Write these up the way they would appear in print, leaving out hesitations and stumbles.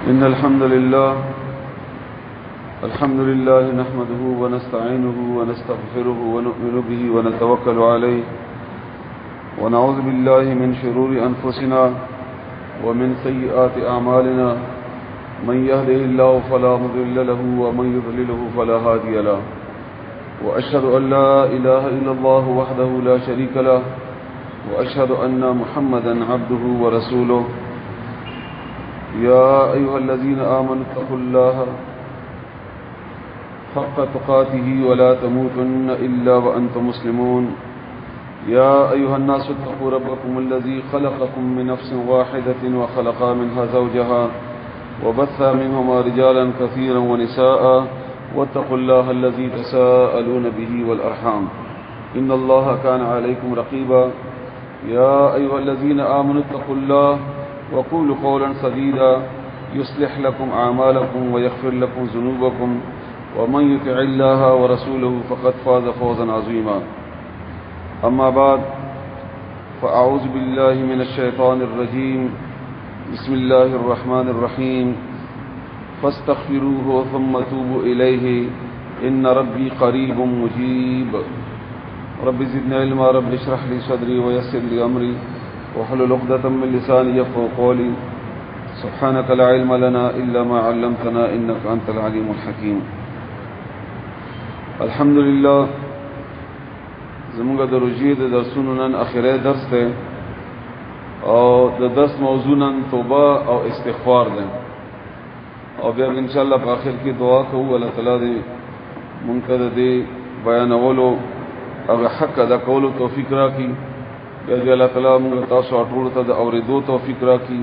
إن الحمد لله نحمده ونستعينه ونستغفره ونؤمن به ونتوكل عليه ونعوذ بالله من شرور أنفسنا ومن سيئات أعمالنا من يهده الله فلا مضل له ومن يضلله فلا هادي له وأشهد أن لا إله إلا الله وحده لا شريك له وأشهد أن محمدا عبده ورسوله يا أيها الذين آمنوا اتقوا الله حق تقاته ولا تموتن إلا وأنتم مسلمون يا أيها الناس اتقوا ربكم الذي خلقكم من نفس واحدة وخلق منها زوجها وبث منهما رجالا كثيرا ونساء واتقوا الله الذي تساءلون به والأرحام إن الله كان عليكم رقيبا يا أيها الذين آمنوا اتقوا الله وقولوا قولا سديدا يصلح لكم أعمالكم ويغفر لكم ذنوبكم ومن يطع الله ورسوله فقد فاز فوزا عظيما أما بعد فأعوذ بالله من الشيطان الرجيم بسم الله الرحمن الرحيم فاستغفروه ثم توبوا إليه إن ربي قريب مجيب رب زدنا علما رب اشرح لي صدري ويسر لي أمري واحلل عقدة من لساني يفقهوا قولي سبحانك لا علم لنا إلا ما علمتنا إنك أنت العليم الحكيم الحمد لله زمونږ د روزي د درسونو نن اخیری درس دی او د درس موضوع نن توبه او استغفار دی او بیا ان شاء الله په اخر کې دعا کوو الله تعالی دې مونږ ته دې بیانولو او حق ادا کولو توفیق راکړي بیا دې الله تعالی مونږ تاسو ټول ته د اوریدو توفیق راکړي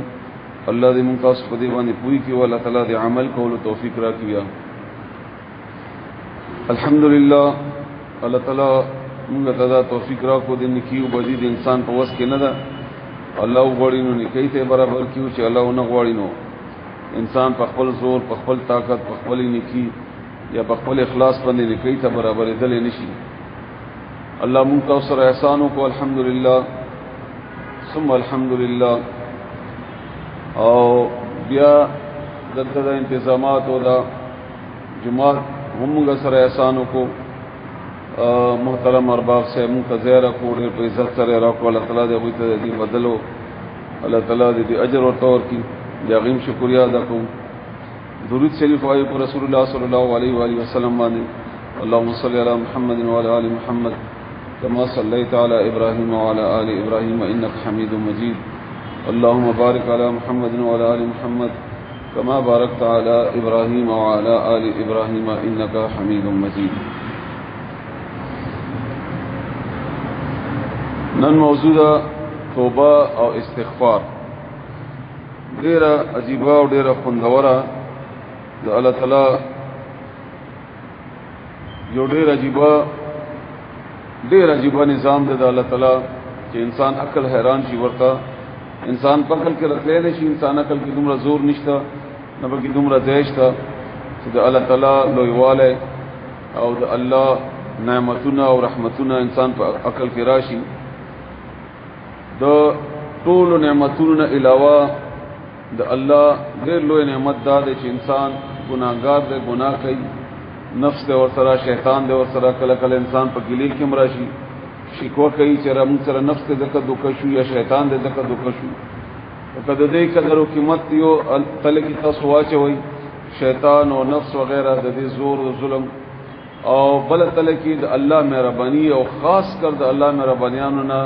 الله دې مونږ تاسو په دې باندې پوي کې او الله تعالی دې عمل کولو توفیق راکړي الحمدلله الله تعالی مونږ ته دا توفیق راکړو د نیکیو بدی د انسان په وس کې نه ده الله وغوړي نو نیکی ته برابر کیو چې الله نه غوړي نو انسان په خپل زور په خپل طاقت په خپل نیکی یا په خپل اخلاص باندې نیکی ته برابر دل نشي الله مونږ ته سره احسان وکړو الحمدلله ثم الحمدلله او بیا دغه د انتظامات او د جمعات هم موږ سره احسان وکړو محترم ارباب سے مونږ ته زیاره کوړې په عزت سره راکو الله تعالی دې غوښته دې بدلو الله تعالی دې اجر او تور کی دې غیم شکریا ادا کوم درود شریف وایو پر رسول الله صلی الله علیه و آله وسلم باندې اللهم صل علی محمد وعلى ال محمد كما صليت على ابراهيم وعلى ال ابراهيم انك حميد مجيد اللهم بارك على محمد وعلى ال محمد كما باركت على ابراهيم وعلى ال ابراهيم انك حميد مجيد نن موضوع توبه او استغفار ډیره عجیبه او ډیره خوندوره د الله تعالی یو ډیر عجیبه نظام دی د الله تعالی چې انسان عقل حیران شي ورته انسان په عقل کې راتللی نشي انسان عقل کې دومره زور نشته نه به کې دومره ځای شته چې د الله تعالی لویوالی او د الله نعمتونه او رحمتونه انسان په عقل کې راشي د ټول نعمتونو نه علاوه د الله ډېر لوی نعمت دا دی چې انسان ګناهګار دی ګناه کوي نفس دی ورسره شیطان دی ورسره کله کله انسان په ګلیل کې مراشي شکوه کوي چې موږ سره نفس دی ځکه دوکه شو یا شیطان دی ځکه دوکه شو که د دې قدر او قیمت یو تل کې تاسو واچوي شیطان او نفس وغیرہ د دې زور او ظلم او بل تل کې د الله مهرباني او خاص کر د الله مهربانيانو نه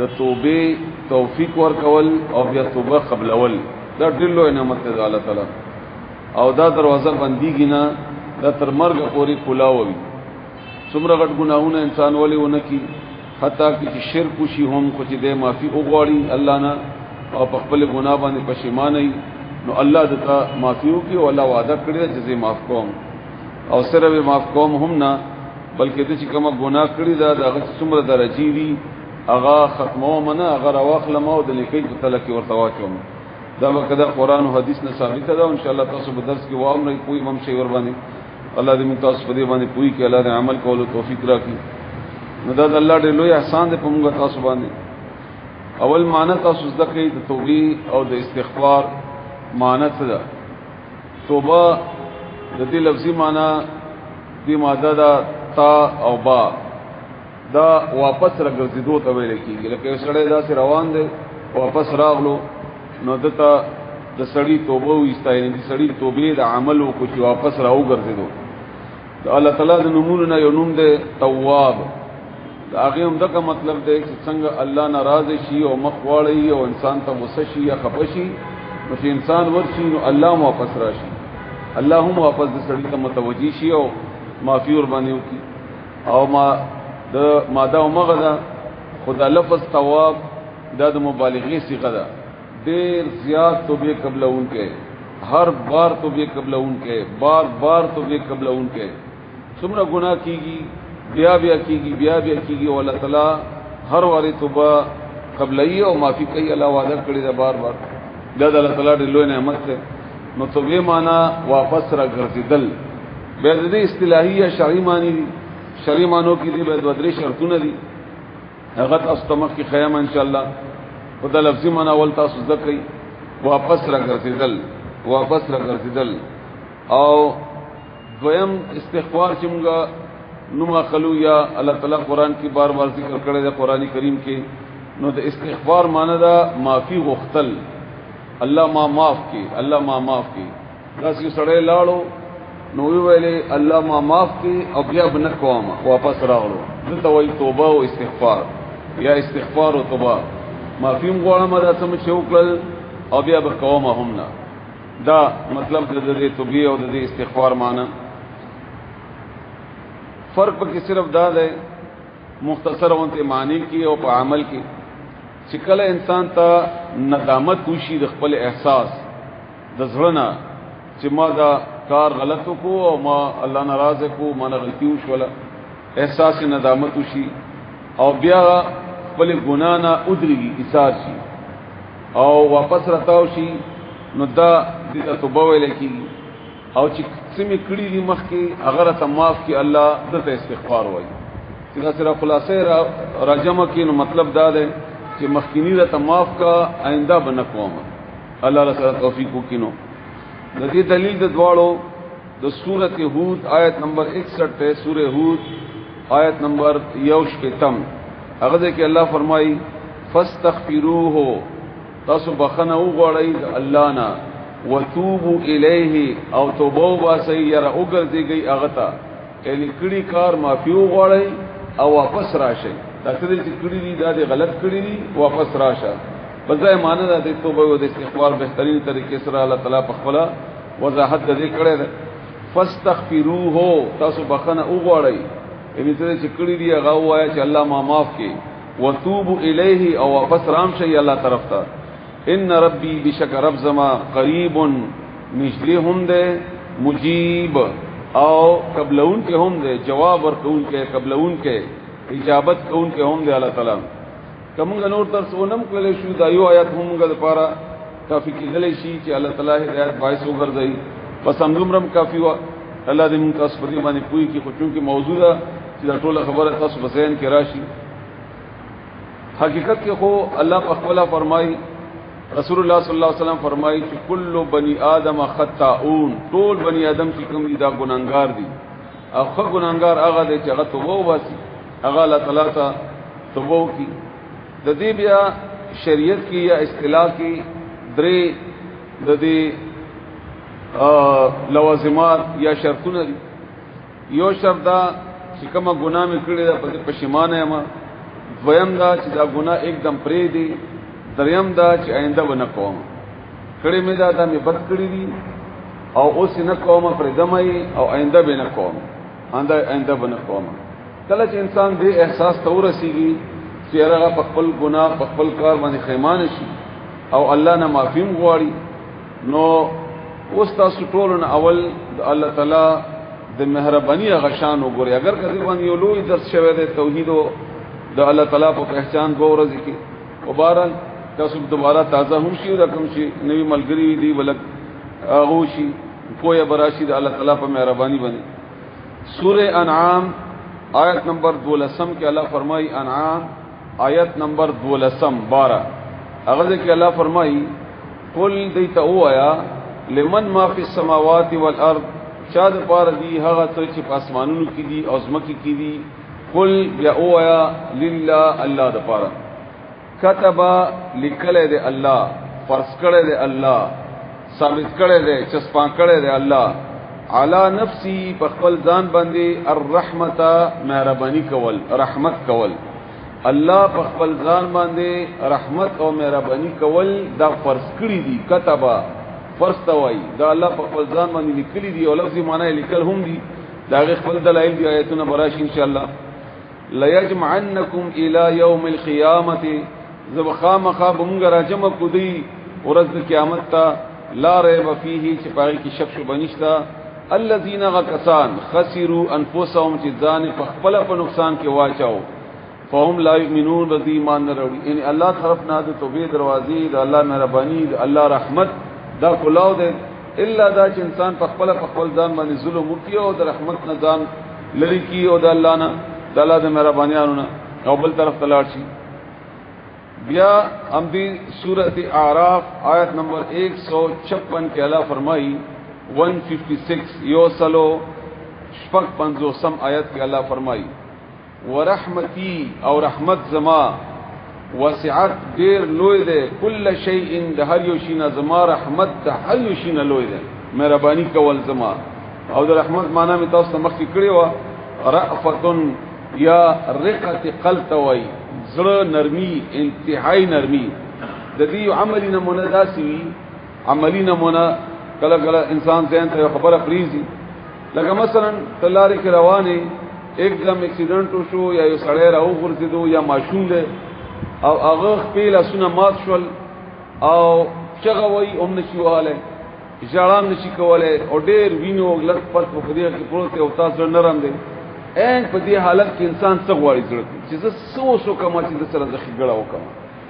د توبه توفیق ورکول او بیا توبه قبل اول دا ډېر لوی نعمت دی الله تعالی او دا دروازه بنديږي نه دا تر مرګ پورې کلاوي څومره غټ ګناهونه انسان ولې ونه کی حتی چې شرک وشي هم خو چې د معافي وغواړي الله نه او په خپل ګناه باندې پښیمانه نو الله دته معافي وکي او الله وعده کړی چې زه معاف کوم او سره به معاف کوم هم نه بلکې د چې کوم ګناه کړی دا هغه څومره درجه وي اغا ختمو منه اگر واخلم او د لیکي په تل کې ورته واچوم دا وکړه قرآن او حدیث نه ثابت ده ان شاء الله تاسو په درس کې واورئ کوئی هم شی ور باندې الله دې موږ تاسو په دې باندې پوي کې الله دې عمل کولو توفیق راکړي نو دا الله دې لوی احسان دې په موږ تاسو باندې اول معنی تاسو ذکر د توبې او د استغفار معنی څه ده توبه د دې لفظي معنی دی ماده دا تا او با دا واپس راګرځېدو ته ویل کېږي لکه یو سړی داسې روان دی واپس راغلو نو دته د سړی توبه وستاینه دي سړی توبې د عمل او کو چې واپس راو ګرځېدو د الله تعالی د نومونو نه یو نوم دی تواب دا هغه هم دغه مطلب دی چې څنګه الله ناراض شي او مخ واړی او انسان ته غصه شي یا خپه شي نو چې انسان ورشي نو الله واپس راشي الله هم واپس د سړی ته متوجي شي او معافي ور باندې وکي او ما د ماده او مغدا خدا لفظ تواب دا د مبالغه صيغه ده ډیر زیات توبه قبلون کې ہر بار توبه قبلون کې بار بار توبه قبلون کې څومره ګناه کیږي بیا بیا کیږي او الله تعالی هر واري توبه قبلای او معافي کوي الله وعده کړی دا بار بار دا د الله تعالی ډېر لوی نعمت ده نو توبه معنا واپس را ګرځیدل به د اصطلاحي یا شرعي معنی دي شرعي معنو کې دي به د درې شرطونه دي هغه تاسو تمخ کې خیام ان شاء الله خدای لفظي معنا ول تاسو ذکرې واپس را ګرځیدل او دویم استغفار چې موږ نوما خلو یا الله تعالی قران کې بار بار ذکر کړی دی قرآنی کریم کې نو د استغفار معنی دا معافي غختل الله ما معاف کی دا چې سړی لاړو نو ویلې الله ما معاف کی او بیا بنه کوم واپس راغلو دلته وایي توبه او استغفار یا استغفار او توبه معافي غواړم دا سم چوکل او بیا به کوم هم نه دا مطلب د دې توبه او د استغفار معنی فرق پکې صرف دا دی مختصر اونته معنی کې او په عمل کې چې کله انسان ته ندامت وشي د خپل احساس د زړه چې ما دا کار غلط کو او ما الله ناراض کو ما غلطي وشوله احساس ندامت وشي او بیا خپل ګنا نه ودرېږي احساس شي او واپس راتاو شي نو دا د توبه ویل کېږي او چې سمې کړي دي مخکې اگر ته معاف کی الله دته استغفار وایي چې سره خلاصې راجمه کې نو مطلب دا دی چې مخکینی را معاف کا آئنده بنکوم الله تعالی توفیق وکینو د دې دلیل د دواړو د سورته هود آیت نمبر 61 ته سورہ هود آیت نمبر 1 هغه کې الله فرمایي فاستغفروه تاسو بخنه وغواړئ الله نه وتوبوا الیه او توبه واسي یره وګرځيږي هغه ته کله کړي کار معافي وغواړئ او واپس راشئ دا څه چې کړي دي دا غلط کړي دي واپس راشه بځای معنی دا د توبه او د استغفار بهترین طریقې سره الله تعالی په خپل وضاحت دې کړی ده فاستغفروه تاسو بخنه وغواړئ یعنی چې کړي دي هغه وایا چې الله ما معاف کړي وتوبوا الیه او واپس رام شي الله طرف ته ان ربی بشک رب زما قریب نجلی هم ده مجیب او قبلون کے هم ده جواب ورکون کے قبلون کے اجابت کون کے هم ده الله تعالی کومه نور تر سونم کولې شو دا یو آیات همغه لپاره کافی کېدلې شي چې الله تعالی هدایت باعث وګرځي پس همدومرم کافی وا الله دې موږ تاسو په دې باندې پوي کې خو چې موضوع ده چې دا ټول خبره تاسو بسین کې راشي حقیقت کې خو الله په خپل فرمایي رسول الله صلی الله علیه وسلم فرمایي چې کل بنی آدم خطاؤون ټول بنی آدم چې کوم دي دا ګناګار دي او خو ګناګار هغه دي چې هغه توبه واسي هغه الله تعالی ته توبه کوي د دې بیا شریعت کې یا اصطلاح کې درې د دې لوازمات یا شرطونه دي یو شرط دا چې کومه ګناه مې کړې ده په پښیمانه یم دویم دا چې دا ګناه एकदम پرې دي دریم دا چې آینده ونه کوم کړي مې دا مې بد کړی دي او اوس نه کوم پر دمای او آینده به نه کوم آینده به نه کوم کله چې انسان دې احساس تورسیږي چې هغه په خپل ګناه په خپل کار باندې خیمان شي او الله نه معافي غواړي نو اوس تاسو ټول نه اول الله تعالی د مهرباني غشان وګوري اگر کدی باندې یو لوی درس شوه د توحید او د الله تعالی په پہچان ګورځي کې وبارن تاسو دوباره تازه هم شي دا کوم شي نوی ملګری دی ولک اغوشي کوی براشي د الله تعالی په مهرباني باندې سوره انعام آیت نمبر 12 کې الله فرمایي انعام آیت نمبر 12 هغه کې الله فرمایي قل دیت اوایا لمن ما فی السماوات والارض شاد پار دی هغه څه چې په اسمانونو کې دي او زمکه کې دي قل یا اویا لله الله د پاره كتب لیکل دی الله فرض کړی دی الله ثابت کړی دی چسپا کړی دی الله علی نفسی په خپل ځان باندې الرحمت مهربانی کول رحمت کول الله په خپل ځان باندې رحمت او مهرباني کول دا فرض کړی دي كتبا فرض توای دا الله په خپل ځان باندې لیکلي دي او لفظي معنی لیکل هم دي دا خپل دلایل دی آیتونه براش ان شاء الله لا يجمعنكم الى يوم القيامه زبخام خابم راجم کدی ورځ قیامت تا لا ريب فيه چې پاره کې شک شو بنشتا الذين غكسان خسروا انفسهم چې ځان په خپل په نقصان کې واچاو فهم لا يؤمنون بذي ایمان نه وروړي ان الله طرف نه د توبې دروازې د الله مهرباني د الله رحمت دا کلاو ده الا دا چې انسان په خپل ځان باندې ظلم وکي او د رحمت نه ځان لری کی او د الله نه د الله د مهربانيانو نه او بل طرف تلاړ شي بیا هم دی سورۃ اعراف آیت نمبر 156 کې الله فرمایي 156 یوسلو شپږ 50 آیت کې الله فرمایي ورحمتي او رحمت زما وسعت دیر لوی ده کل شیء د هر یو شی نه زما رحمت د هر یو شی نه لوی ده مهرباني کول زما او د رحمت معنی می تاسو مخکې کړی و رأفتن یا رقت قلب وای زړه نرمي انتهائی نرمي د دې عملی نمونه داسي وي عملی نمونه کله کله انسان ځان ته خبره پریزي لکه مثلا تلاری کې روانه एकदम اکسیډنټ شو یا یو سړی راو ورسېدو یا ماشوم ده او هغه خپل اسونه مات شول او چغوي هم نشواله ژړام نشي کوله او ډېر وینو غلط پټ په دې کې پروت او تاسو نرم دي ان په دې حالت کې انسان څه غواړي چې زه سوچو کوم چې د سره ځخې ګړه وکم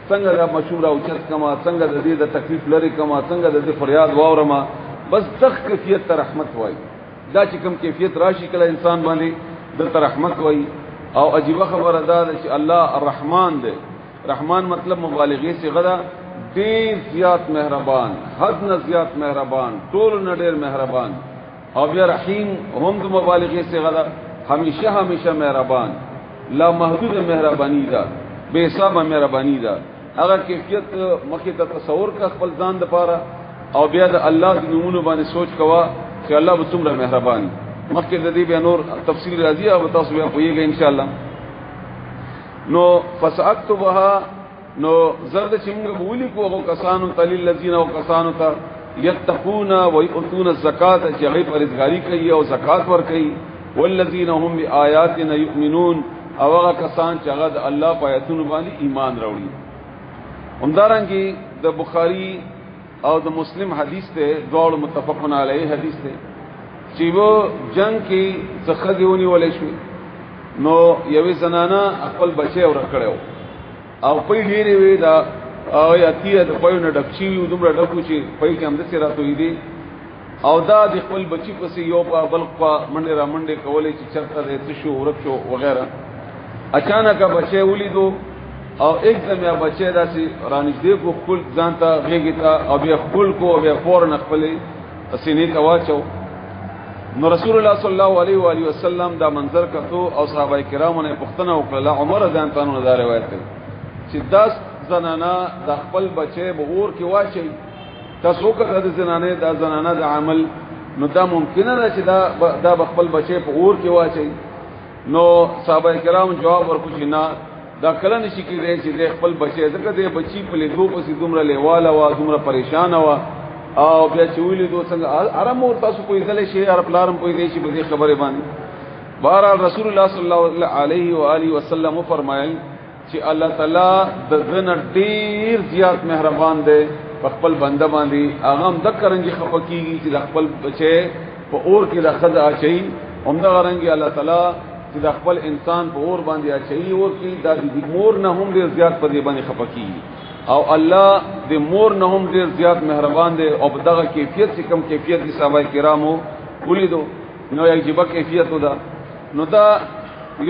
څنګه دا مشهور او چت کما څنګه د دې د تکلیف لري کما څنګه د دې فریاد واورما بس دغه کیفیت ته رحمت وای دا چې کوم کیفیت راشي کله انسان باندې د رحمت وای او عجیب خبره ده چې الله الرحمن دی رحمان مطلب مبالغه سے غدا ډیر زیات مهربان حد نه زیات مهربان ټول نه ډیر مهربان او بیا رحیم هم د مبالغه سے غدا همیشه مهربان لا محدود مهربانی ده بے حساب مهربانی ده هغه کیفیت مخه ته تصور کا خپل ځان د پاره او بیا د الله د نمونه باندې سوچ کوا چې الله به څومره مهربان مخه د دې بیا نور تفصیل راځي او تاسو بیا پوهیږئ ان شاء الله نو فساكتبها نو زرد چې موږ بولی کوو کسانو تل الذين او کسانو ته يتقون ويؤتون الزکات چې هغه پرهیزګاری کوي او زکات ور کوي والذین هم بآیاتنا یؤمنون او هغه کسان چې هغه د الله په آیاتونو باندې ایمان راوړي همدارنګه د بخاری او د مسلم حدیث ته دوړ متفقون علیه حدیث ته چې وو جنگ کې څخه دیونی ولې شو نو یوې زنانه خپل بچي اور کړو او په ډیره وی دا او یاتیه د پوی نه ډکچی یو دومره ډکو چې پوی کې هم د سیراتو دی او دا د خپل بچی پسې یو په بل په منډه را منډه کولې چې چرته دې څه شو ورک شو وغیرہ اچانک بچي ولیدو او एकदम یا بچي داسې رانږدې کو خپل ځان ته غېږی ته او بیا خپل کو او بیا فورن خپل سینې ته واچو نو رسول الله صلی الله علیه و آله وسلم دا منظر کتو او صحابه کرامو نه پښتنه وکړه عمر ځان ته نو دا روایت کوي چې 10 زنانا د خپل بچي بغور کې واچي تاسو کړه د زنانه د زنانه د عمل نو دا ممکنه ده چې دا خپل بچي په اور کې واچي نو صحابه کرام جواب ورکړي چې نه دا کله نشي کېدای چې د خپل بچي ځکه د بچي په لیدو پسې دومره لیواله وا دومره پریشان وا او بیا چولې دوه څنګه آرام او تاسو کوی ځلې شي ار پلارم کوی دی چې به خبره باندې بهر رسول الله صلی الله علیه و آله وسلم فرمایي چې الله تعالی د زنه ډیر زیات مهربان دی خپل بنده باندې هغه هم د کرنګي خپکیږي چې خپل بچي په اور کې د خد اچي هم د غرنګي الله تعالی چې د خپل انسان په اور باندې اچي او کې د مور نه هم ډیر زیات په دې باندې خپکیږي او الله د مور نه هم ډیر زیات مهربان دی او دغه کیفیت چې کم کیفیت دي صحابه کرامو ولیدو نو یو جيبه کیفیت ودا نو دا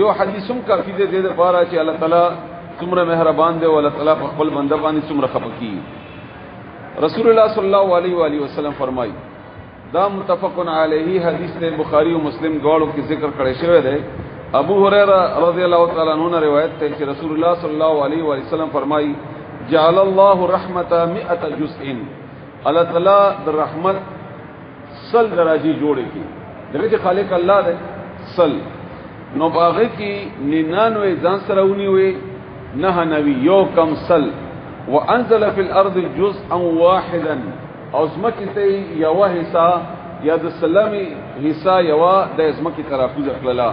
یو حدیثم کافی دی د لپاره چې الله تعالی څومره مهربان دی او الله تعالی په خپل بنده باندې څومره خپکی رسول الله صلی الله علیه و آله وسلم فرمایي دا متفق علیه حدیث ته بخاری او مسلم دواړو کې ذکر کړی شوی دی. ابو هريره رضی الله تعالی عنہ روایت ته چې رسول الله صلی الله علیه و آله وسلم فرمایي جعل الله رحمت 100 جزء، الله تعالی د رحمت سل درجه جوړې کی دغه خالق الله دی سل نو باغه کی 99 ځان سره ونی وي 99 یو کم سل وانزل فی الارض جزءا واحدا او زمکی ته یو حصہ یا د سلامي حصہ یو د زمکی تراخوز خپللا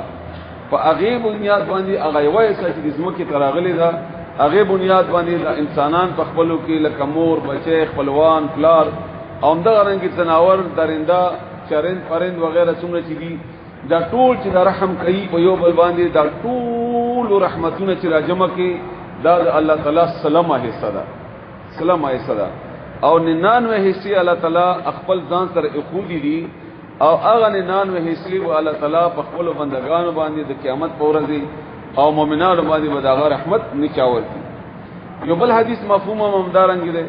فاغیب بنیاد باندې هغه یو حصہ چې زمکی تراغلی دا هغه بنیاد باندې د انسانان په خپلو کې لکه مور بچي خپلوان پلار او دغه رنګ تناور درنده چرند پرند وغیرہ څومره چې دي دا ټول چې د رحم کوي په یو بل باندې دا ټول رحمتونه چې راجمع کوي دا الله تعالی سلام حصہ ده سلام حصہ ده او 99 حصے الله تعالی خپل ځان سره اخودي دي او هغه 99 حصے و الله تعالی په خپل بندگانو باندې د قیامت په ورځ او مؤمنانو باندې بداغه رحمت نچاور دي. یو بل حدیث مفهوم ممدارنګ دي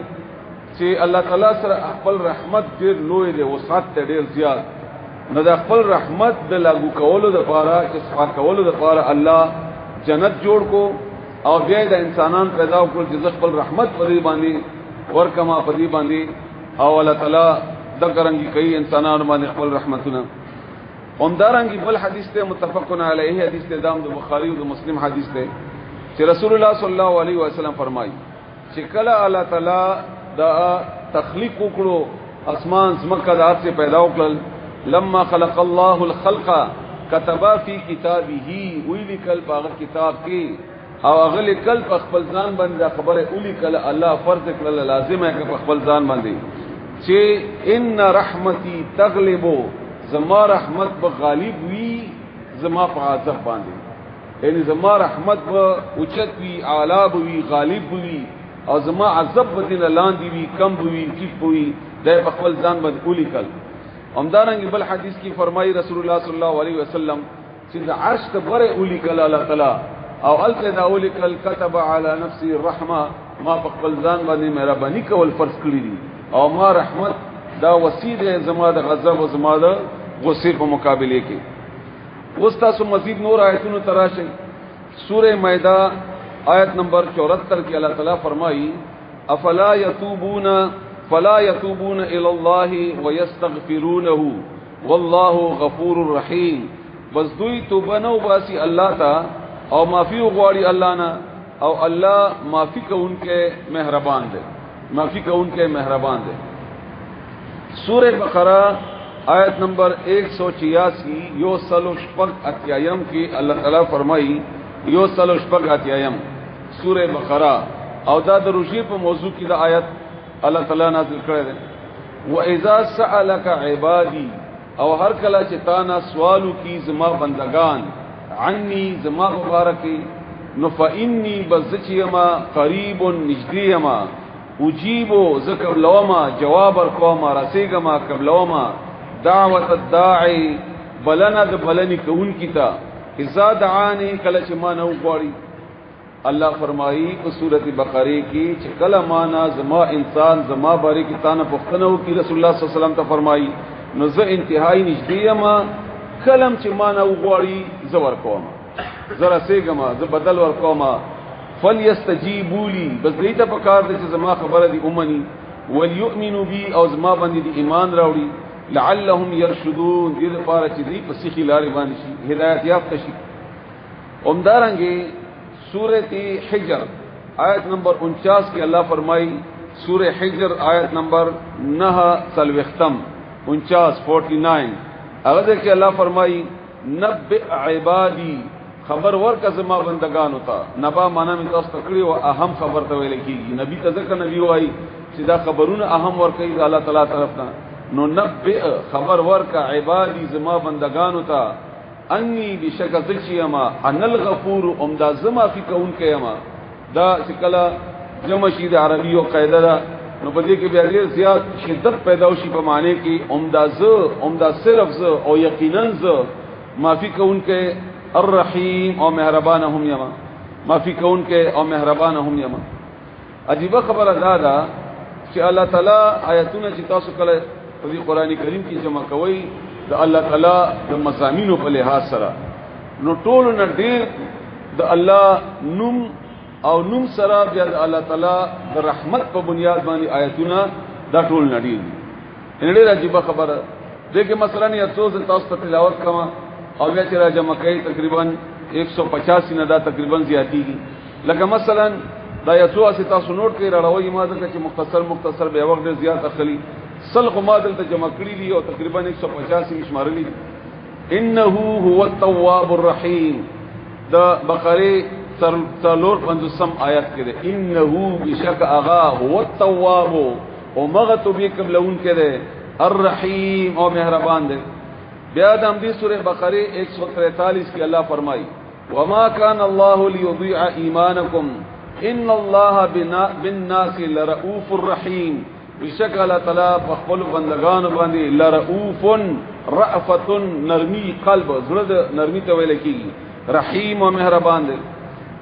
چې الله تعالی سره خپل رحمت ډیر لوی دی وسعت ډیر زیات نو د خپل رحمت د لاګو کولو د لپاره چې صفات کولو د لپاره الله جنت جوړ کو او بیا د انسانان پیدا کول چې خپل رحمت په دې باندې ورکما په دې باندې او الله تعالی د کرنګي کوي انسانانو باندې خپل رحمتونه. همدارنګ بل حدیث ته متفقون علیه حدیث ته دام د بخاری او د مسلم حدیث ته چې رسول الله صلی الله علیه وسلم فرمایي چې کله الله تعالی دا تخلیق وکړو اسمان زمکه د هات سے پیدا وکړل لما خلق الله الخلق كتب في كتابه ویلی کل په کتاب کې او اغلی کل په خپل ځان باندې خبره اولی کله الله فرض کړل لازم ہے په خپل ځان باندې چې ان رحمتي تغلب زما رحمت به غالب وی زما په عذاب باندې یعنی زما رحمت به اوچت وی اعلی وی غالب وی او زما عذاب بدین لاندې وی کم وی ټیټ وی د خپل ځان باندې اولی کل. همدارنګ بل حدیث کې فرمایي رسول الله صلی الله علیه وسلم چې د عرش ته بره اولی کل الله تعالی او الته دا اولی کل كتب على نفسي الرحمه ما په خپل ځان باندې مهرباني کول فرض کړی دي او ما رحمت دا وسیله زما د غضب او زما د غصې په مقابله کې. اوس تاسو مزید نور آیتونو تراشئ. سوره مائده آیت نمبر 74 کې الله تعالی فرمایي افلا يتوبون الى الله ويستغفرونه والله غفور رحيم. بس دوی توبه نو باسي الله تا او معافی غواړي الله نه او الله معافی کوونکې مهربان دی معافی کوونکې مهربان دی. سورہ بقرہ آیت نمبر 186 یو سلو شپږ اتیایم کې الله تعالی فرمایي یو سلو شپږ اتیایم سورہ بقرہ او دا د روشی په موضوع کې د آیت الله تعالی نازل کړی دی. واذا سالك عبادي او هر کله چې تا نه سوالو کی زما بندگان عني زما مبارکی نو فإني بزچیما قریب نجدیما اجیبو ذکر لوما جواب ورکوما رسیگما قبلوما دعوت الداعی بلنا د بلنی کون کیتا اذا دعانی کله چې ما نو غواړي. الله فرمایي په سورته بقره کې چې کله معنا زما انسان زما باره کې تانه پختنو کې رسول الله صلی الله علیه وسلم ته فرمایي نو زه انتهایی نجدیما کلم چې معنا وغواړي زور کوم زرا سیګما ز بدل ور کوم فليستجيبوا لي بس دې ته پکار دي چې زما خبره دي اومني وليؤمنوا بي او زما باندې دي ایمان راوړي لعلهم يرشدون دې لپاره چې دې په سخی لارې باندې شي هدایت یافته شي. همدارنګه سورۃ حجر آیت نمبر 49 کې الله فرمایي سورۃ حجر آیت نمبر 9 49 هغه کې الله فرمایي نبئ عبادي خبر ورکه زما بندگانو ته نبا معنا می تاسو تکړی او اهم خبر ته ویل کیږي نبی ته ځکه نبی وایي چې دا خبرونه اهم ورکه الله تعالی طرف نه نو نبئ خبر ورکه عبادي زما بندگانو ته انی بشک ذچیما ان الغفور امدا زما فی کون کیما دا شکلا جمع شید عربی او قاعده دا نو په دې کې بیا ډیر زیات شدت پیدا وشي په معنی کې عمدہ صرف ز او یقینا ز معافی کون کې الرحیم او مهربان هم یما معافی کون کې او مهربان هم یما. عجیب خبره دا چې الله تعالی آیاتونه چې تاسو کله په قرآن کریم کې جمع کوي د الله تعالی د مضامینو په لحاظ سره نو ټول نه ډیر د الله نوم او نوم سره بیا د الله تعالی د رحمت په بنیاد باندې آیاتونه دا ټول نه دي ان ډیر عجیب خبره ده کې مثلا یا تاسو ته تلاوت کما او بیا چې را جمع کوي تقریبا 185 نه دا تقریبا زیاتیږي لکه مثلا دا یسوع چې تاسو نوٹ کړئ راوي ما ځکه چې مختصر به وخت زیات اخلي سلغ ما دلته جمع کړی دي او تقریبا 185 شمارلي انه هو التواب الرحیم دا بقره تلور پنځم آیات کې ده انه بشک اغا هو التواب او مغتوب قبلون کې ده الرحیم او مهربان ده بیا د دې سوره بقره 143 کې الله فرمایي وما كان الله ليضيع ايمانكم ان الله بالناس لرؤوف الرحيم بشکل تعالی په خپل بندگانو باندې لرؤوف رأفت نرمی قلب زړه نرمی ته ویل کیږي رحیم او مهربان دی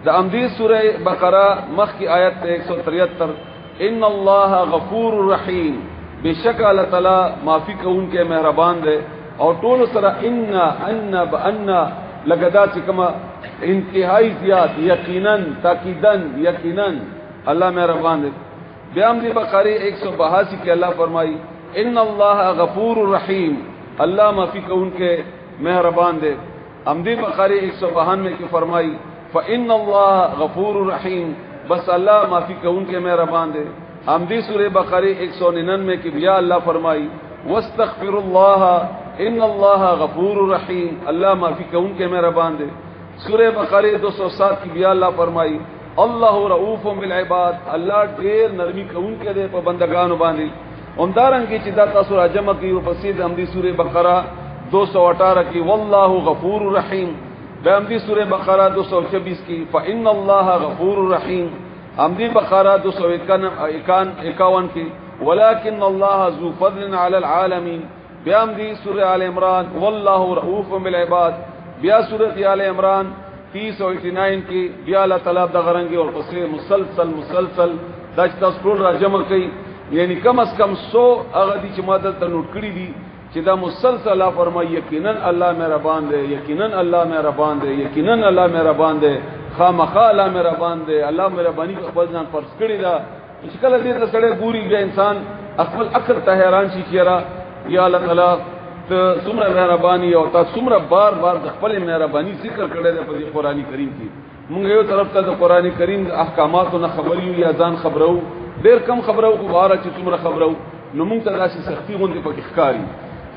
د دې سوره بقره مخ کی آیت 173 ان الله غفور رحیم بشکل تعالی معافی کوونکې مهربان دی او ټول سره ان لګدا چې کما انتهائی زیات یقینا تاکیدا یقینا الله مهربان دی بیا هم دی بقره 182 کې الله فرمایي ان الله غفور رحیم الله معافی کوونکې مهربان دی هم دی بقره 192 کې فرمایي فان الله غفور رحیم بس الله معافی کوونکې مهربان دی هم دی سوره بقره 199 کې بیا الله فرمایي واستغفر الله ان الله غفور رحیم الله معافی کوونکې مهربان دی سورہ بقرہ 207 کی بیا اللہ فرمائی اللہ رؤوف بالعباد اللہ ډیر نرمی کوونکی دی په بندگانو باندې همدارنګه چې دا تاسو راجمع کیو په سید همدی سورہ بقرہ 218 کی والله غفور رحیم دا همدی سورہ بقرہ 226 کی فان الله غفور رحیم همدی بقرہ 251 کی ولكن الله ذو فضل على العالمین بیا همدی سورہ آل عمران والله رؤوف بالعباد بیا سورۃ آل عمران 389 کی بیا اللہ تعالی د غرنګي او پسې مسلسل دا چې تاسو ټول را جمع کړئ یعنی کم از کم 100 هغه دي چې ماده ته نوٹ کړی دي چې دا مسلسل فرمایي یقینا الله مهربان دی یقینا الله مهربان دی یقینا الله مهربان دی خامخا الله مهربان دی الله مهرباني خپل ځان فرض کړی دا چې کله دې ته سړی ګوري بیا انسان خپل عقل ته حیران شي چې یا الله تعالی ته څومره مهرباني او تاسو څومره بار د خپل مهرباني ذکر کړی دی په قرآن کریم کې مونږ یو طرف ته د قرآن کریم د احکاماتو نه خبريو یا ځان خبرو ډیر کم خبرو کو بار چې څومره خبرو نو مونږ ته داسې سختی غونډه پکې ښکاری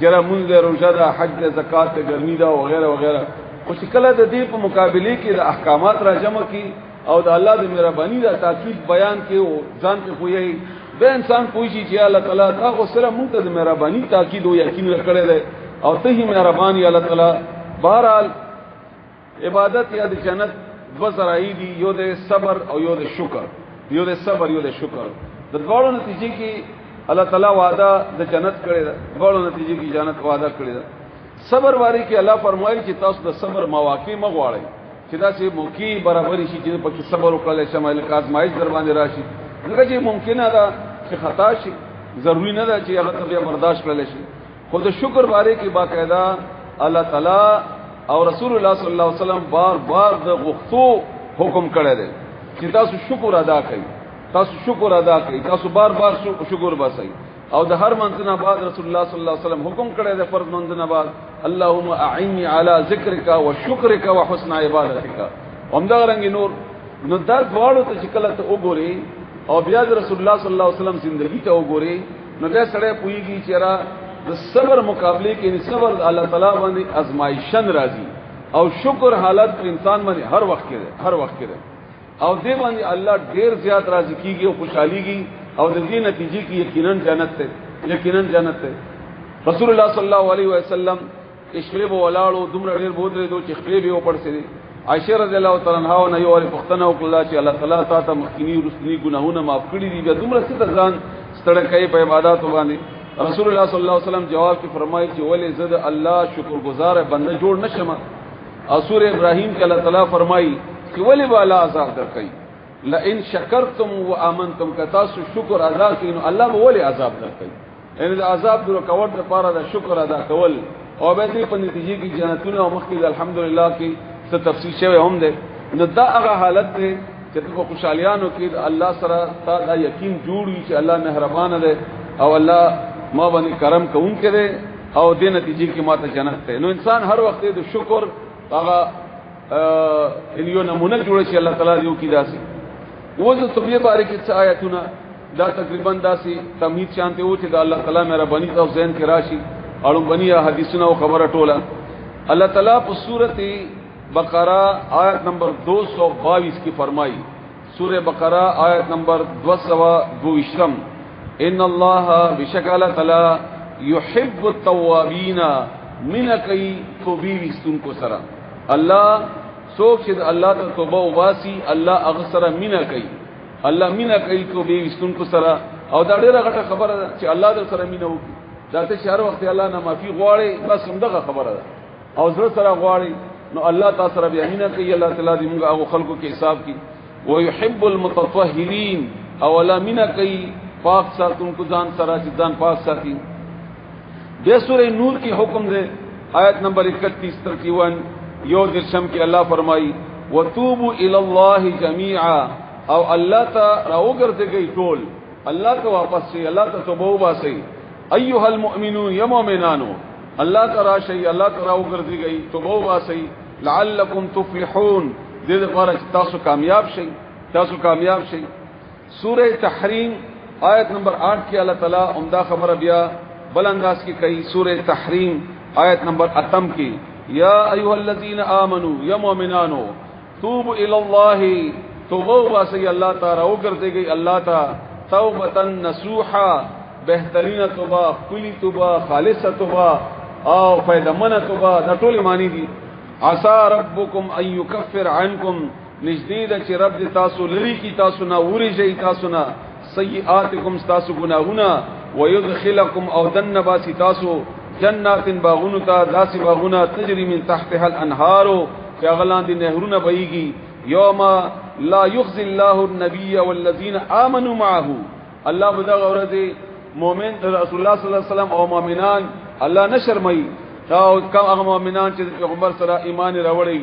جره مونږ د روزه د حج د زکات د ګرمي دا او غیره وغیره خو چې کله د دې په مقابله کې د احکامات را جمع کی او د الله د مهرباني د تاکید بیان کې او ځان په خوې به انسان پوښي چې الله تعالی دا خو سره مونږ ته د مهرباني تاکید او یقین کړی دی او ته هی مهرباني الله تعالی بهرحال عبادت یا د جنت دو ذرایع دي یو د صبر او یو د شکر یو د صبر یو د شکر د دوړو نتیجې کې الله تعالی وعده د جنت کړی دی دوړو نتیجې کې جنت وعده کړی دی صبر واری کې الله فرمایي چې تاسو د صبر مواقع مغواړئ چې دا چې موقع برابر شي چې په صبر وکړئ شمال آزمایش در باندې راشي دغه چې ممکنه ده چې خطا شي ضروری نه ده چې هغه ته برداشت کړل شي خود شکر باره کې باقاعده الله تعالی او رسول الله صلی الله علیه وسلم بار د غوښتو حکم کړی دی چې تاسو شکر ادا کړئ تاسو شکر ادا کړئ تاسو بار شکر باسئ او د هر منځنه بعد رسول الله صلی الله علیه وسلم حکم کړی دی فرض منځنه بعد اللهم اعني على ذکرک وشکرک وحسن عبادتک همدا رنګ نور در دواړو ته شکل ته وګوري او بیا رسول الله صلی الله علیه وسلم زندگی ته وګوري نو دا سره پویږي چې را د صبر مقابله کې صبر الله تعالی باندې ازمایشن راځي او شکر حالت انسان باندې هر وخت کې او دې باندې الله ډیر زیات راضي کیږي او خوشحاليږي او د دې نتیجې کې یقینا جنت ته رسول الله صلی الله علیه وسلم اشرب ولاړو دومره ډیر بودره دوه چې خپل به وپړسي عائشہ رضی الله تعالی عنها نه یو پختنه او الله چې الله تعالی تاسو مخکینی رسنی ګناهونه معاف کړی دي بیا دومره ست ځان ستړی کوي په عبادت باندې رسول الله صلی الله علیه وسلم جواب کې فرمایي چې ولې زد الله شکرگزار بنده جوړ نشم او سورہ ابراهیم کې الله تعالی فرمایي چې ولې بالا عذاب درکې لئن شکرتم وآمنتم کتاسو شکر ادا کینو الله به ولې عذاب درکړي ان د عذاب درو کور د پاره د شکر ادا کول او به دې په نتیجه کې جنتونه او مخکې الحمدلله کې څه تفصیل شوی هم ده نو دا هغه حالت ده چې په خوشالیانو کې الله سره تا دا یقین جوړوي چې الله مهربان ده او الله ما باندې کرم کوونکی ده او دې نتیجه کې ماته جنت ده نو انسان هر وخت د شکر هغه یو نمونه جوړ شي الله تعالی یو کې داسي وځو توبې باره کې څه آیتونه دا تقریبا داسي تمهید شانته و چې دا الله تعالی مهرباني او ذهن کې راشي اړو بنیا حدیثونه او خبره ټوله الله تعالی په سورته بقره آیت نمبر 222 کی فرمائی سورہ بقرہ آیت نمبر 222 ان اللہ بشکل تعالی یحب التوابین منکی توبی وستون کو سرا الله سوک چې الله ته توبه واسي الله اغسر منکی الله منکی توبی وستون کو سرا او دا ډیره غټه خبره ده چې الله در سره مینه وکي دا ته شهر وخت الله نه معافي غواړي بس همدغه خبره ده او زړه سره غواړي نو الله تعالی سره بیانونه کوي الله تعالی دې موږ هغه خلکو کې حساب کی ويحب المتطهرين او لا منا کوي پاک ساتون کو ځان سره چې ځان پاک ساتي د سورې نور کی حکم ده آیت نمبر 31 31 یو درشم کې الله فرمایي وتوبوا الى الله جميعا او الله ته راوګرځي ټول الله ته واپس شي الله ته توبه وباسي ايها المؤمنون يا مؤمنانو الله تعالی شي الله تعالی وګرځي توبه واسي لعلکم تفلحون دې لپاره چې تاسو کامیاب شئ سورہ تحریم آیت نمبر 8 کې الله تعالی عمدہ خبر بیا بل انداز کې کوي سورہ تحریم آیت نمبر 8 کې یا ایها الذین آمنو یا مؤمنانو توبوا الی الله توبه واسي الله تعالی وګرځي الله تعالی توبه نصوحا بهترین توبه کلی توبه خالصه توبه او فیدمنه توبه دا ټول معنی دي عسى ربكم ان يكفر عنكم نجدید چې رب دې تاسو لري کی تاسو نه وريږي تاسو نه سیئاتکم تاسو گناهونه ويدخلكم او دنباس تاسو جنات باغون تا داس باغونه تجري من تحتها الانهار فغلان دي نهرونه بهيږي يوم لا يخزي الله النبي والذين امنوا معه الله بدغه ورځي مؤمن رسول الله صلی الله علیه وسلم او مؤمنان الله نشرمای او کوم هغه مؤمنان چې پیغمبر سره ایمان راوړي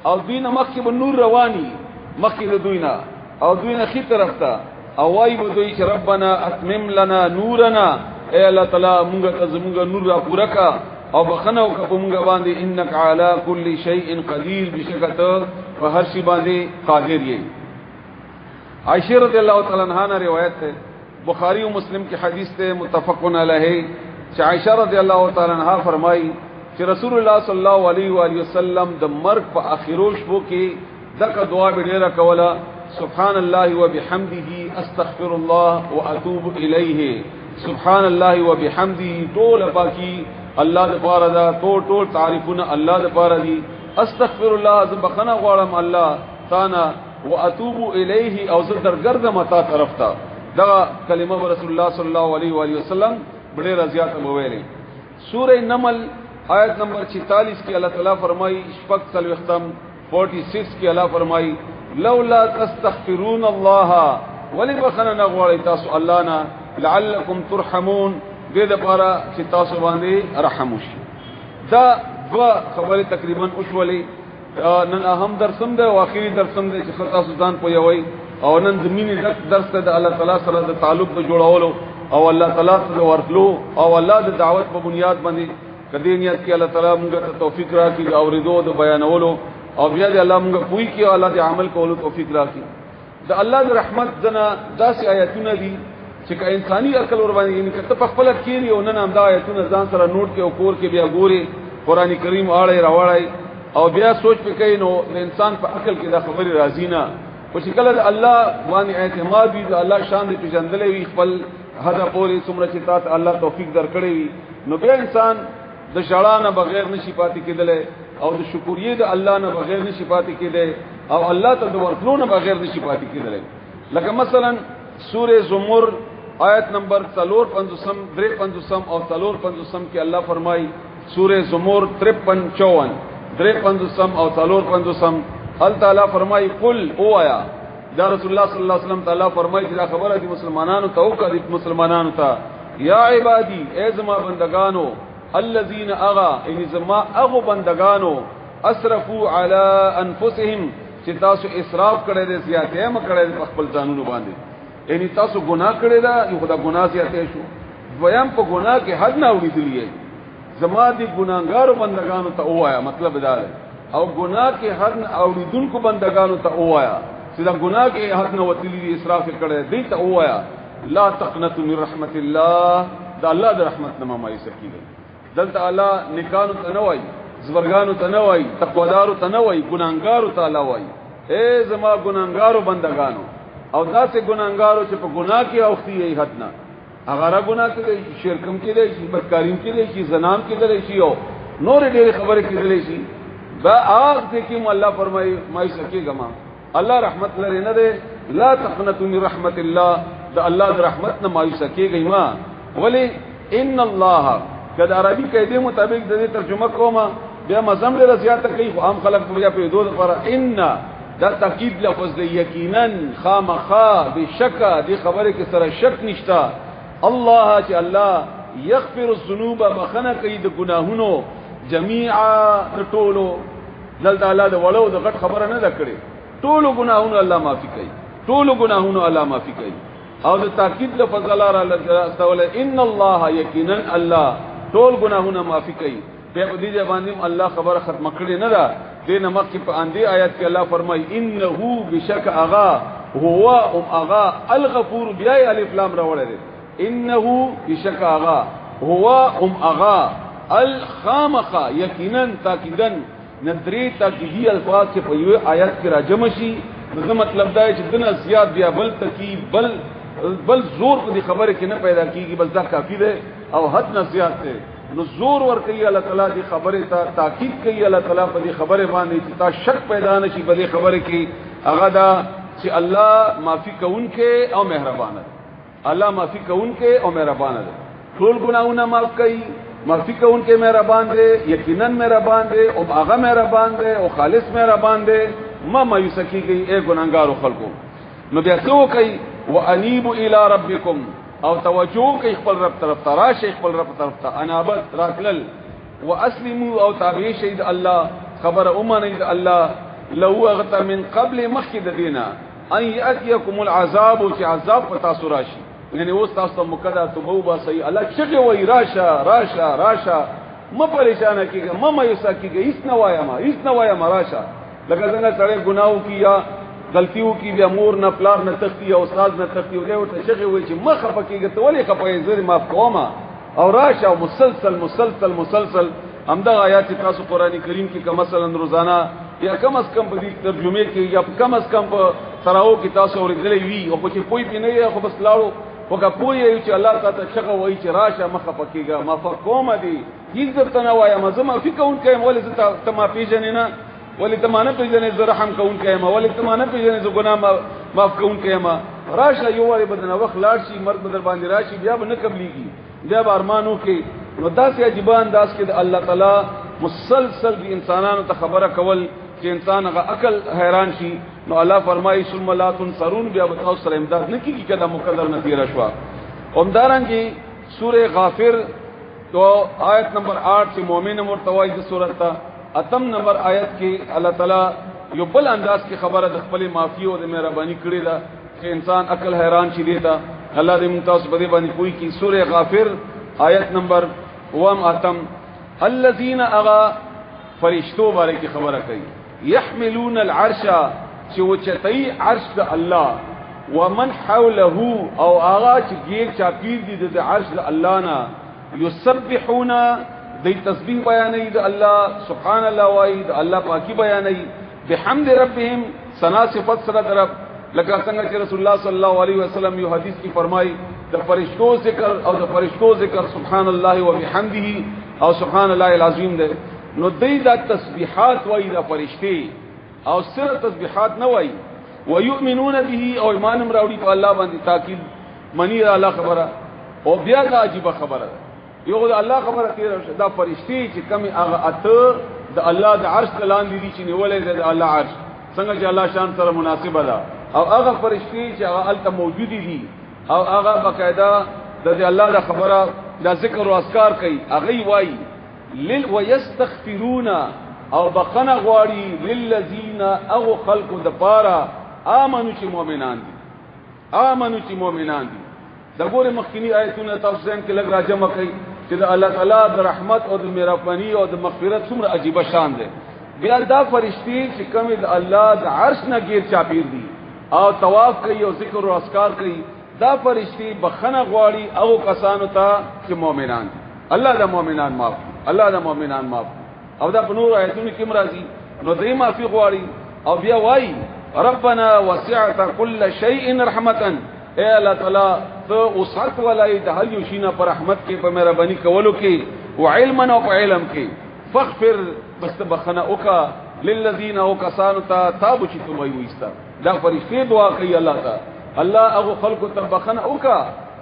او دین مخکې به نور رواني مخکې د دوینا او دوینا خي طرف ته او وای به دوی چې ربنا اتمم لنا نورنا اے الله تعالی موږ ته زموږ نور را پورا کا او بخنه او کوم موږ باندې انک علی کل شیء قدیر بشکته په هر شی باندې قادر یې عائشہ رضی الله تعالی عنها روایت ہے بخاری و مسلم کی حدیث تے متفقن علیہ چې عائشہ رضی الله تعالی عنها فرمایي چې رسول الله صلی الله علیه و آله وسلم د مرګ په اخیرو شپو کې دغه دعا به ډیره کوله سبحان الله وبحمده استغفر الله واتوب الیه سبحان الله وبحمده ټول پاکي الله د پاره دا ټول تعریفونه الله د پاره دي استغفر الله ذبخنا غوړم الله تانا واتوب الیه او زه درګرځم تا طرف ته دا کلمه رسول الله صلی الله علیه و آله وسلم بڑے رضیات مویلے سورہ نمل آیت نمبر 46 کی اللہ تعالی فرمائی شفق سلوختم 46 کی اللہ فرمائی لولا تستغفرون الله ولبخنا نغوړی تاسو الله نه لعلکم ترحمون دې لپاره چې تاسو باندې رحم وشي دا دوا خبره تقریبا اوشولې نن اهم درسم ده او اخیری درسم ده چې تاسو ځان پویوي او نن زمینی درس ته الله تعالی سره د تعلق په جوړولو او الله تعالی سره ورتلو او الله د دعوت په بنیاد باندې کدی نیت کې الله تعالی موږ ته توفیق راکړي او ردو د بیانولو او بیا دې الله موږ پوي کې او الله دې عمل کولو توفیق راکړي د الله د رحمت زنه داسې آیاتونه دي چې که انساني عقل ور باندې یعنی کته په خپل کې یو نن هم دا آیاتونه ځان سره نوٹ کې او کور کې بیا ګوري قران کریم اړه راوړای او بیا سوچ پکې نو د انسان په عقل کې دا خبره راځي نه او چې کله الله باندې اعتماد وي د الله شان دې پیژندلې وي خپل هدا پوری څومره چې تاسو الله توفیق درکړي وي نو بیا انسان د شړانه بغیر نشي پاتې کېدل او د شکرې د الله نه بغیر نشي پاتې کېدل او الله ته د ورتلو نه بغیر نشي پاتې کېدل لکه مثلا سوره زمر آیت نمبر 450 53 او 450 کې الله فرمایي سوره زمر 53 54 53 او 450 الله تعالی فرمایي قل او آیا دا رسول الله صلی الله علیه وسلم تعالی فرمایي دا خبره دي مسلمانانو ته او کړي مسلمانانو ته یا عبادی ای زما بندگانو الذين اغا ان زما اغو بندگانو اسرفوا على انفسهم چې تاسو اسراف کړی دی زیاتې م کړی دی خپل ځانونو باندې یعنی تاسو ګناه کړی دا یو خدای ګناه زیاتې شو ویم په ګناه کې حد نه وړي زما دي ګناګار بندگانو ته وایا مطلب دا دی او ګناه کې حد نه اوریدونکو بندگانو ته وایا چې دا ګناه کې حد نه وتلی دي اسراف کړی دی ته وایا لا تقنطوا من رحمت الله دا الله د رحمت نه مایوس کیږي دلته الله نکانو ته نه وای زبرګانو ته نه وای تقوادارو ته نه وای ګناګارو ته الله وای اے زما ګناګارو بندگانو او داسې ګناګارو چې په ګناه کې اوختي یې حد نه هغه ګناه کوي شرکم کې دی بدکاریم کې دی زنام کې دی شي او نور ډېر خبره کې دی شي با آخ دې کې الله فرمایي مایوس کیږي ما الله رحمت لري نه دی لا تقنطوا من رحمت الله دا الله د رحمت نه مایوس کیږي ما ولی ان الله کله عربي قاعده مطابق د دې ترجمه کومه بیا مزم له زیاته کوي خو عام خلک بیا په دوه پر ان دا تاکید لفظ دی یقینا خامخا بشکا دی خبره کې سره شک نشتا الله چې الله یغفر الذنوب بخنه کوي د ګناهونو جميعا ټولو دل تعالی د ولو د غټ خبره نه کړي ټولو ګناهونو الله معافي کوي ټولو ګناهونو الله معافي کوي او د تاکید لفظ الله را استول ان الله یقینا الله ټول ګناهونه معافي کوي په دې باندې الله خبره ختم کړي نه ده دینه مکه په اندی آیت کې الله فرمای انه بشک اغا هو اغا الغفور بیا الف لام راوړل انه بشک اغا هو اغا الخامخ یقینا تاکیدن ندری تاکیدی الفاظ چې په یو آیت کې راجم شي نو مطلب دا چې دنه زیات بیا بل تکی بل زور په دې خبره کې نه پیدا کیږي بل دا کافی ده او حد نه زیات ده نو زور ور کوي الله تعالی دې خبره ته تاکید کوي الله تعالی په دې خبره باندې چې تا شک پیدا نشي په دې خبره کې هغه دا چې الله معافي کوونکې او مهربان ده الله معافي کوونکې او مهربان ده ټول ګناہوں معاف کوي معافي کوونکې مهربان ده یقینا مهربان ده او هغه مهربان ده او خالص مهربان ده ما مایوس کیږي اے ګناګارو خلکو نو بیا څه کوي وانيبوا الى ربكم او توجه کوي خپل رب طرف ته راشه خپل رب طرف ته انابت راکل واسلموا او تابع شهید الله خبر امنه الله لو غت من قبل مخد دینا ان ياتيكم العذاب چې عذاب پتا سوراشي یعنی اوس تاسو مقدر توبه با صحیح الله چې وای راشه م پریشان کیږي م مایوس کیږي هیڅ نه وایم راشه لکه څنګه سړی ګناو کیا غلطیو کی بیا مور نه پلار نه تختی او استاد نه تختی او له تشغه وای چې مخ پکېږي ته ولې خپې زری معاف کوما او راشه مسلسل همدا آیات تاسو قران کریم کې کم مثلا روزانه یا کم از کم په دې ترجمه کې یا کم از کم په تراو کې تاسو ورغلې وی او په چې پوي پینې یا خو بس لاړو وکه پوي چې الله تعالی شغه وای چې راشه مخ پکېږي معاف کوما دي هیڅ درته نه وایم زما فکرون کوم ولې ته ما پیژنې نه ولی تمانه پیژنې زه رحم کوون کایما ولی تمانه پیژنې زه ګناه معاف کوون کایما راشه یو وری بدن وخت لاړ شي مرګ بدر باندې راشي بیا به نه قبليږي بیا به ارمانو کې نو داسې عجیب انداز کې الله تعالی مسلسل دي انسانانو ته خبره کول چې انسان هغه عقل حیران شي نو الله فرمایي ثم لا تنصرون بیا به تاسو سره امداد نه کیږي کله مقدر نه تیر شوا همدارنګي سوره غافر تو آیت نمبر 8 چې مؤمن مرتوی د سورته اتم نمبر آیت کې الله تعالی یو بل انداز کې خبره د خپل معافي او د مهرباني کړی دا چې انسان عقل حیران شي دیتا الله دې ممتاز بده باندې کوئی کی سوره غافر آیت نمبر 8 الذين اغا فرشتو باره کې خبره کوي يحملون العرش چې وچتای عرش د الله ومن حوله او اغا چې ګیر چاپیر دي د عرش د الله نه يسبحون دی تسبیح بیانې د الله سبحان الله وای د الله پاکي بیانې بحمد ربهم ثنا صفات سره درب لکه څنګه چې رسول الله صلی الله علیه وسلم یو حدیث کې فرمایي د فرشتو ذکر او د فرشتو ذکر سبحان الله وبحمده او سبحان الله العظیم ده نو دی دا تسبیحات وای د فرشتي او سره تسبیحات نه وای ويؤمنون به او ایمان راوړي په الله باندې تاکید منی الله خبره او بیا دا عجیب خبره یو د الله خبره تیر دا فرشتي چې کمی هغه اته د الله د عرش لاندې دي چې نیولې د الله عرش څنګه چې الله شان سره مناسبه ده او هغه فرشتي چې هغه الته موجود دي او هغه بقاعده د الله د خبره د ذکر او اذکار کوي هغه وایي ويستغفرون او بخنه غواړي للذین او خلق د پاره امنو چې مؤمنان دي امنو چې مؤمنان دي د ګوره مخکینی آیتونه تاسو ځین کې لګ راجمه کوي چې د الله تعالی د رحمت او د مهرباني او د مغفرت څومره عجیب شان ده بیا دا فرشتي چې کوم د الله د عرش نه غیر چاپیر دي او طواف کوي او ذکر او اذکار کوي دا فرشتي بخنه غواړي او کسانو ته چې مؤمنان دي الله د مؤمنان معاف الله د مؤمنان معاف او دا په نور آیتونو کې مرضی نو دې معافي غواړي او بیا وایي ربنا وسعت كل شيء رحمتا اے الله تعالی تو وسعت ولای د هر یو شینه پر رحمت کې په مهرباني کولو کې او علما او په علم کې فغفر بخنه اوکا للذین او کسانو ته تاب چې تو وایو ایستا دا فرشتي دعا کوي الله تعالی الله هغه خلق ته بخنه اوکا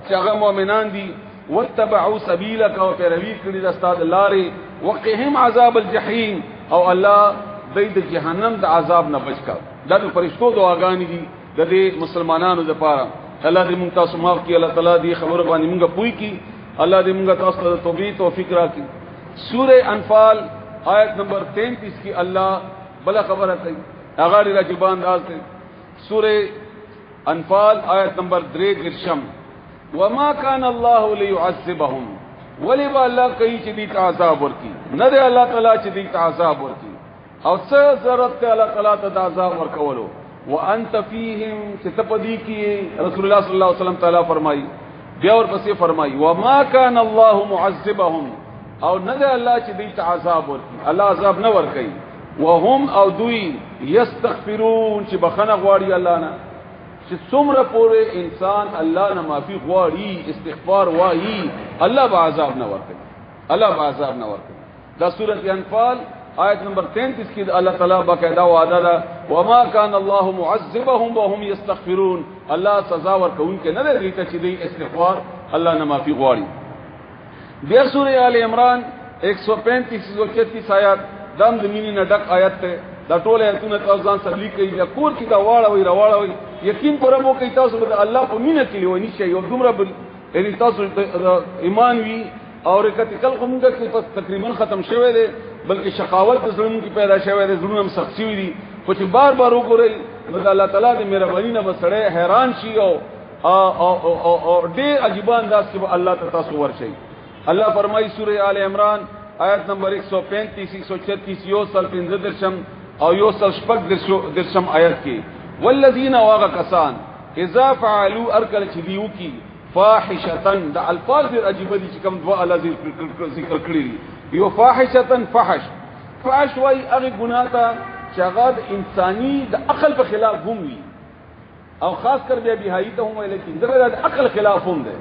چې هغه مؤمنان دي واتبعوا سبيلك او پیروي کړی د استاد لارې وقهم عذاب الجحیم او الله د جهنم د عذاب نه بچا دا د فرشتو دعاګانې دي د مسلمانانو لپاره الله دې مونږ تاسو معاف کړي الله تعالی دې خبر باندې مونږ پوي کړي الله دې مونږ تاسو ته توبې توفیق راکړي سورہ انفال آیت نمبر 33 کی الله بلا خبره کوي هغه د جبان انداز ته سورہ انفال آیت نمبر 3 وما كان الله ليعذبهم ولما الله کوي چې دې عذاب ورکي نه دی الله تعالی چې دې عذاب ورکي او څه ضرورت ته الله تعالی ته عذاب ورکولو وانت فيهم ستپدی کی رسول الله صلی الله علیه وسلم تعالی فرمایي بیا ور پسې فرمایي وما كان الله معذبهم او نه دی الله چې دې عذاب ورکي الله عذاب نه ورکي وهم او دوی یستغفرون چې بخنه غواړي الله نه چې څومره پورې انسان الله نه معافي غواړي استغفار وایي الله به عذاب نه ورکړي الله به عذاب نه ورکړي دا سورۃ انفال آیت نمبر 33 کې الله تعالی باقاعده وعده ده وما كان الله معذبهم وهم يستغفرون الله سزا ورکوونکې نه دی ته چې دی استغفار الله نه معافي غواړي بیا سورۃ آل عمران 135 آیات دم د مینې نه ډک آیت ته دا ټول ایتونه تاسو ځان سره لیکي یا کور کې دا واړوي یقین پرمو کوي تاسو د الله په مینه کې لیونی شي او دومره یعنی تاسو ایمان وی او رکتل کومګه کې تقریبا ختم شوه دی بلکې شقاوت د ظلم کې پیدا شوه دی ظلم سخت شوی دی خو چې بار وګورئ نو الله تعالی د مهرباني نه بسړې حیران شي او ډېر عجیب انداز کې الله تاسو ورشي الله فرمایي سورہ آل عمران آیت نمبر 135 136 یو سل 15 او یو سل شپږ درشم آیت کې والذین واغکسان اذا فعلوا ارکل چدیو کی فاحشتن دا الفاظ عجیب دي چې کوم دوا الله ذکر کړی یو فاحشتن فحش وای هغه ګناه ته چې هغه انساني د عقل په خلاف هم وي او خاص کر بیا بهایي ته هم لیکن دغه د عقل خلاف هم ده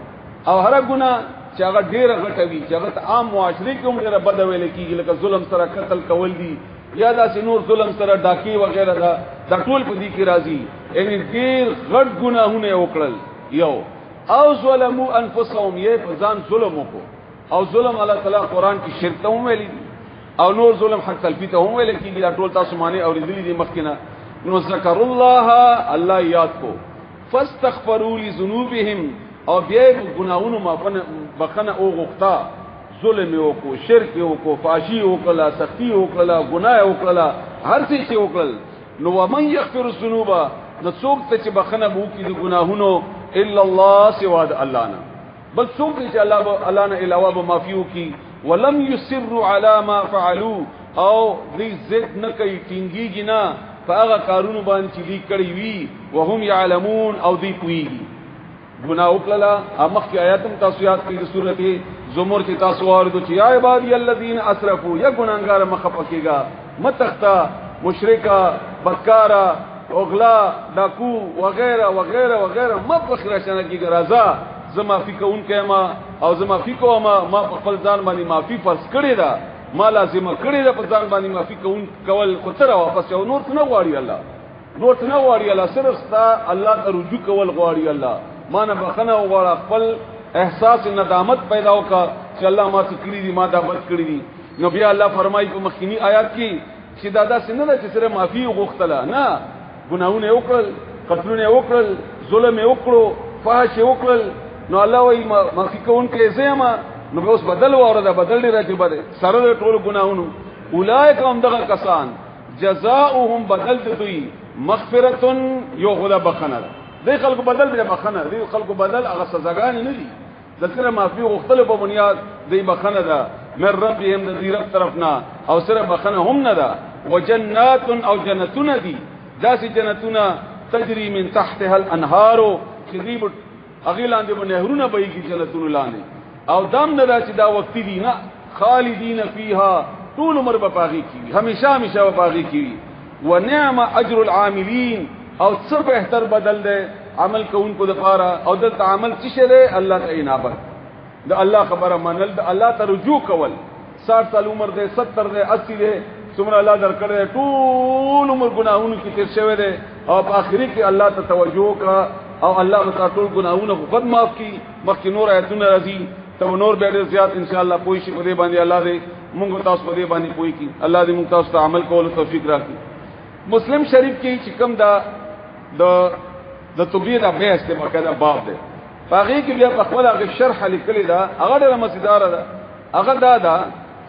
او هر ګناه چې هغه ډیر غټوي چې هغه عام معاشري کې هم ډیر بد ویل کیږي لکه ظلم سره قتل کول دي یا دا نور ظلم سره ډاکی وغیرہ دا ټول په دې کې راځي یعنی ډیر غټ ګناهونه وکړل یو او ظلموا انفسهم یې په ځان ظلم وکړو او ظلم الله تعالی قران کې شرک ته هم ویلي او نور ظلم حق تلفی ته هم ویل کېږي دا ټول تاسو باندې اوریدلې دي مخکنه نو ذکر الله یاد کو فاستغفروا لذنوبهم او بیا ګناہوں بخنه او غختا ظلم وکړو شرک وکړو فاشی وکړه سختی وکړه ګناه وکړه هر څه چې وکړل نو ومن یغفر الذنوب نو څوک چې بخنه وو کې د ګناهونو الا الله سوا د الله نه بل څوک چې الله نه علاوه به معفو کی ولم يسروا على ما فعلوا او دې زد نه کوي ټینګيږي نه فاغه کارونه باندې چې دې کړی وي وهم يعلمون او دې پويږي ګناه وکړه امخ کی آیاتم تاسو یاد کړئ د سورته زمر کی تاسو ورته چې یا عبادی الذین اسرفوا یا ګناګار مخفقېګا متختا مشرکا بدکارا اوغلا ډاکو وغیرہ وغیرہ وغیرہ مفخر شنه کی رضا زما فکون کما او زما فکو ما خپل ځان باندې معافي فرض کړی دا ما لازم کړی دا په ځان باندې معافي کول خطر واپس یو نور نه غواړي الله نور نه غواړي الله صرف ستا الله ته رجوع کول غواړي الله ما نه بخنه غواړي خپل احساس ندامت پیدا وکا چې الله ما څخه کړی دي ما دا بد کړی دي نو بیا الله فرمایي په مخکینی آیات کې چې دا څنګه چې سره معافي وغوښتله نه ګناونه وکړل قتلونه وکړل ظلم وکړو فحش وکړل نو الله وای معافي کوون کې زما نو اوس بدل ورده بدل دی راځي بده سره ټول ګناہوں اولئک هم دغه کسان جزاؤهم بدل دوی مغفرة یو خدا بخنه دی خلکو بدل دی بخنه دی خلکو بدل هغه سزاګان نه دي ذکر معافي غختل په بنیاد دی بخنه ده من ربهم د دې رب طرفنا او سره بخنه هم نه ده وجنات او جنتون دي داسې جنتونه تجري من تحتها الانهار شذيب اغیلان دی نهرونه بهږي جنتون لاندې او دام نه دا چې دا وقتی دي نه خالدین فیها طول عمر بپاغي کی همیشه همیشه بپاغي کی ونعم اجر العاملین او څه بهتر بدل ده عمل کوونکو د پاره او د عمل څه شه الله تعالی نابر د الله خبره منل د الله ته رجوع کول 60 سال عمر ده 70 ده 80 ده څومره الله درکړي ټول عمر ګناہوں کې تیر شوی ده او په اخري کې الله ته توجه کا او الله تعالی ټول ګناہوں خود معاف کی مخکې نور آیتونه راځي ته نور به ډیر زیات ان شاء الله پوي شي په دې باندې الله دې موږ تاسو په دې باندې پوي کی الله دې موږ تاسو ته عمل کولو توفیق راکړي مسلم شریف کې چې کوم دا د توبې د بحث ته مکه باب ده باغی کې بیا په خپل هغه شرح لیکلی دا هغه ډېر مزیدار ده هغه دا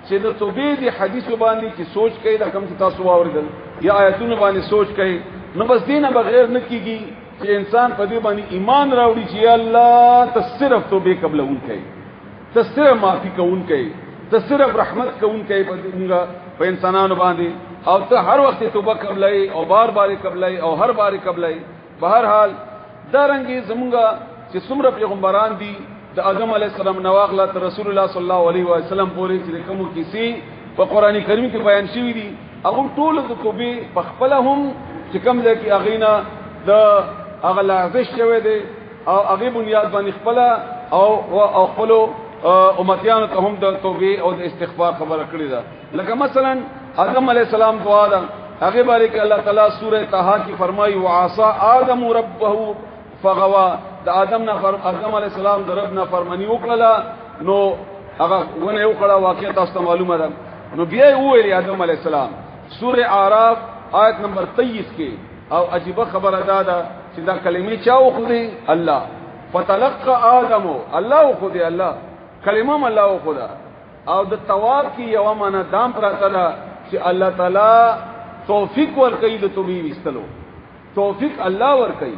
چې د توبې د حدیث باندې چې سوچ کوي دا کوم تاسو واوریدل یا آیاتونه باندې سوچ کوي نو بس دینه بغیر نه کیږي چې انسان په دې باندې ایمان راوړي چې الله ته صرف توبې قبل اون کوي ته صرف معافي کوون کوي ته صرف رحمت کوون کوي په انسانانو باندې او ته هر وخت توبه قبلای او بار قبلای او هر بار قبلای په هر حال دارنګي زمونږه چې څومره پیغمبران دي د آدم علی السلام نواغله رسول الله صلی الله علیه و سلم پورې چې کوم کیسې په قران کریم کې بیان شوی دي هغه ټول د توبې په خپلهم چې کوم ځای کې اغینا د اغلازش شوی دي او هغه بنیاد باندې خپل او خپل امتیانو ته هم د توبې او د استغفار خبره کړې ده لکه مثلا آدم علی السلام دعا ده هغه باندې کې الله تعالی سوره طه کې فرمایي وعصى آدم ربه فغوا د آدم علی السلام د رب نه فرمانی وکړه نو هغه ونه وکړه واقعا تاسو معلومه ده نو بیا ویل آدم علی السلام سوره اعراف آیت نمبر 23 کې او عجیب خبره ده چې دا کلمې چا وخدي الله فتلقى آدم الله وخدي الله کلمه الله وخدا او د تواب کې یو معنا دام پراته ده چې الله تعالی توفیق ورکړي د توبې وستلو توفیق الله ورکړي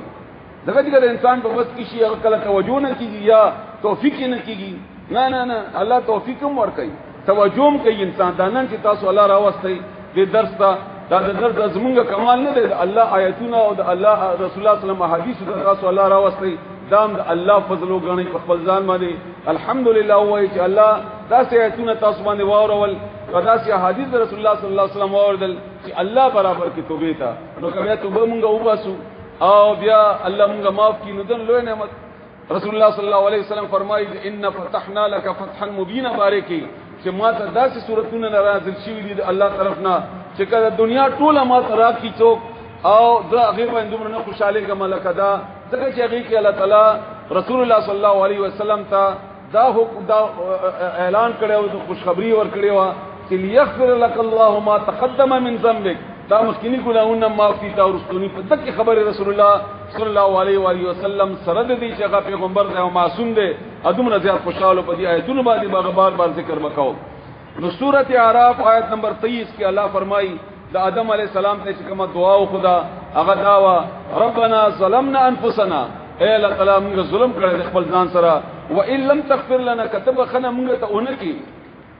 دغه چې انسان په بس کې شي هغه کله توجه نه کیږي یا توفیق نه کیږي نه الله توفیق هم ورکړي توجه هم کوي انسان دا نن چې تاسو الله راوستي د درس ته دا د درس زمونږ کمال نه دی الله آیتونه او د الله رسول الله صلی الله علیه وسلم حدیث تاسو الله راوستي دام د الله فضل وګڼي په خپل ځان باندې الحمدلله وایي چې الله دا آیتونه تاسو باندې واورول دا سي حدیث رسول الله صلی الله علیه وسلم واوردل چې الله برابر کې توبې تا نو کبه توبه مونږ وباسو او بیا الله مونږ معاف کړي نو دن لوی نعمت رسول الله صلی الله علیه وسلم فرمایي ان فتحنا لك فتحا مبینا بارکی چې ما ته داسې صورتونه نازل شوي دي الله طرفنا چې کله دنیا ټوله ما ترا کی څوک او دا غیر باندې دومره نه خوشاله کومه کدا ځکه چې هغه کې الله تعالی رسول الله صلی الله علیه وسلم ته دا اعلان کړو د خوشخبری ور کړو چې ليغفر لك الله ما تقدم من ذنبك دا مخکینی ګناہوں معافی تا ورستونی په دغه خبره رسول الله صلی الله علیه و علیه وسلم سره د دې چې هغه پیغمبر دی او معصوم دی ادمره زیات خوشاله په دې آیتونو باندې بار ذکر وکاو نو سورۃ اعراف آیت نمبر 23 کې الله فرمایي د آدم علی السلام ته چې کومه دعا او خدا هغه داوا ربنا ظلمنا انفسنا اے الله تعالی موږ ظلم کړی خپل ځان سره و ان لم تغفر لنا كتب خنا موږ ته اونکی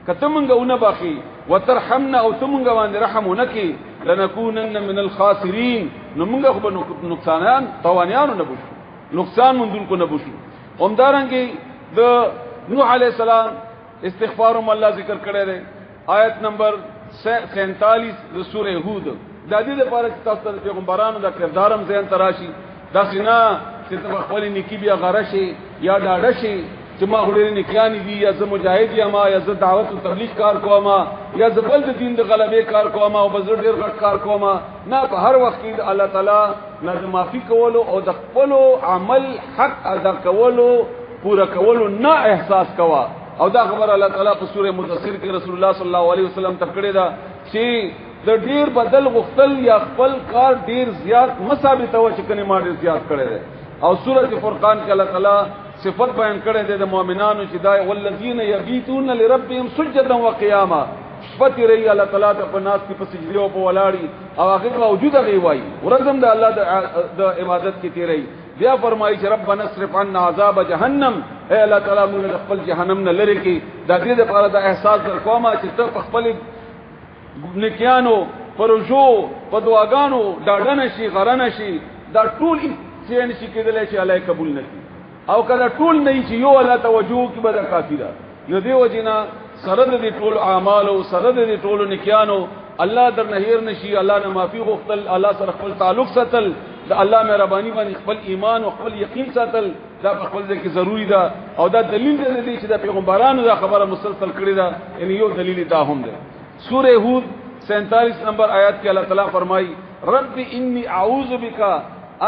کته موږ اون باخي وترحمنا او ته موږ باندې رحم اونکی لنكونن من الخاسرين نو موږ خو نقصانان توانیان نه بوشو نقصان مندون کو نه بوشو همدارنګي د نوح علی السلام استغفار الله ذکر کړی دی آیت نمبر 47 د سوره هود د دې لپاره چې تاسو ته پیغمبرانو د کردارم ځین تراشي دا سینا چې په خپل نیکی بیا غرشي یا ډاډه شي چې ما غوړې نکیانی دي یا زه مجاهد یم یا زه دعوت او تبلیغ کار کوم یا زه بل د دین د غلبې کار کوم او بزر ډیر غټ کار کوم نه په هر وخت کې الله تعالی نه معافي کولو او د خپل عمل حق ادا کولو پورا کولو نه احساس کوا او دا خبر الله تعالی په سوره مدثر کې رسول الله صلی الله علیه وسلم تکړه دا چې د ډیر بدل غختل یا خپل کار ډیر زیات مثابت او چې کني ما ډیر زیات کړي دي او سورۃ فرقان کې الله تعالی صفات بیان کړي دي د مؤمنانو چې دای والذین یبیتون لربهم سجدا وقیاما صفات ری الله تعالی په ناس کې په سجدي او په ولاړی او هغه موجود غي وای ورزم د الله د عبادت کې تیری بیا فرمایي چې ربنا اصرف عنا عذاب جهنم اے الله تعالی موږ خپل جهنم نه لری کی د دې لپاره د احساس در کومه چې ته خپل نکیانو پروژو په دعاګانو ډاډنه شي غرنه شي دا ټول چې نشي کېدل چې الله قبول نکړي او کله ټول نه چې یو الله توجه کې به کافی ده نو دی وجینا سره د ټول اعمال او سره د ټول نکیانو الله در نهیر نشي الله نه معافي غوښتل الله سره خپل تعلق ساتل د الله مهرباني باندې خپل ایمان او خپل یقین ساتل دا په خپل ځکه ضروری ده او دا دلیل دی چې د پیغمبرانو دا خبره مسلسل کړی ده یعنی یو دلیل دا هم ده سورہ ہود 47 نمبر آیات کې الله تعالی فرمایي رب انی اعوذ بک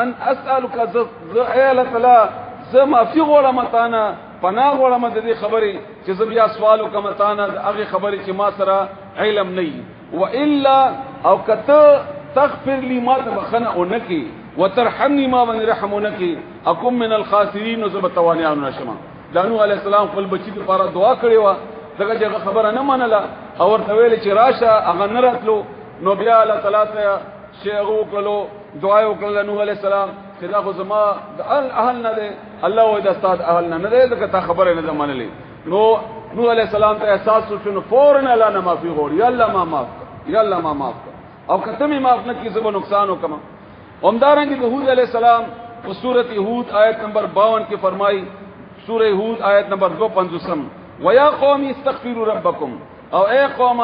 ان اسالک اے الله تعالی زما فی غوړه متانا پناه غوړه مت دې خبرې چې زه بیا سوالو کوم متانا هغه خبرې چې ما سره علم نه و الا او کته تغفر لي ما تبخنا اونکی وترحمني ما من رحمونکی اكم من الخاسرين وزبتوانيان نشما دانو علی السلام خپل بچی لپاره دعا کړې و دغه خبره نه منله او ورته ویل چې راشه هغه نه راتلو نو بیا الله تعالی ته شیغو کړو دعا وکړه نوح علی السلام چې دا خو زما د اهل نه دی الله وې د استاد اهل نه دی دغه ته خبره نه منلې نوح علی السلام ته احساس وشو فورن الله نه معافي غوړ یا الله ما معاف یا الله ما معاف او کته می معاف نه کی زما نقصان وکما همدارنګه د هود علی السلام په سورۃ هود آیت نمبر 52 کې فرمایي سورہ هود آیت نمبر 250 ويا قوم استغفروا ربكم او اے قوم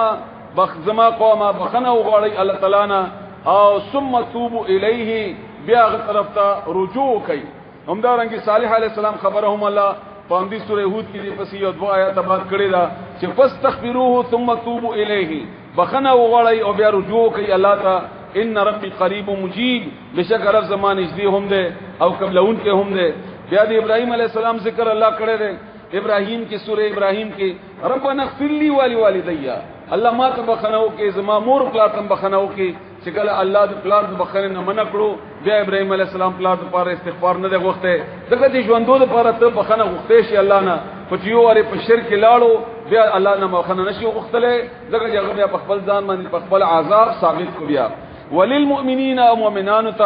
بخزما قوم بخنه وغړی الله تعالی نه او ثم توبوا الیه بیا طرف ته رجوع کوي همدارنګه صالح علیہ السلام خبرهم الله په دې سورہ هود کې د پسې یو دوا آیات بعد کړی دا چې فاستغفروه ثم توبوا الیه بخنه وغړی او بیا رجوع کوي الله ته ان ربي قریب مجیب بشک رب زمان نږدې هم ده او قبلون کې هم ده بیا د ابراهیم علیہ السلام ذکر الله کړی دی ابراهیم کی سورہ ابراهیم کی ربنا اغفر لي ولوالدي الله ما ته بخنو کې زما مور پلا تم بخنو کې چې کله الله د پلار د بخنه نه منع کړو بیا ابراهیم علیہ السلام پلار لپاره استغفار نه دی غوښته دغه د ژوندو لپاره ته بخنه غوښته شي الله نه پټیو وره په شرک لاړو بیا الله نه بخنه نشي غوښتله دغه جګړه بیا په خپل ځان باندې په خپل عذاب ثابت کو بیا وللمؤمنین ومؤمنات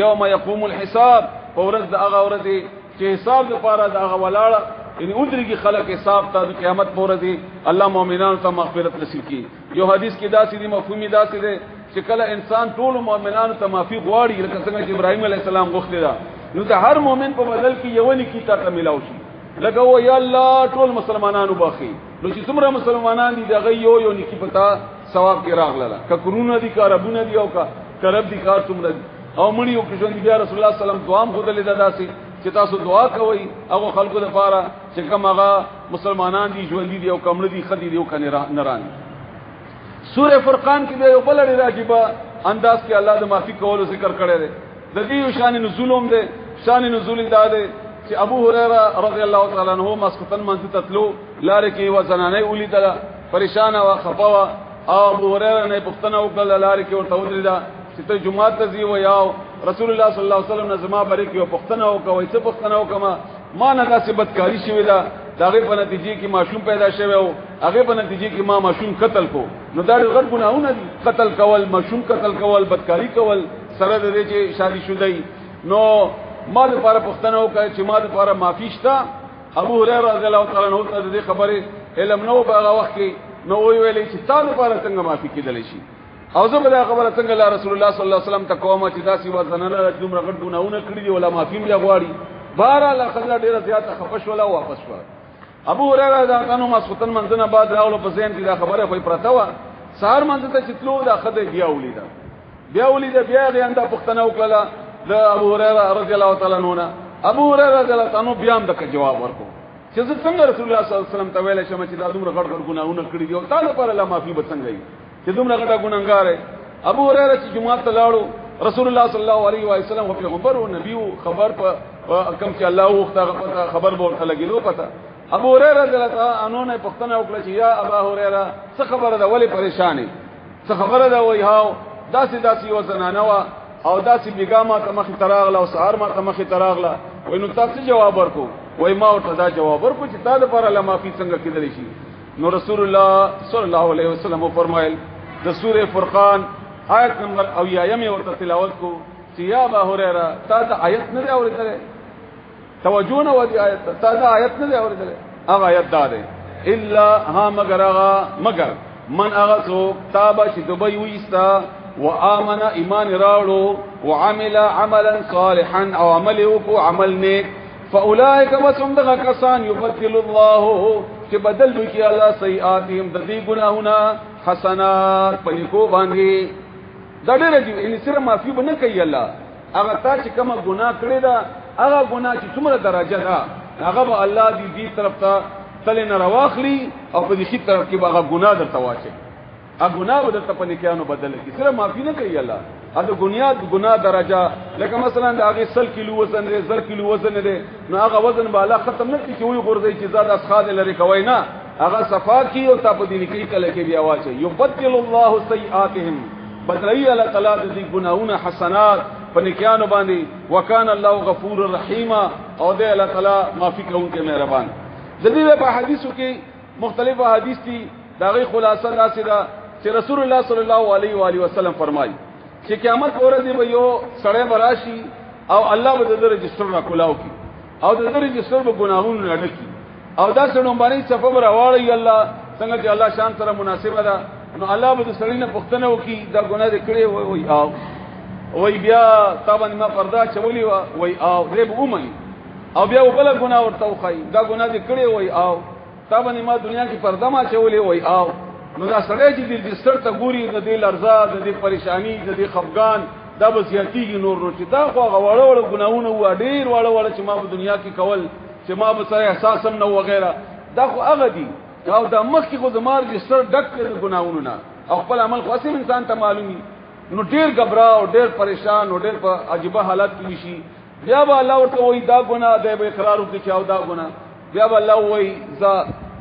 یوم یقوم الحساب فورز د هغه ورځې چې حساب لپاره د هغه ولاړه یعنی ادریږي خلق حساب ته د قیامت پورې الله مؤمنانو ته مغفرت نصیب کړي یو حدیث کې داسې دی مفهومي داسې دی چې کله انسان ټول مؤمنانو ته معافي غواړي لکه څنګه چې ابراهيم عليه السلام غوښتل دا نو د هر مؤمن په بدل کې یو نکی ته ملاوي شي لکه و یا الله ټول مسلمانانو باخي نو چې څومره مسلمانان دي دغه یو نکی پتا ثواب کې راغله ک کرونه دي کا ربونه دي او کا کرب دي کار څومره او مړي او کښون دي رسول الله صلی الله علیه وسلم دوام خدای له داسي چې تاسو دعا کوئ هغه خلکو لپاره چې کوم هغه مسلمانان دي ژوند دي او کمل دي خدي دي او کنه نران سورہ فرقان کې یو بل ډیر عجیب انداز کې الله د معافي کولو ذکر کړی دی د دې شان نزول هم دی شان نزول دا دی چې ابو هريره رضی الله تعالی عنہ مسکتن منځ تتلو لار کې و زنانه ولیدل پریشان او خفوا او ابو هريره نه پښتنه وکړه لار کې ورته ودرېدا چې ته جمعه ته ځي و یاو رسول الله صلی الله علیه وسلم نظم باریک یو پښتنه وکوي څه پښتنه وکما ما نه داسې بدکاری شوی دا دغه په نتیجه کې ماشوم پیدا شوی او هغه په نتیجه کې ما ماشوم قتل کو نو دا غټ ګناونه دي قتل کول ماشوم قتل کول بدکاری کول سره د دې چې شادي شودای نو ما د لپاره پښتنه وکړي چې ما د لپاره معافي شته ابو هريره رضی الله تعالی عنہ ته دې خبره علم نو په هغه وخت کې نو ویلې چې تاسو لپاره څنګه معافي کېدل شي او زه به دا خبره څنګه لا رسول الله صلی الله علیه وسلم ته کومه چې داسې وزنه له دومره غټ ګناونه کړی دی ولا معافي بیا غواړي بهرحال خزر ډیره زیاته خفش ولا واپس شو ابو هريره دا کانو مسخوتن منځنه بعد راولو په ذهن کې دا خبره خو پرته و سهار منځ ته چتلو دا خدای بیا ولیدا بیا غیاندا پښتنه وکړه د ابو هريره رضی الله تعالی عنہ ابو هريره رضی الله تعالی عنہ بیا هم د جواب ورکړ چې څنګه رسول الله صلی الله علیه وسلم ته ویل شم چې دا دومره غټ ګناونه کړی دی او تعالی پر الله معافي بڅنګي چې دومره غټه ګناګار ابو هريره چې جمعه ته لاړو رسول الله صلی الله علیه و سلم او پیغمبر او نبی خبر په کم چې الله وخت خبر به ورته لګیدو پته ابو هريره رضی الله عنه نه پښتنه وکړه چې یا ابا هريره څه خبره ده ولی پریشانی څه خبره ده وای هاو داسې یو زنانه وا او داسې بیګامه ته مخې تراغله او سهار ما ته مخې تراغله وای نو تاسو جواب ورکو وای ما ورته دا جواب ورکو چې تا د پر له معافي څنګه کېدلی شي نو رسول الله صلی الله علیه وسلم فرمایل د سوره فرقان آیت نمبر او یایم ورته تلاوت کو چې یا ابا هريره تا دا آیت نه اوریدل توجه نه ودی آیت تا دا آیت نه اوریدل هغه آیت دا ده الا ها مگر من هغه څوک تابه چې دوی وېستا وآمن ایمان راوړو وعمل عملا صالحا او عمل وکړو عمل نیک فاولئک وسم دغه کسان یبدل الله چې بدل وکي الله سیئاتهم د دې ګناهونه حسنات په نیکو باندې دا ډېر دي ان سره معافي به نه کوي الله هغه تا چې کومه ګناه کړې ده هغه ګناه چې څومره درجه ده هغه به الله دې طرف ته تل نه راواخلي او په دې طرف کې به هغه ګناه درته واچي هغه ګناه به درته په نیکانو بدل کی سره معافي نه کوي الله هغه ګناه درجه لکه مثلا د هغه 100 کیلو وزن لري 1000 کیلو وزن لري نو هغه وزن به الله ختم نه کوي وي غورځي چې زاد اسخاد لري کوي نه هغه صفا کی او تاسو دې کې کله کې بیا واچي یبدل الله سیئاتهم بدلای الله تعالی دې ګناهونه حسنات په نیکانو باندې وکانه الله غفور رحیم او دې الله تعالی معافي کوونکی مهربان ځدی په حدیثو کې مختلف احادیث دي داغه خلاصه داسې ده چې رسول الله صلی الله علیه و علیه وسلم فرمایي چې قیامت ورځ به یو سړی براشي او الله به د رجستر را کولاو کی او د رجستر به ګناهونه اډکی او دا څنګه باندې صفه راوړی الله څنګه چې الله شان سره مناسبه ده نو الله به د سړی نه پوښتنه وکي دا ګناه دې کړی وای او وای بیا تابانه ما پردا چولی وای او دې به ومني او بیا بل ګناه ورته وخی دا ګناه دې کړی وای او تابانه ما دنیا کې پردا ما چولی وای او نو دا سړی چې د رجستر ته ګوري د دې لرزه د دې پریشانی د دې خفقان دا به زیاتیږي نور چې دا خو غوړ ګناونه و ډیر وړ چې ما په دنیا کې کول چې ما به سره احساس هم نه وغیرہ دا خو هغه دي او دا مخکې خو د مار رجستر ډک د ګناونه نه او خپل عمل خو اصل انسان ته معلومي نو ډیر غبرا او ډیر پریشان او ډیر په عجيبه حالت کې شي بیا به الله ورته وای دا ګناه دی به اقرار وکړي چې او دا ګناه بیا به الله وای ز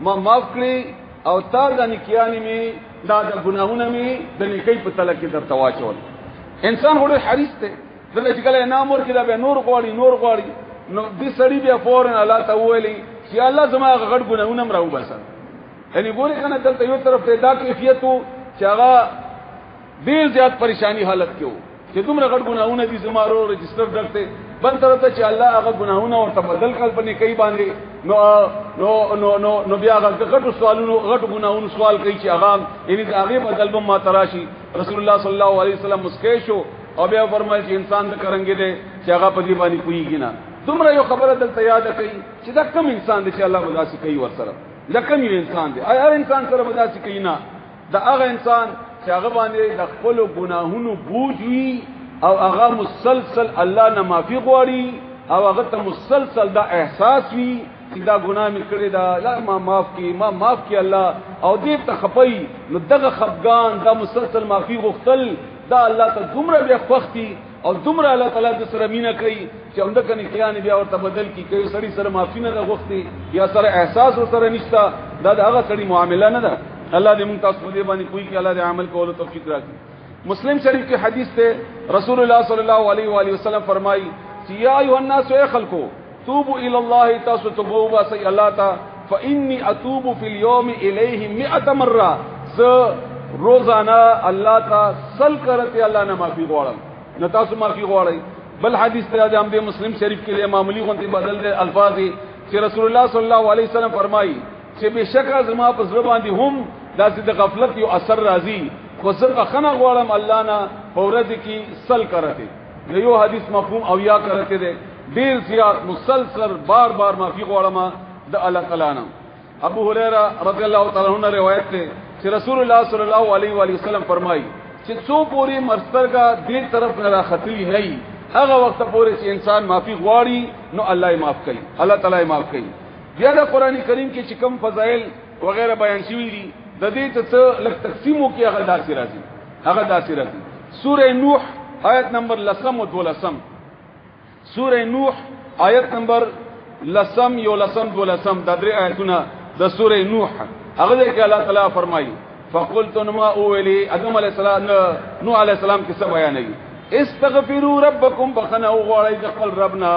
ما معاف کړی او تا د نیکیانی می دا د ګناهونه می د نیکی په تل کې درته واچول انسان هغه حریص ته دله چې کله نام ورکړي دا به نور غواړي نو دې سړی بیا فورن الله ته ویلي چې الله زما غړ ګناهونه مرو بس یعنی ګوره کنه دلته یو طرف ته دا کیفیت چې هغه ډیر زیات پریشانی حالت کې وو چې دومره غړ ګناهونه دي زما رو رجستر درته بل طرف ته چې الله هغه ګناهونه او تبدل کړ په نیکی باندې نو بیا هغه غټو سوالونو غټو ګناهونو سوال کوي چې هغه یعنی هغه بدل به ما تراشي رسول الله صلی الله علیه وسلم مسکه شو او بیا فرمایي چې انسان د کرنګي دي چې هغه په دې باندې کوي نه دومره یو خبره دلته یاد کړئ چې دا کم انسان دی چې الله مداسي کوي ورسره دا کم یو انسان دی هر انسان سره مداسي کوي نه دا هغه انسان چې هغه باندې د خپل ګناهونو بوج وي او هغه مسلسل الله نه معافي غواړي او هغه ته مسلسل دا احساس وي چې دا ګناه مې کړی دا لا ما معاف کی الله او دې ته خپي نو دغه خفقان دا مسلسل معافي غختل دا الله ته دومره بیا وختي او دومره الله تعالی د سره مینا کوي چې اونده کني کیان بیا ورته بدل کی کوي سړی سره معافي نه غوښتي یا سره احساس سره نشتا دا هغه سړی معاملې نه ده الله دې مونږ تاسو دې باندې کوئی کې الله دې عمل کولو توفیق راکړي مسلم شریف کې حدیث ته رسول الله صلی الله علیه و آله وسلم فرمایي چې یا ایه الناس خلقو توبوا الى الله تاسو توبوا واسي الله تا فاني اتوب في اليوم اليه 100 مره ز روزانه الله تا سل کرتے الله نه معافي غواړم نه تاسو معافي غواړئ بل حدیث ته د مسلم شریف کې معمولی غونتی بدل دي الفاظ چې رسول الله صلی الله علیه وسلم فرمایي چې بشک ازما په زړه باندې هم داسې د غفلت یو اثر راځي خو زه خنه غواړم الله نه فورد کی سل کرتے یو حدیث مفهوم او یا کرتے دي ډیر زیات مسلسل بار معافي غواړم د الله تعالی نه ابو هريره رضی الله تعالی عنہ روایت ده چې رسول الله صلی الله علیه و وسلم فرمایي چې څو پوری مرسترګه دې طرف نه راختی هي هغه وخت پورې چې انسان معافي غواړي نو الله یې معاف کوي الله تعالی یې معاف کوي بیا د قران کریم کې چې کوم فضایل وغیرہ بیان شوی دي د دې ته لږ تقسیمو کې هغه داسې راځي سوره نوح آیت نمبر 10 او 12 سوره نوح آیت نمبر 10 یو 12 د درې آیتونه د سوره نوح هغه کې الله تعالی فرمایي فقلت نما اولی ادم علیہ السلام نوح علیہ السلام کی سب بیان ہے استغفروا ربکم بخنا وغړی د خپل ربنا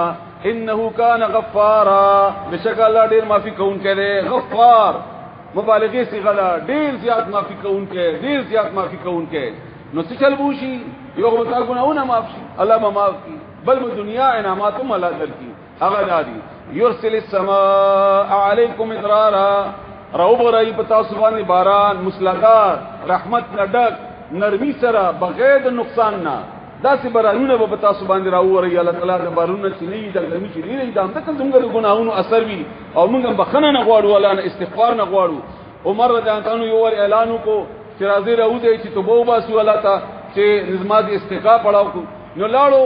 انه کان غفارا بشک الله ډیر معافی کون کړي غفار مبالغه صيغه ډیر زیات معافی کون کړي ډیر زیات معافی کون کړي نو څه چل بوشي یو غوتا ګناونه معاف شي الله ما معاف کی بل دنیا انعاماتم الله درکی هغه دادی یرسل السماء علیکم ادرارا روب رای پتا سبحان باران مسلغات رحمت نډک نرمی سره بغیر د نقصان نه داسې بارانونه به پتا سبحان راووري الله تعالی د بارانونه چلی د ګرمي چلی دا هم ته څنګه د ګناهونو اثر وي او موږ بخنه نه غواړو ولا نه استغفار نه غواړو عمر رضی الله عنه یو اعلان کو چې راځي راوځي چې توبه وباسو الله ته چې نظامات استقا پړاو نو لاړو